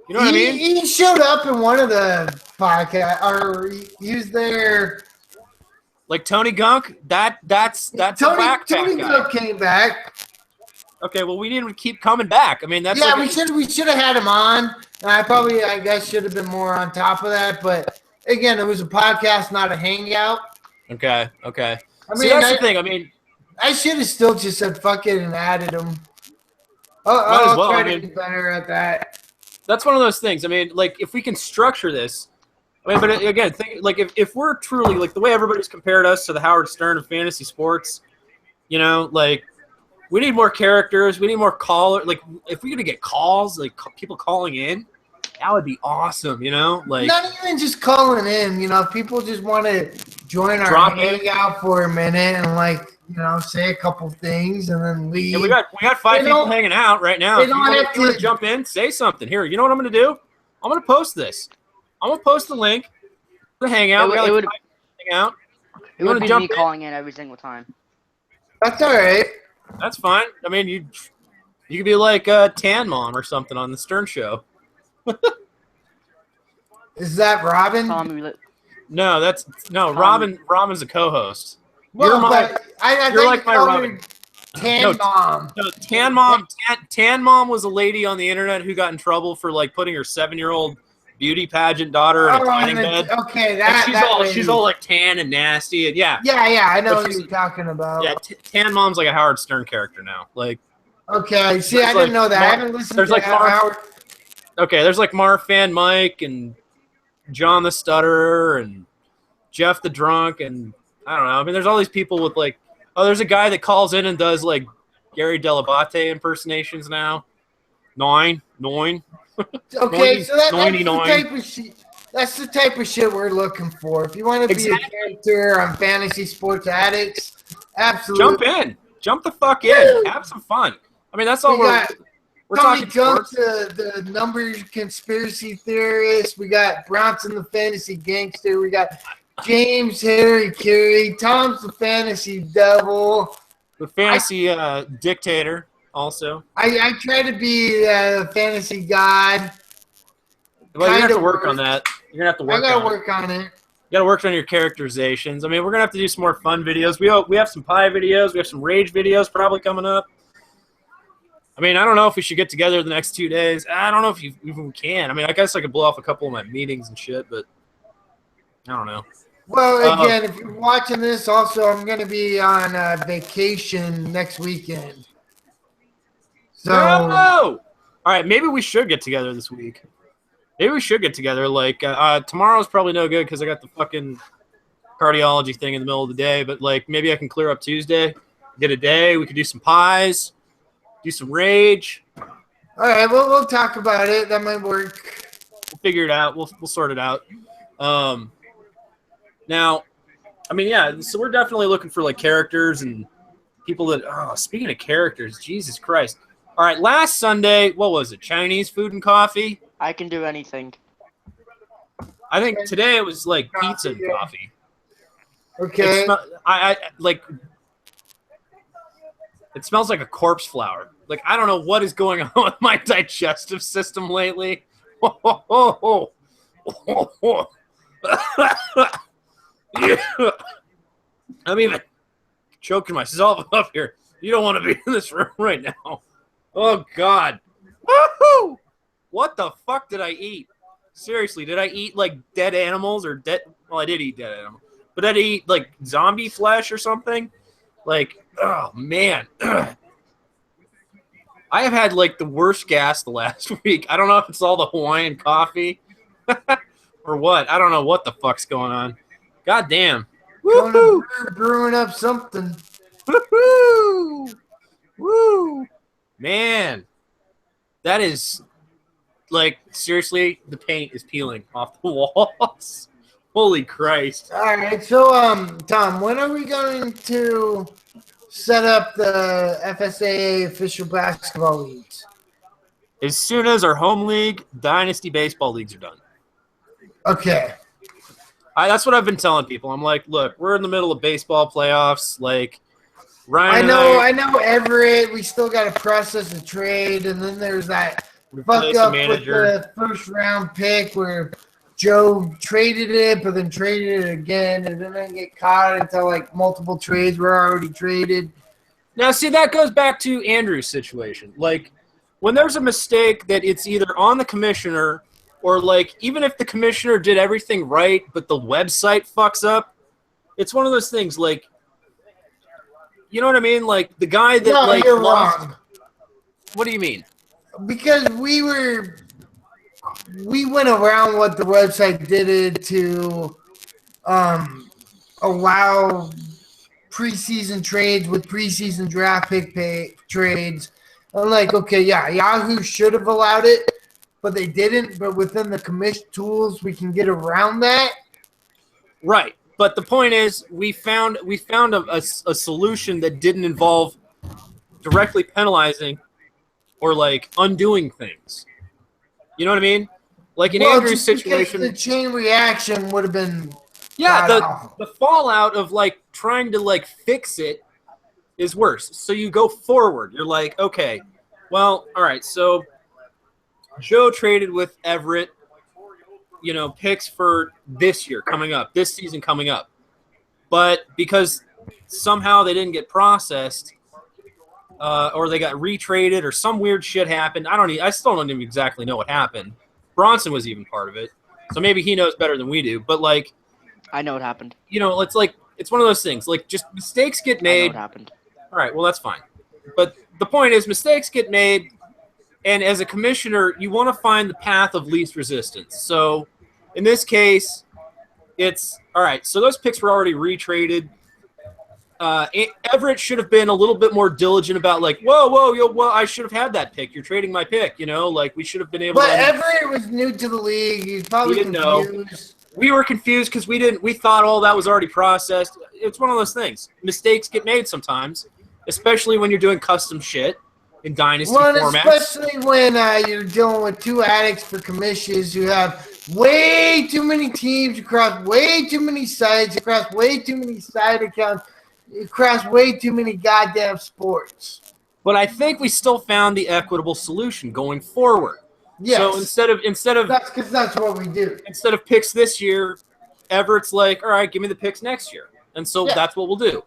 You know what I mean? He showed up in one of the podcasts, or he was there. Like Tony Gunk? That's a whack pack Tony guy. Gunk came back. Okay, well, we need him to keep coming back. I mean, that's we should have had him on. And I guess should have been more on top of that. But again, it was a podcast, not a hangout. Okay. I See, mean, that's the thing. I mean, I should have still just said fuck it and added him. Might as well. Try to be better at that. that's one of those things. I mean, like, if we can structure this, but again, if we're truly, like, the way everybody's compared us to the Howard Stern of fantasy sports, like, we need more characters. We need more callers. Like, if we're going to get calls, like, people calling in, that would be awesome, Like, Not even just calling in, if people just want to join our Drop in. hangout for a minute and, like, say a couple things and then leave. Yeah, we got 5 people hanging out right now. They If don't you have want to to jump in, say something. Here, you know what I'm going to do? I'm going to post this. I'm going to post the link to the Hangout. It would Hangout. it would be me calling in every single time. That's all right. That's fine. I mean, you could be like Tan Mom or something on the Stern Show. Is that Robin? Tom, No, Robin's a co-host. Well, you're you're like my Robin. Tan Mom. No, Tan Mom was a lady on the internet who got in trouble for like putting her 7-year-old beauty pageant daughter in a tanning bed. Okay, she's all like tan and nasty and yeah. Yeah, I know what you're talking about. Yeah, Tan Mom's like a Howard Stern character now. Like, okay, see, I didn't know that. I haven't listened to Howard. Okay, there's like Marfan Mike and John the Stutterer and Jeff the Drunk and I don't know. I mean, there's all these people with like, there's a guy that calls in and does like Gary Delabate impersonations now. Nine. Okay, so that's the type of shit. That's the type of shit we're looking for. If you want to be a character on Fantasy Sports Addicts, absolutely. Jump the fuck in, have some fun. I mean, that's all we're Tommy talking. Junk, the numbers conspiracy theorist. We got Bronson, the fantasy gangster. We got James Harry Carey. Tom's the fantasy devil. The fantasy dictator. Also, I try to be the fantasy god. Well, you're gonna have to work on that. You're gonna have to work. I gotta work on it. You gotta work on your characterizations. I mean, we're gonna have to do some more fun videos. We have some pie videos. We have some rage videos probably coming up. I mean, I don't know if we should get together the next 2 days. I don't know if we can. I mean, I guess I could blow off a couple of my meetings and shit, but I don't know. Well, again, if you're watching this, also, I'm going to be on vacation next weekend. So, no! All right, maybe we should get together this week. Maybe we should get together. Like, tomorrow's probably no good because I got the fucking cardiology thing in the middle of the day. But, like, maybe I can clear up Tuesday, get a day. We could do some pies, do some rage. All right, we'll talk about it. That might work. We'll figure it out. We'll sort it out. Now, I mean, yeah, so we're definitely looking for, like, characters and people that – speaking of characters, Jesus Christ. All right, last Sunday, what was it, Chinese food and coffee? I can do anything. I think today it was, like, pizza and coffee. Okay. It smells like a corpse flower. Like, I don't know what is going on with my digestive system lately. I'm even choking myself up here. You don't want to be in this room right now. Oh, God. Woohoo! What the fuck did I eat? Seriously, did I eat, like, dead animals or dead... Well, I did eat dead animals. But did I eat, like, zombie flesh or something? Like, oh, man. I have had, like, the worst gas the last week. I don't know if it's all the Hawaiian coffee or what. I don't know what the fuck's going on. God damn. Woo-hoo! Brewing up something. Woo-hoo! Woo! Man. That is, like, seriously, the paint is peeling off the walls. Holy Christ. All right, so, Tom, when are we going to set up the FSAA official basketball leagues? As soon as our home league, dynasty baseball leagues are done. Okay. That's what I've been telling people. I'm like, look, we're in the middle of baseball playoffs. Like, Ryan I know Everett. We still got to process the trade, and then there's that fuck up with the first round pick where Joe traded it, but then traded it again, and then didn't get caught until like multiple trades were already traded. Now, see, that goes back to Andrew's situation. Like, when there's a mistake that it's either on the commissioner or, like, even if the commissioner did everything right, but the website fucks up, it's one of those things, like, you know what I mean? Like, the guy that, you're wrong. What do you mean? Because we went around what the website did to allow preseason trades with preseason draft pick trades. I'm like, okay, yeah, Yahoo should have allowed it, but they didn't. But within the commission tools, we can get around that. Right. But the point is, we found a solution that didn't involve directly penalizing or like undoing things. You know what I mean? Like in Andrew's situation, the chain reaction would have been. The fallout of like trying to like fix it is worse. So you go forward. You're like, okay, well, all right. So Joe traded with Everett, picks for this year coming up, this season coming up. But because somehow they didn't get processed, or they got retraded, or some weird shit happened. I still don't even exactly know what happened. Bronson was even part of it, so maybe he knows better than we do. But like, I know what happened. It's like it's one of those things. Like, just mistakes get made. I know what happened. All right, well that's fine. But the point is, mistakes get made, and as a commissioner, you want to find the path of least resistance. So in this case, it's all right. So those picks were already retraded. Everett should have been a little bit more diligent about like, whoa, I should have had that pick. You're trading my pick, like we should have been able. But to. Everett was new to the league. He's probably didn't confused. know. We were confused because we thought all that was already processed. It's one of those things. Mistakes get made sometimes, especially when you're doing custom shit in dynasty formats. Especially when you're dealing with two addicts for commissions who have way too many teams across way too many sites, across way too many side accounts, across way too many goddamn sports. But I think we still found the equitable solution going forward. Yes. So instead of that's because that's what we do. Instead of picks this year, Everett's like, all right, give me the picks next year. And so that's what we'll do.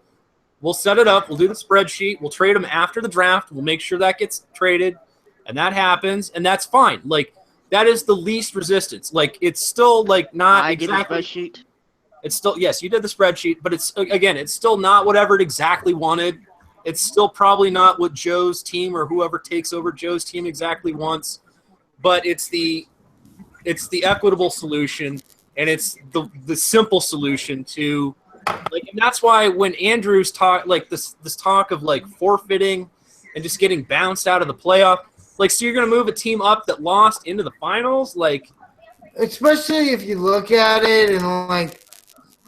We'll set it up. We'll do the spreadsheet. We'll trade them after the draft. We'll make sure that gets traded, and that happens, and that's fine. Like, that is the least resistance. Like, it's still like not exactly. I did the spreadsheet. It's still, yes, you did the spreadsheet, but it's still not what Everett exactly wanted. It's still probably not what Joe's team or whoever takes over Joe's team exactly wants. But it's the equitable solution, and it's the simple solution to, like, and that's why when Andrew's talk, like this talk of like forfeiting and just getting bounced out of the playoff, like, so you're gonna move a team up that lost into the finals, like, especially if you look at it and like.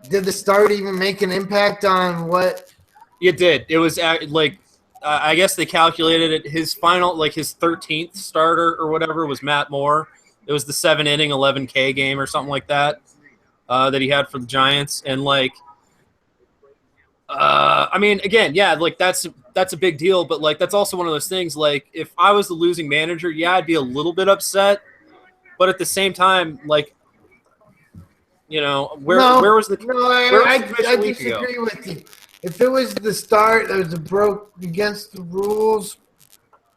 Did the start even make an impact on what? It did. It was like, I guess they calculated it. His final, like his 13th starter or whatever was Matt Moore. It was the 7-inning, 11K game or something like that that he had for the Giants. And like, I mean, again, yeah, like that's a big deal. But like, that's also one of those things. Like, if I was the losing manager, yeah, I'd be a little bit upset. But at the same time, like, where was the? No, I disagree with you. If it was the start that was broke against the rules,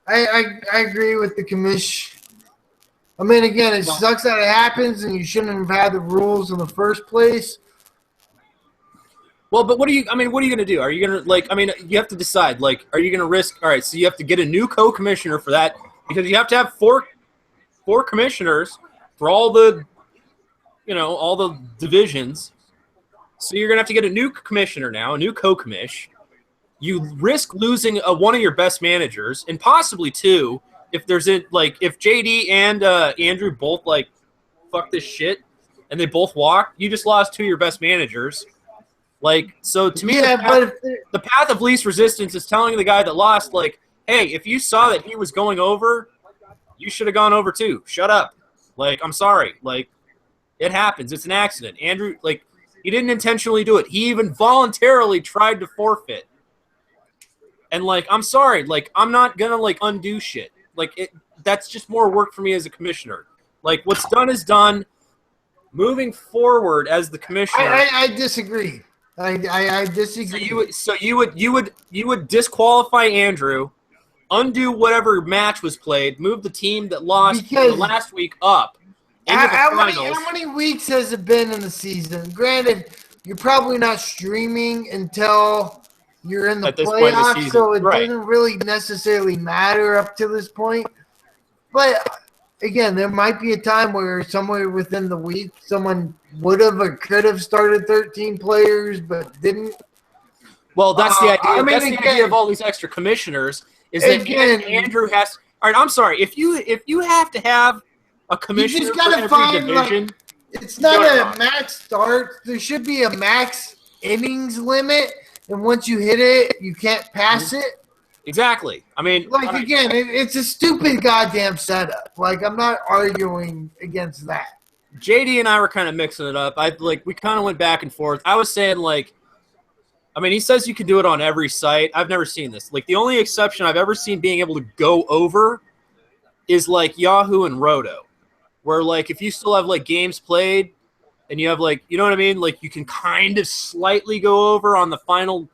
I agree with the commission. I mean, again, it sucks that it happens, and you shouldn't have had the rules in the first place. Well, but what are you going to do? Are you going to, you have to decide, like, are you going to risk, all right, so you have to get a new co-commissioner for that, because you have to have four commissioners for all the divisions. So you're going to have to get a new commissioner now, a new co-commish. You risk losing one of your best managers, and possibly two, if if JD and Andrew both, like, fuck this shit, and they both walk, you just lost two of your best managers. Like, so to me, the path of least resistance is telling the guy that lost, like, hey, if you saw that he was going over, you should have gone over too. Shut up. Like, I'm sorry. Like, it happens. It's an accident. Andrew, like, he didn't intentionally do it. He even voluntarily tried to forfeit. And, like, I'm sorry. Like, I'm not going to, like, undo shit. Like, that's just more work for me as a commissioner. Like, what's done is done. Moving forward as the commissioner. I disagree. I disagree. So you would disqualify Andrew, undo whatever match was played, move the team that lost last week up. How many weeks has it been in the season? Granted, you're probably not streaming until you're in the playoffs, so it doesn't really necessarily matter up to this point. But, again, there might be a time where somewhere within the week someone would have or could have started 13 players but didn't. Well, that's the idea. That's the idea of all these extra commissioners is that Andrew has – all right, I'm sorry. If you have to have a commissioner for every division. It's not a max start. There should be a max innings limit, and once you hit it, you can't pass it. Exactly. I mean, Like, again, it's a stupid goddamn setup. Like, I'm not arguing against that. JD and I were kind of mixing it up. We kind of went back and forth. I was saying, like, I mean, he says you can do it on every site. I've never seen this. Like, the only exception I've ever seen being able to go over is, like, Yahoo and Roto, where, like, if you still have, like, games played and you have, like, you know what I mean? Like, you can kind of slightly go over on the final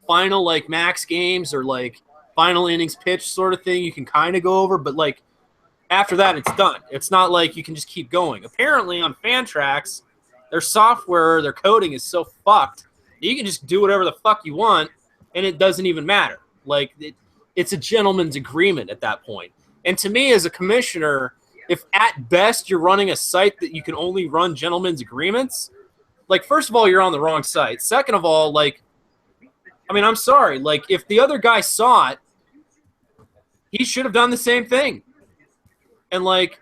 like max games or like final innings pitch sort of thing. You can kind of go over, but like after that, it's done. It's not like you can just keep going. Apparently on Fantrax, their software, their coding is so fucked that you can just do whatever the fuck you want and it doesn't even matter. Like it's a gentleman's agreement at that point. And to me as a commissioner, if at best you're running a site that you can only run gentlemen's agreements, like first of all, you're on the wrong site. Second of all, like, I mean, I'm sorry. Like, if the other guy saw it, he should have done the same thing. And, like,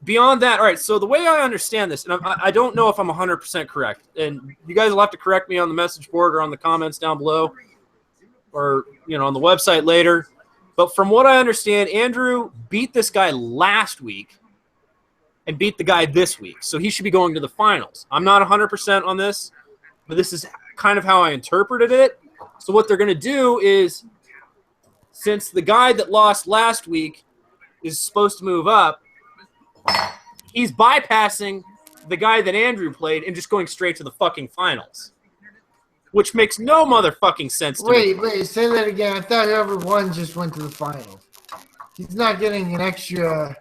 beyond that, all right, so the way I understand this, and I don't know if I'm 100% correct, and you guys will have to correct me on the message board or on the comments down below or, you know, on the website later. But from what I understand, Andrew beat this guy last week and beat the guy this week. So he should be going to the finals. I'm not 100% on this, but this is kind of how I interpreted it. So what they're going to do is, since the guy that lost last week is supposed to move up, he's bypassing the guy that Andrew played and just going straight to the fucking finals, which makes no motherfucking sense to me. Wait, say that again. I thought whoever won just went to the finals. He's not getting an extra.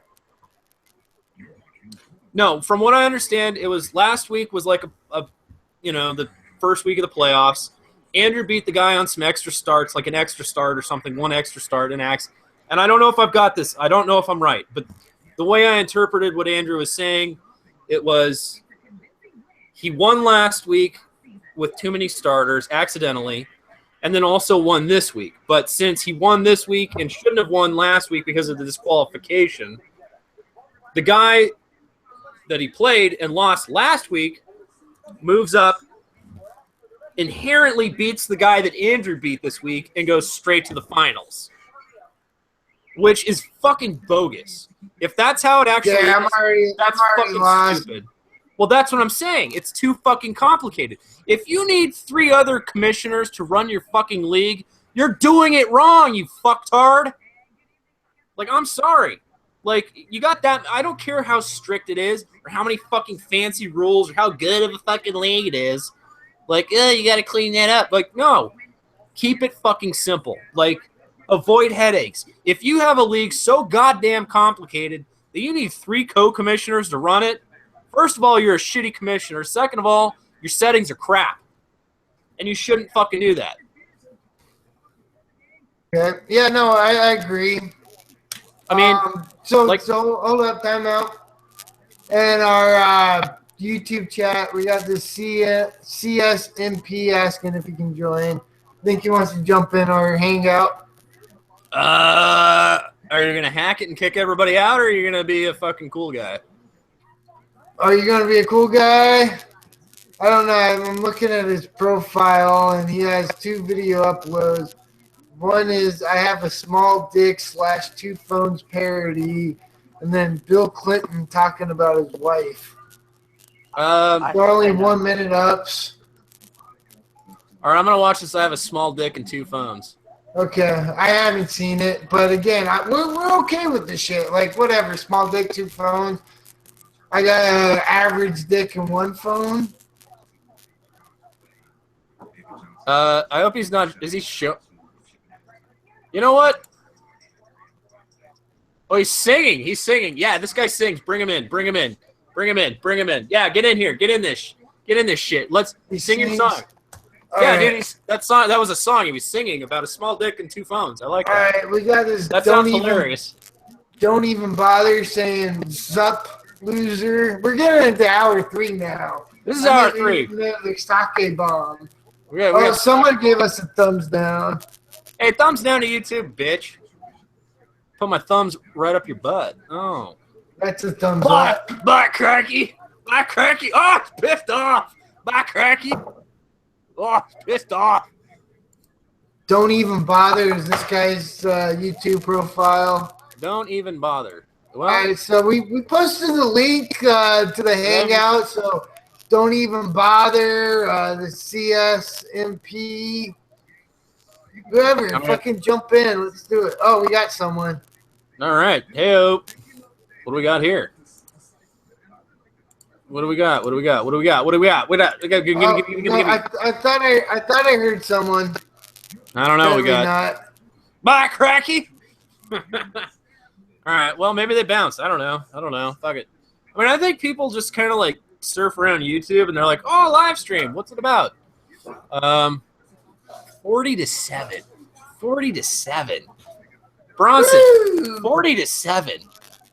No, from what I understand, it was last week was like a the first week of the playoffs. Andrew beat the guy on some extra starts, like an extra start or something, one extra start in Axe. And I don't know if I've got this. I don't know if I'm right. But the way I interpreted what Andrew was saying, it was he won last week with too many starters accidentally and then also won this week. But since he won this week and shouldn't have won last week because of the disqualification, the guy that he played and lost last week moves up, inherently beats the guy that Andrew beat this week and goes straight to the finals, which is fucking bogus. If that's how it actually is, that's fucking lost. stupid. Well, that's what I'm saying. It's too fucking complicated. If you need 3 other commissioners to run your fucking league, you're doing it wrong, you fucktard. Like, I'm sorry. Like, you got that. I don't care how strict it is or how many fucking fancy rules or how good of a fucking league it is. Like, you got to clean that up. Like, no. Keep it fucking simple. Like, avoid headaches. If you have a league so goddamn complicated that you need 3 co-commissioners to run it, first of all, you're a shitty commissioner. Second of all, your settings are crap. And you shouldn't fucking do that. Okay. Yeah, no, I agree. I mean, so hold up, time out. And our YouTube chat, we got this CSMP asking if he can join. I think he wants to jump in our Hangout. Are you going to hack it and kick everybody out, or are you going to be a fucking cool guy? Are you going to be a cool guy? I don't know. I'm looking at his profile, and he has 2 video uploads. One is I have a small dick / 2 phones parody, and then Bill Clinton talking about his wife. They're only 1 minute ups. All right, I'm going to watch this. I have a small dick and 2 phones. Okay, I haven't seen it, but again, we're okay with this shit. Like, whatever, small dick, 2 phones. I got an average dick and 1 phone. I hope he's not. Is he show? You know what? Oh, he's singing. He's singing. Yeah, this guy sings. Bring him in. Bring him in. Bring him in. Bring him in. Yeah, get in here. Get in this. Get in this shit. Let's sing your song. Yeah, dude. That was a song he was singing about a small dick and 2 phones. I like that. All right, we got this. That sounds hilarious. Don't even bother saying "zup loser." We're getting into hour 3 now. This is hour 3. The Saki bomb. Yeah, someone gave us a thumbs down. Hey, thumbs down to YouTube, bitch. Put my thumbs right up your butt. Oh. That's a thumbs up. Butt cracky. Bye, Cracky. Oh, it's pissed off. Bye, Cracky. Oh, it's pissed off. Don't even bother is this guy's YouTube profile. Don't even bother. Well, All right, so we posted the link to the Hangout, so don't even bother. The CSMP, whoever, fucking jump in. Let's do it. Oh, we got someone. all right. Hey-o. What do we got here? What do we got? What do we got? What do we got? What do we got? Give me. I thought I heard someone. I don't know. We got. Not. Bye, Cracky. All right. Well, maybe they bounced. I don't know. Fuck it. I mean, I think people just kind of like surf around YouTube and they're like, "Oh, live stream. What's it about?" 40-7. 40-7. Bronson. 40-7.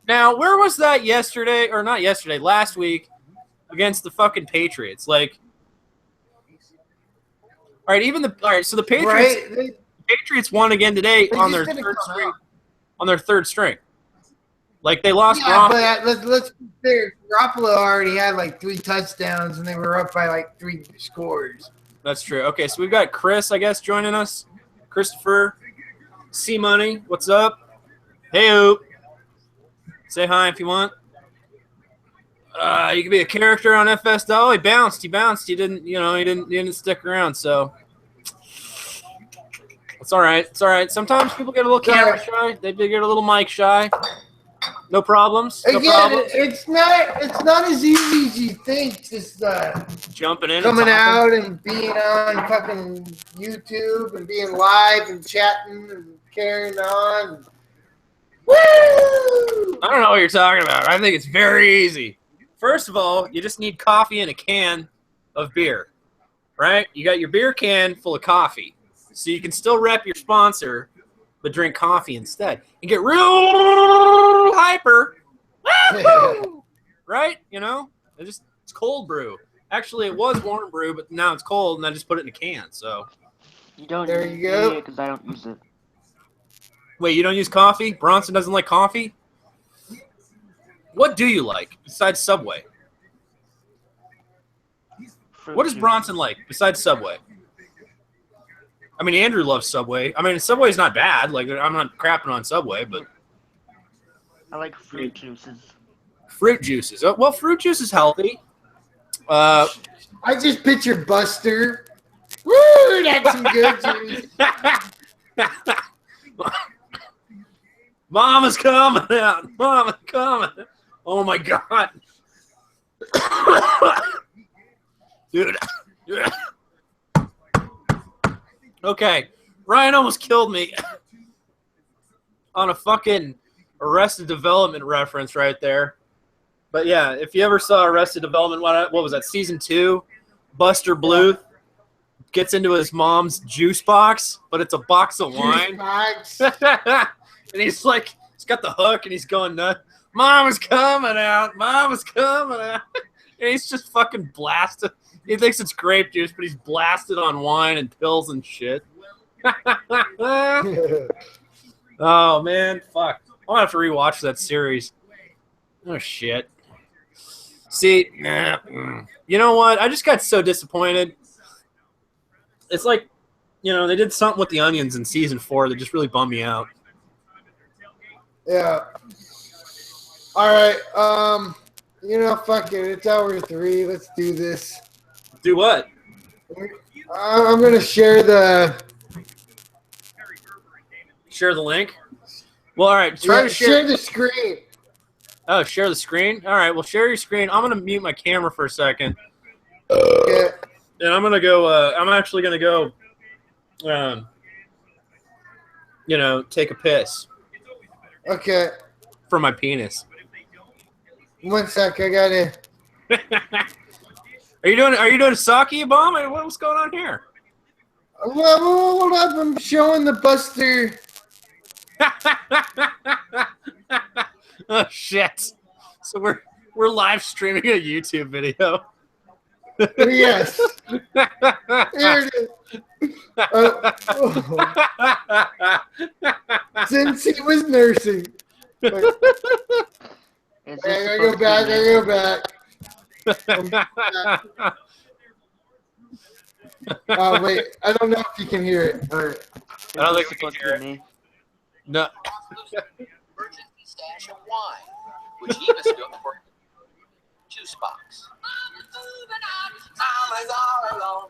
Now, where was that yesterday? Or not yesterday? Last week against the fucking Patriots. Like, all right. So the Patriots. Right? Patriots won again today on their third string. On their third string. Like, they lost. Yeah, but let's be fair. Garoppolo already had like 3 touchdowns, and they were up by like 3 scores. That's true. Okay, so we've got Chris, I guess, joining us. Christopher. C-Money, what's up? Hey-o. Say hi if you want. You can be a character on FS. Oh, he bounced. He didn't stick around, so. It's all right. It's all right. Sometimes people get a little camera shy. They get a little mic shy. No problems. No Again, problems. it's not as easy as you think. Just Jumping in, coming out and being on fucking YouTube and being live and chatting and carrying on. Woo! I don't know what you're talking about. I think it's very easy. First of all, you just need coffee and a can of beer, right? You got your beer can full of coffee, so you can still rep your sponsor, but drink coffee instead and get real hyper, right? You know, it's cold brew. Actually, it was warm brew, but now it's cold, and I just put it in a can. So You don't There use you go. it because I don't use it. wait, you don't use coffee? Bronson doesn't like coffee? What do you like besides Subway? Fruit What does juice. Bronson like besides Subway? I mean, Andrew loves Subway. I mean, Subway's not bad. Like, I'm not crapping on Subway, but I like fruit juices. fruit juices. Oh, well, fruit juice is healthy. I just picture Buster. Woo! That's some good juice. Mama's coming out. Mama's coming. Oh, my God. Dude. Okay. Ryan almost killed me on a fucking Arrested Development reference right there. But, yeah, if you ever saw Arrested Development, what was that, Season 2? Buster Bluth gets into his mom's juice box, but it's a box of wine. Box. And he's like, he's got the hook, and he's going nuts. Mama's coming out. Mama's coming out. And he's just fucking blasted. He thinks it's grape juice, but he's blasted on wine and pills and shit. Oh, man. Fuck. I'll have to rewatch that series. Oh, shit. See, you know what? I just got so disappointed. It's like, you know, they did something with the Onions in season 4 that just really bummed me out. Yeah. All right. You know, fuck it. It's hour 3. Let's do this. Do what? I'm gonna share the link? Well, all right. Try to share the screen. Oh, share the screen? All right. Well, share your screen. I'm going to mute my camera for a second. Yeah. And I'm going to go, I'm actually going to go, you know, take a piss Okay. from my penis. 1 sec. I gotta. Are you doing a Saki bomb? What's going on here? Well, hold up. I'm showing the Buster. Oh shit! So we're live streaming a YouTube video. Yes. Here it is. Since he was nursing. I Is this gotta supposed go to back. be I gotta go back. Oh, wait. I don't know if you can hear it. All right. I don't think It's we can supposed hear to it. be me. No. Emergency stash of wine, which he mistook for juice box.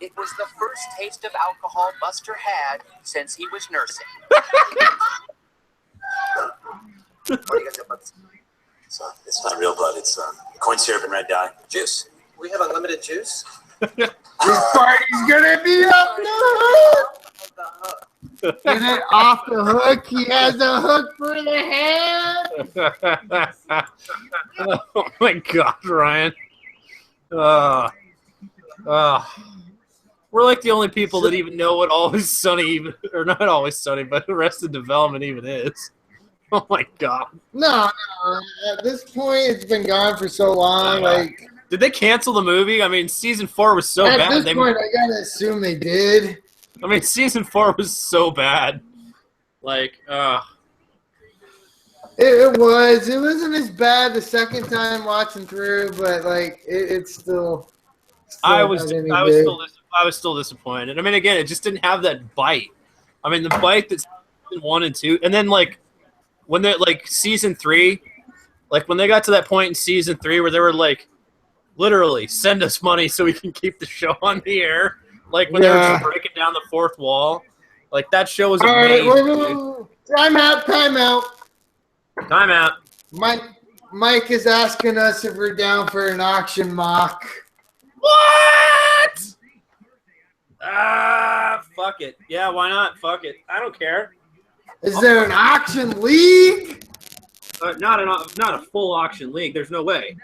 It was the first taste of alcohol Buster had since he was nursing. What do you guys have about this? It's not real blood. It's corn syrup and red dye. Juice. We have unlimited juice. This party's gonna be up the hook. Get it off the hook. He has a hook for the head. Oh my God, Ryan. We're like the only people that even know what Always Sunny, or not Always Sunny, but Arrested Development even is. Oh my God. No. At this point, it's been gone for so long. Like, did they cancel the movie? I mean, season 4 was so at bad. this point, I gotta assume they did. I mean, season 4 was so bad. Like, It was. It wasn't as bad the second time watching through, but like it's still I was not any good. still disappointed. I mean, again, it just didn't have that bite. I mean, the bite that's season 1 and 2, and then like when they like season 3, like when they got to that point in season 3 where they were like, literally, send us money so we can keep the show on the air. Like when they were just breaking down the fourth wall, like that show was amazing. All right, time out. Time out. Mike is asking us if we're down for an auction mock. What? Fuck it. Yeah, why not? Fuck it. I don't care. Is there an auction league? Not a full auction league. There's no way.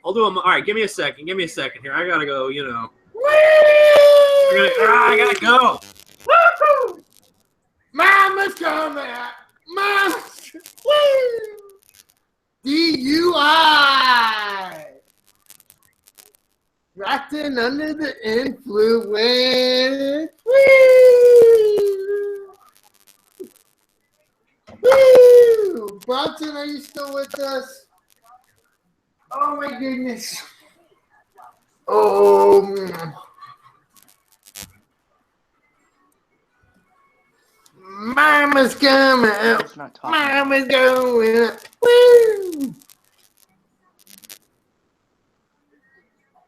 I'll do them. All right, give me a second here. I gotta go. You know. I gotta go. Woo! Mama's coming out. Mama's. Woo! DUI. Acting under the influence. Woo! Woo! Bronson, are you still with us? Oh my goodness. Oh. Mama's coming out. It's not talking. Mama's going up. Woo!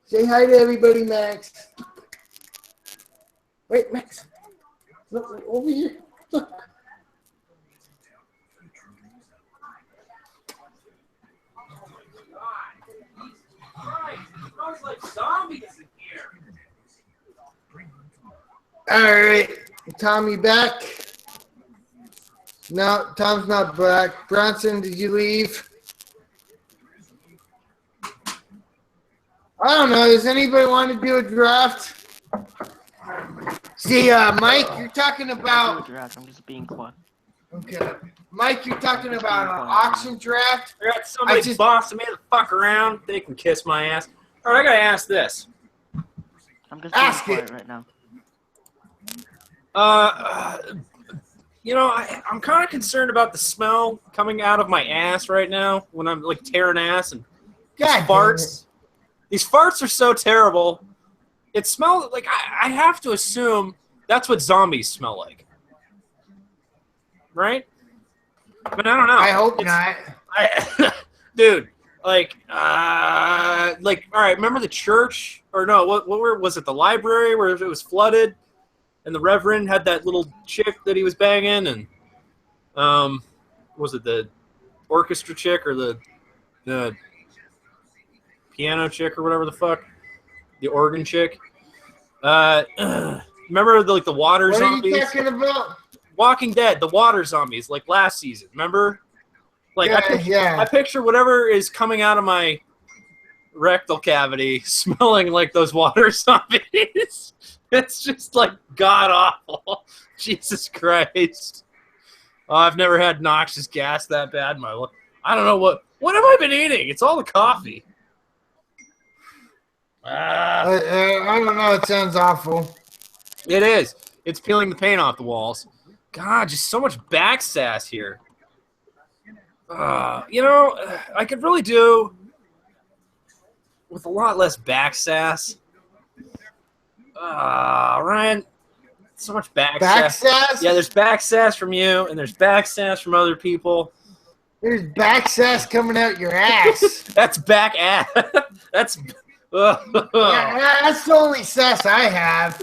Say hi to everybody, Max. Wait, Max. Look, over here. Look. All right, Tommy back. No, Tom's not back. Bronson, did you leave? I don't know. Does anybody want to do a draft? See, Mike, you're talking about. I'm just being quiet. Okay, Mike, you're talking about an auction draft. I got somebody bossing me the fuck around. They can kiss my ass. All right, I gotta ask this. I'm just being Ask quiet it. right now. You know, I'm kind of concerned about the smell coming out of my ass right now when I'm like tearing ass and God, farts. These farts are so terrible. It smells like I have to assume that's what zombies smell like, right? But I don't know. I hope not. Dude, like, all right. Remember the church, or no? What was it? The library where it was flooded, and the Reverend had that little chick that he was banging, and was it the orchestra chick or the piano chick or whatever the fuck, the organ chick? Remember the water zombies? What are you talking about? Walking Dead, the water zombies, like last season. Remember? Like Yeah, I picture whatever is coming out of my rectal cavity smelling like those water zombies. It's just like god awful. Jesus Christ. Oh, I've never had noxious gas that bad in my life. I don't know what have I been eating? It's all the coffee. I don't know. It sounds awful. It is. It's peeling the paint off the walls. God, just so much back sass here. You know, I could really do with a lot less back sass. Ryan, so much back sass? Yeah, there's back sass from you, and there's back sass from other people. There's back sass coming out your ass. That's back ass. That's. Yeah, that's the only sass I have.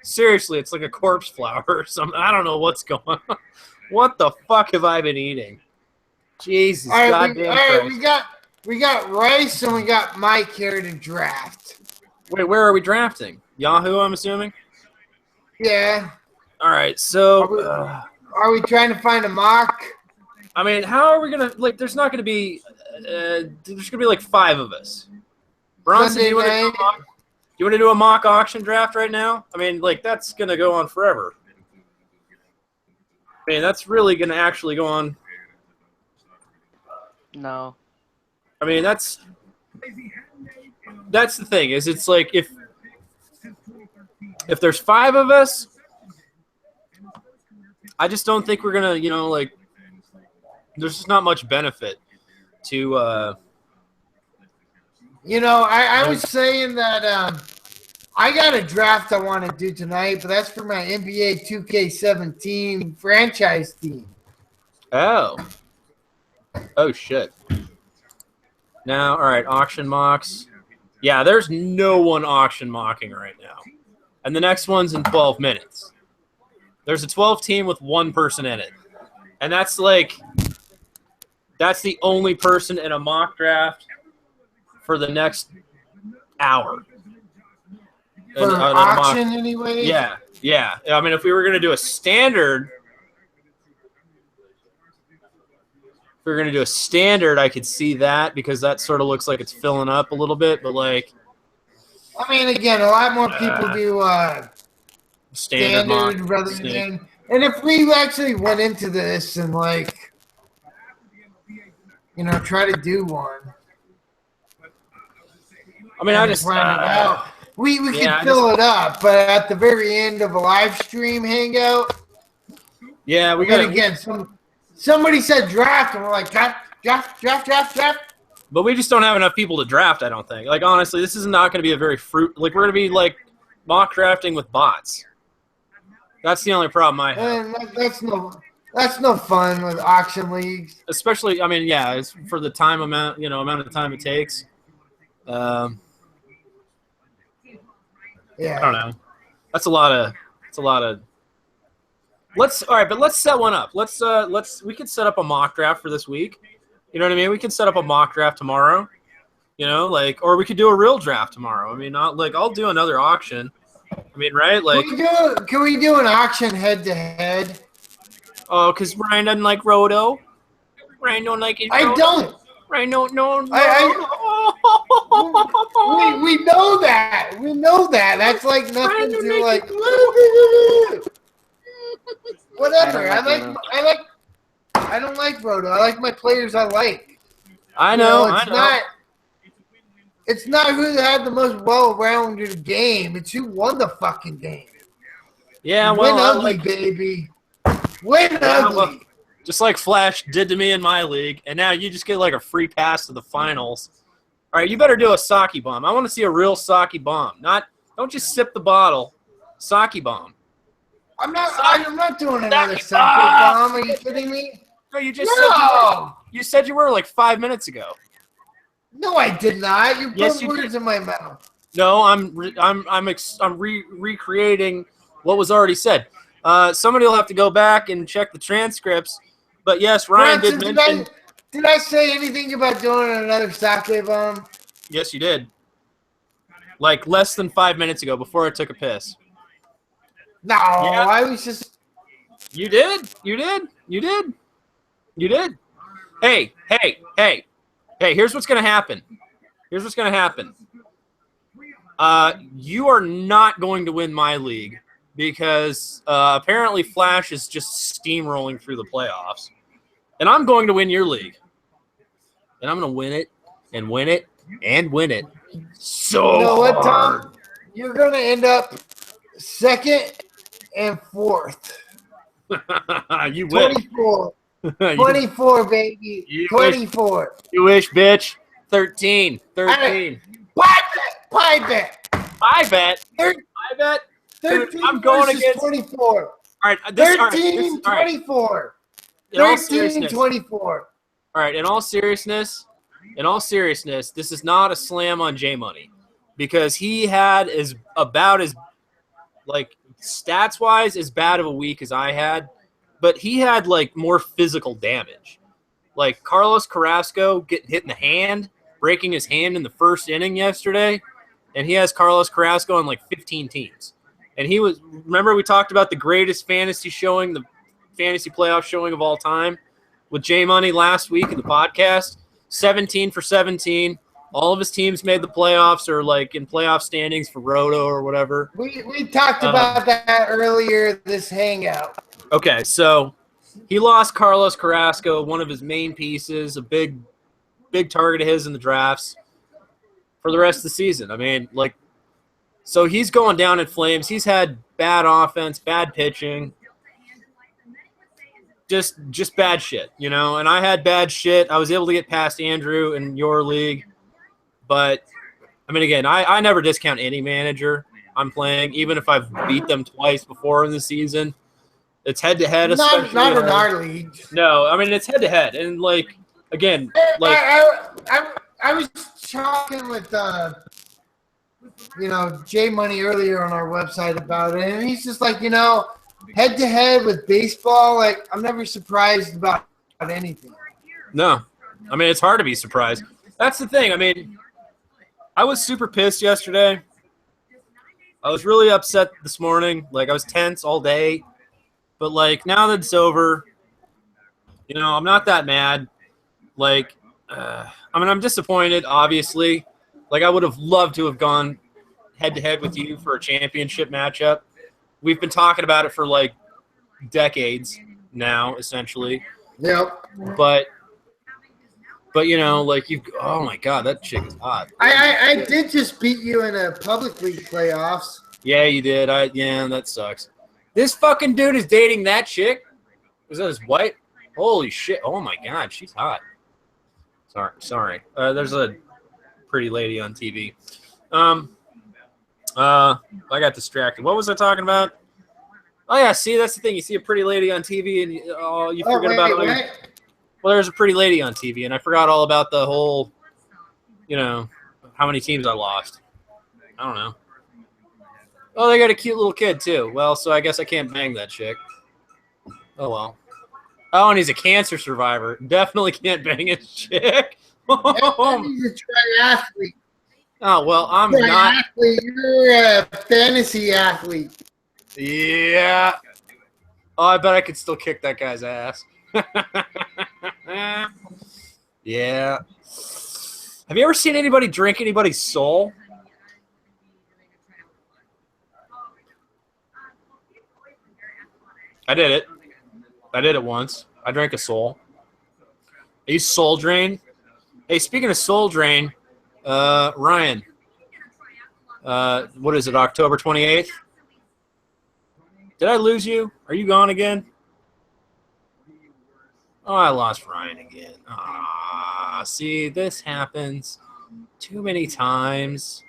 Seriously, it's like a corpse flower or something. I don't know what's going on. What the fuck have I been eating? Jesus, goddamn Christ. We got Rice and we got Mike here to draft. Wait, where are we drafting? Yahoo, I'm assuming? Yeah. All right, so... Are we trying to find a mock? I mean, how are we going to... Like, there's not going to be... there's going to be like 5 of us. Bronson, do you want to do a mock auction draft right now? I mean, like, that's going to go on forever. I mean, that's really going to actually go on... No. I mean, that's the thing, is it's like if there's 5 of us, I just don't think we're gonna, like, there's just not much benefit to I was saying that I got a draft I want to do tonight, but that's for my NBA 2K17 franchise team. Oh shit. Now, all right, auction mocks. Yeah, there's no one auction mocking right now. And the next one's in 12 minutes. There's a 12 team with 1 person in it. And that's the only person in a mock draft for the next hour. For auction, anyway? Yeah. I mean, if we were going to do a standard... If we were going to do a standard, I could see that because that sort of looks like it's filling up a little bit. But, like... I mean, again, a lot more people do standard rather than... And if we actually went into this and, like, try to do one... I mean, I just... We can fill it up, but at the very end of a live stream hangout... Yeah, we got to... Again, somebody said draft, and we're like, draft. But we just don't have enough people to draft, I don't think. Like, honestly, this is not going to be a very like, we're going to be, like, mock drafting with bots. That's the only problem I have. And that's no fun with auction leagues. Especially, I mean, yeah, it's for the amount of time it takes. Yeah. I don't know. That's a lot of all right, but let's set one up. We could set up a mock draft for this week. You know what I mean? We can set up a mock draft tomorrow. Or we could do a real draft tomorrow. I mean, I'll do another auction. I mean, right? Like, can we do an auction head to head? Oh, because Ryan doesn't like Roto. Ryan don't like it. I don't. Ryan don't know. We know that. We know that. That's like nothing to like. Whatever. I don't like Roto. I like my players I like. I know. It's not who had the most well-rounded game. It's who won the fucking game. Yeah, well, win ugly, baby. Win ugly. Well, just like Flash did to me in my league, and now you just get like a free pass to the finals. All right, you better do a Saki bomb. I want to see a real Saki bomb. Don't just sip the bottle. Saki bomb. I'm not doing another Saki bomb. Are you kidding me? No, you just said you said you were like 5 minutes ago. No, I did not. You put words in my mouth. No, I'm recreating what was already said. Somebody will have to go back and check the transcripts. But yes, Ryan did mention. Did I say anything about doing another sake bomb? Yes, you did. Like less than 5 minutes ago, before I took a piss. No, yeah. I was just. You did. Hey. Here's what's gonna happen. You are not going to win my league because apparently Flash is just steamrolling through the playoffs, and I'm going to win your league, and I'm going to win it and win it and win it. So you know what, Tom? You're going to end up 2nd and 4th. You win. 24, baby. You 24. You wish, bitch. 13. 13. Pie bet. I bet. Thir- I bet. Dude, 13 I'm going versus against. 24. All right. This, 13, all right. 24. In all 13, seriousness. 24. All right. In all seriousness, this is not a slam on J Money, because he had about as like stats wise as bad of a week as I had, but he had like more physical damage. Like Carlos Carrasco getting hit in the hand, breaking his hand in the first inning yesterday, and he has Carlos Carrasco on like 15 teams. And he was, remember we talked about the greatest fantasy showing, the fantasy playoff showing of all time with J Money last week in the podcast, 17 for 17. All of his teams made the playoffs or like in playoff standings for Roto or whatever. We talked about that earlier this hangout. Okay, so he lost Carlos Carrasco, one of his main pieces, a big target of his in the drafts for the rest of the season. I mean, like, so he's going down in flames. He's had bad offense, bad pitching, just bad shit, you know. And I had bad shit. I was able to get past Andrew in your league, but I mean, again, I never discount any manager I'm playing, even if I've beat them twice before in the season. It's head-to-head, especially. Not in our league. No, I mean, it's head-to-head. And, like, again, like. I was talking with, J Money earlier on our website about it, and he's just like, head-to-head with baseball, like, I'm never surprised about anything. No. I mean, it's hard to be surprised. That's the thing. I mean, I was super pissed yesterday. I was really upset this morning. Like, I was tense all day. But, like, now that it's over, I'm not that mad. Like, I'm disappointed, obviously. Like, I would have loved to have gone head-to-head with you for a championship matchup. We've been talking about it for, like, decades now, essentially. Yep. But like, oh, my God, that chick is hot. I did just beat you in a public league playoffs. Yeah, you did. Yeah, that sucks. This fucking dude is dating that chick? Was that his wife? Holy shit. Oh, my God. She's hot. Sorry. There's a pretty lady on TV. I got distracted. What was I talking about? Oh, yeah. See, that's the thing. You see a pretty lady on TV and you forget about it. Well, there's a pretty lady on TV, and I forgot all about the whole, how many teams I lost. I don't know. Oh, they got a cute little kid, too. Well, so I guess I can't bang that chick. Oh, well. Oh, and he's a cancer survivor. Definitely can't bang his chick. He's a triathlete. Oh, well, I'm not. You're a fantasy athlete. Yeah. Oh, I bet I could still kick that guy's ass. Yeah. Have you ever seen anybody drink anybody's soul? I did it once. I drank a soul. Are you soul drain? Hey, speaking of soul drain, Ryan, what is it, October 28th? Did I lose you? Are you gone again? Oh, I lost Ryan again. See, this happens too many times.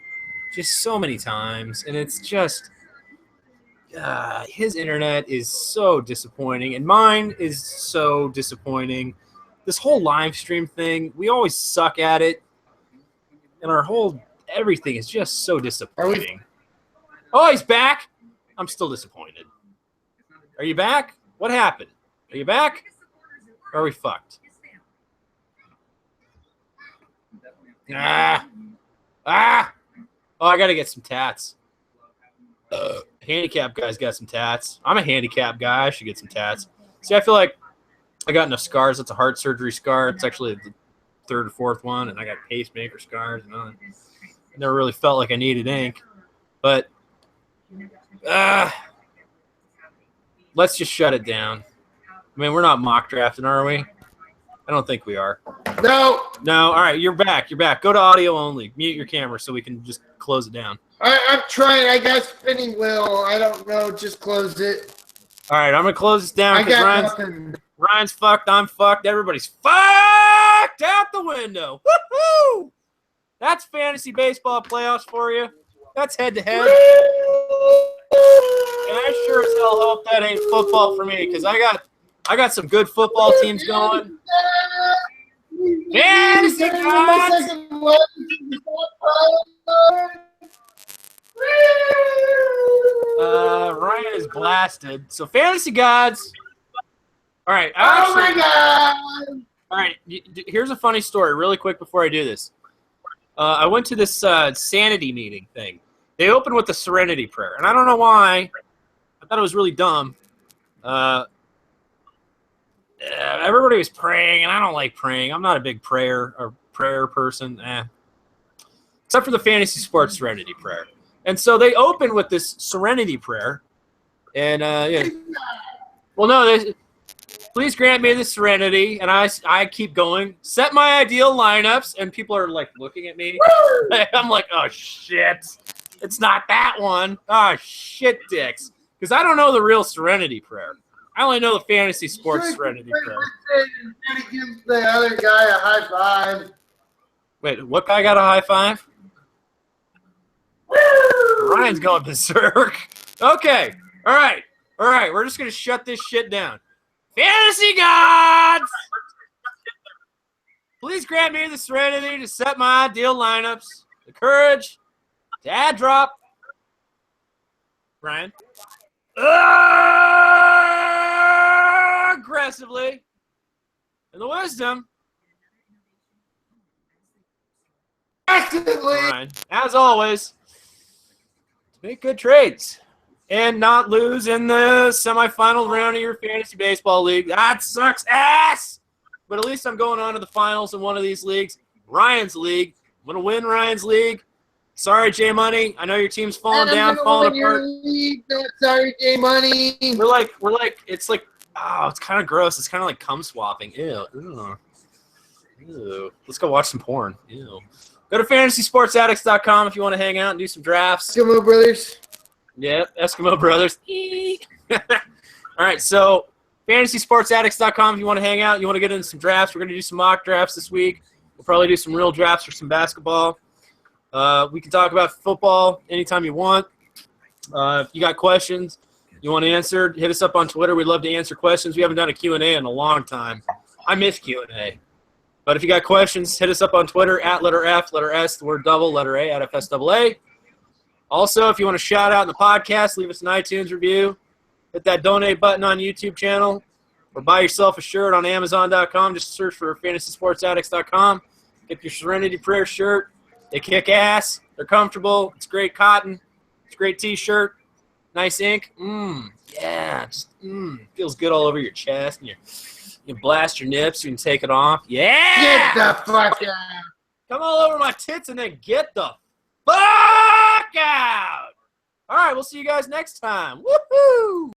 Just so many times. And it's just, his internet is so disappointing. And mine is so disappointing. This whole live stream thing, we always suck at it. And our whole everything is just so disappointing. Oh, he's back. I'm still disappointed. Are you back? What happened? Are you back? Or are we fucked? Oh, I gotta get some tats. Handicap guy's got some tats. I'm a handicap guy. I should get some tats. See, I feel like I got enough scars. It's a heart surgery scar. It's actually the third or fourth one, and I got pacemaker scars. I never really felt like I needed ink. But let's just shut it down. I mean, we're not mock drafting, are we? I don't think we are. No. All right, you're back. Go to audio only. Mute your camera so we can just close it down. I'm trying. I got spinning wheel. I don't know. Just close it. All right, I'm going to close this down. I got nothing. Ryan's fucked. I'm fucked. Everybody's fucked out the window. Woohoo! That's fantasy baseball playoffs for you. That's head-to-head. And I sure as hell hope that ain't football for me because I got some good football teams going. Fantasy gods! Ryan is blasted. So fantasy gods. All right. Oh my God! All right. Here's a funny story really quick before I do this. I went to this sanity meeting thing. They opened with the Serenity Prayer. And I don't know why. I thought it was really dumb. Everybody was praying, and I don't like praying. I'm not a big prayer person. Except for the fantasy sports Serenity Prayer. And so they opened with this Serenity Prayer. And, yeah. Well, no, please grant me the serenity. And I keep going. Set my ideal lineups. And people are, like, looking at me. I'm like, oh, shit. It's not that one. Oh, shit, dicks. Because I don't know the real Serenity Prayer. I only know the fantasy sports Serenity Prayer. Give the other guy a high five. Wait, what guy got a high five? Ryan's going berserk. Okay. All right. We're just going to shut this shit down. Fantasy gods! Please grant me the serenity to set my ideal lineups, the courage to add drop. Ryan. Aggressively. And the wisdom. Ryan, as always, to make good trades and not lose in the semifinal round of your fantasy baseball league. That sucks ass. But at least I'm going on to the finals in one of these leagues. Ryan's league. I'm going to win Ryan's league. Sorry, J Money. I know your team's falling down, falling apart. Sorry, J Money. We're like, it's like, oh, it's kind of gross. It's kind of like cum swapping. Ew. Let's go watch some porn. Ew. Go to fantasysportsaddicts.com if you want to hang out and do some drafts. Eskimo Brothers. Yep, Eskimo Brothers. All right, so fantasysportsaddicts.com if you want to hang out, you want to get into some drafts. We're going to do some mock drafts this week. We'll probably do some real drafts for some basketball. We can talk about football anytime you want. If you got questions you want answered, hit us up on Twitter. We'd love to answer questions. We haven't done a Q&A in a long time. I miss Q&A. But if you got questions, hit us up on Twitter at letter F, letter S, the word double, letter A, at FSAA. Also, if you want to shout out in the podcast, leave us an iTunes review. Hit that donate button on YouTube channel. Or buy yourself a shirt on Amazon.com. Just search for fantasysportsaddicts.com. Get your Serenity Prayer shirt. They kick ass. They're comfortable. It's great cotton. It's a great T-shirt. Nice ink. Yeah. Feels good all over your chest. And you blast your nips. You can take it off. Yeah. Get the fuck out. Come all over my tits and then get the fuck out. All right. We'll see you guys next time. Woohoo.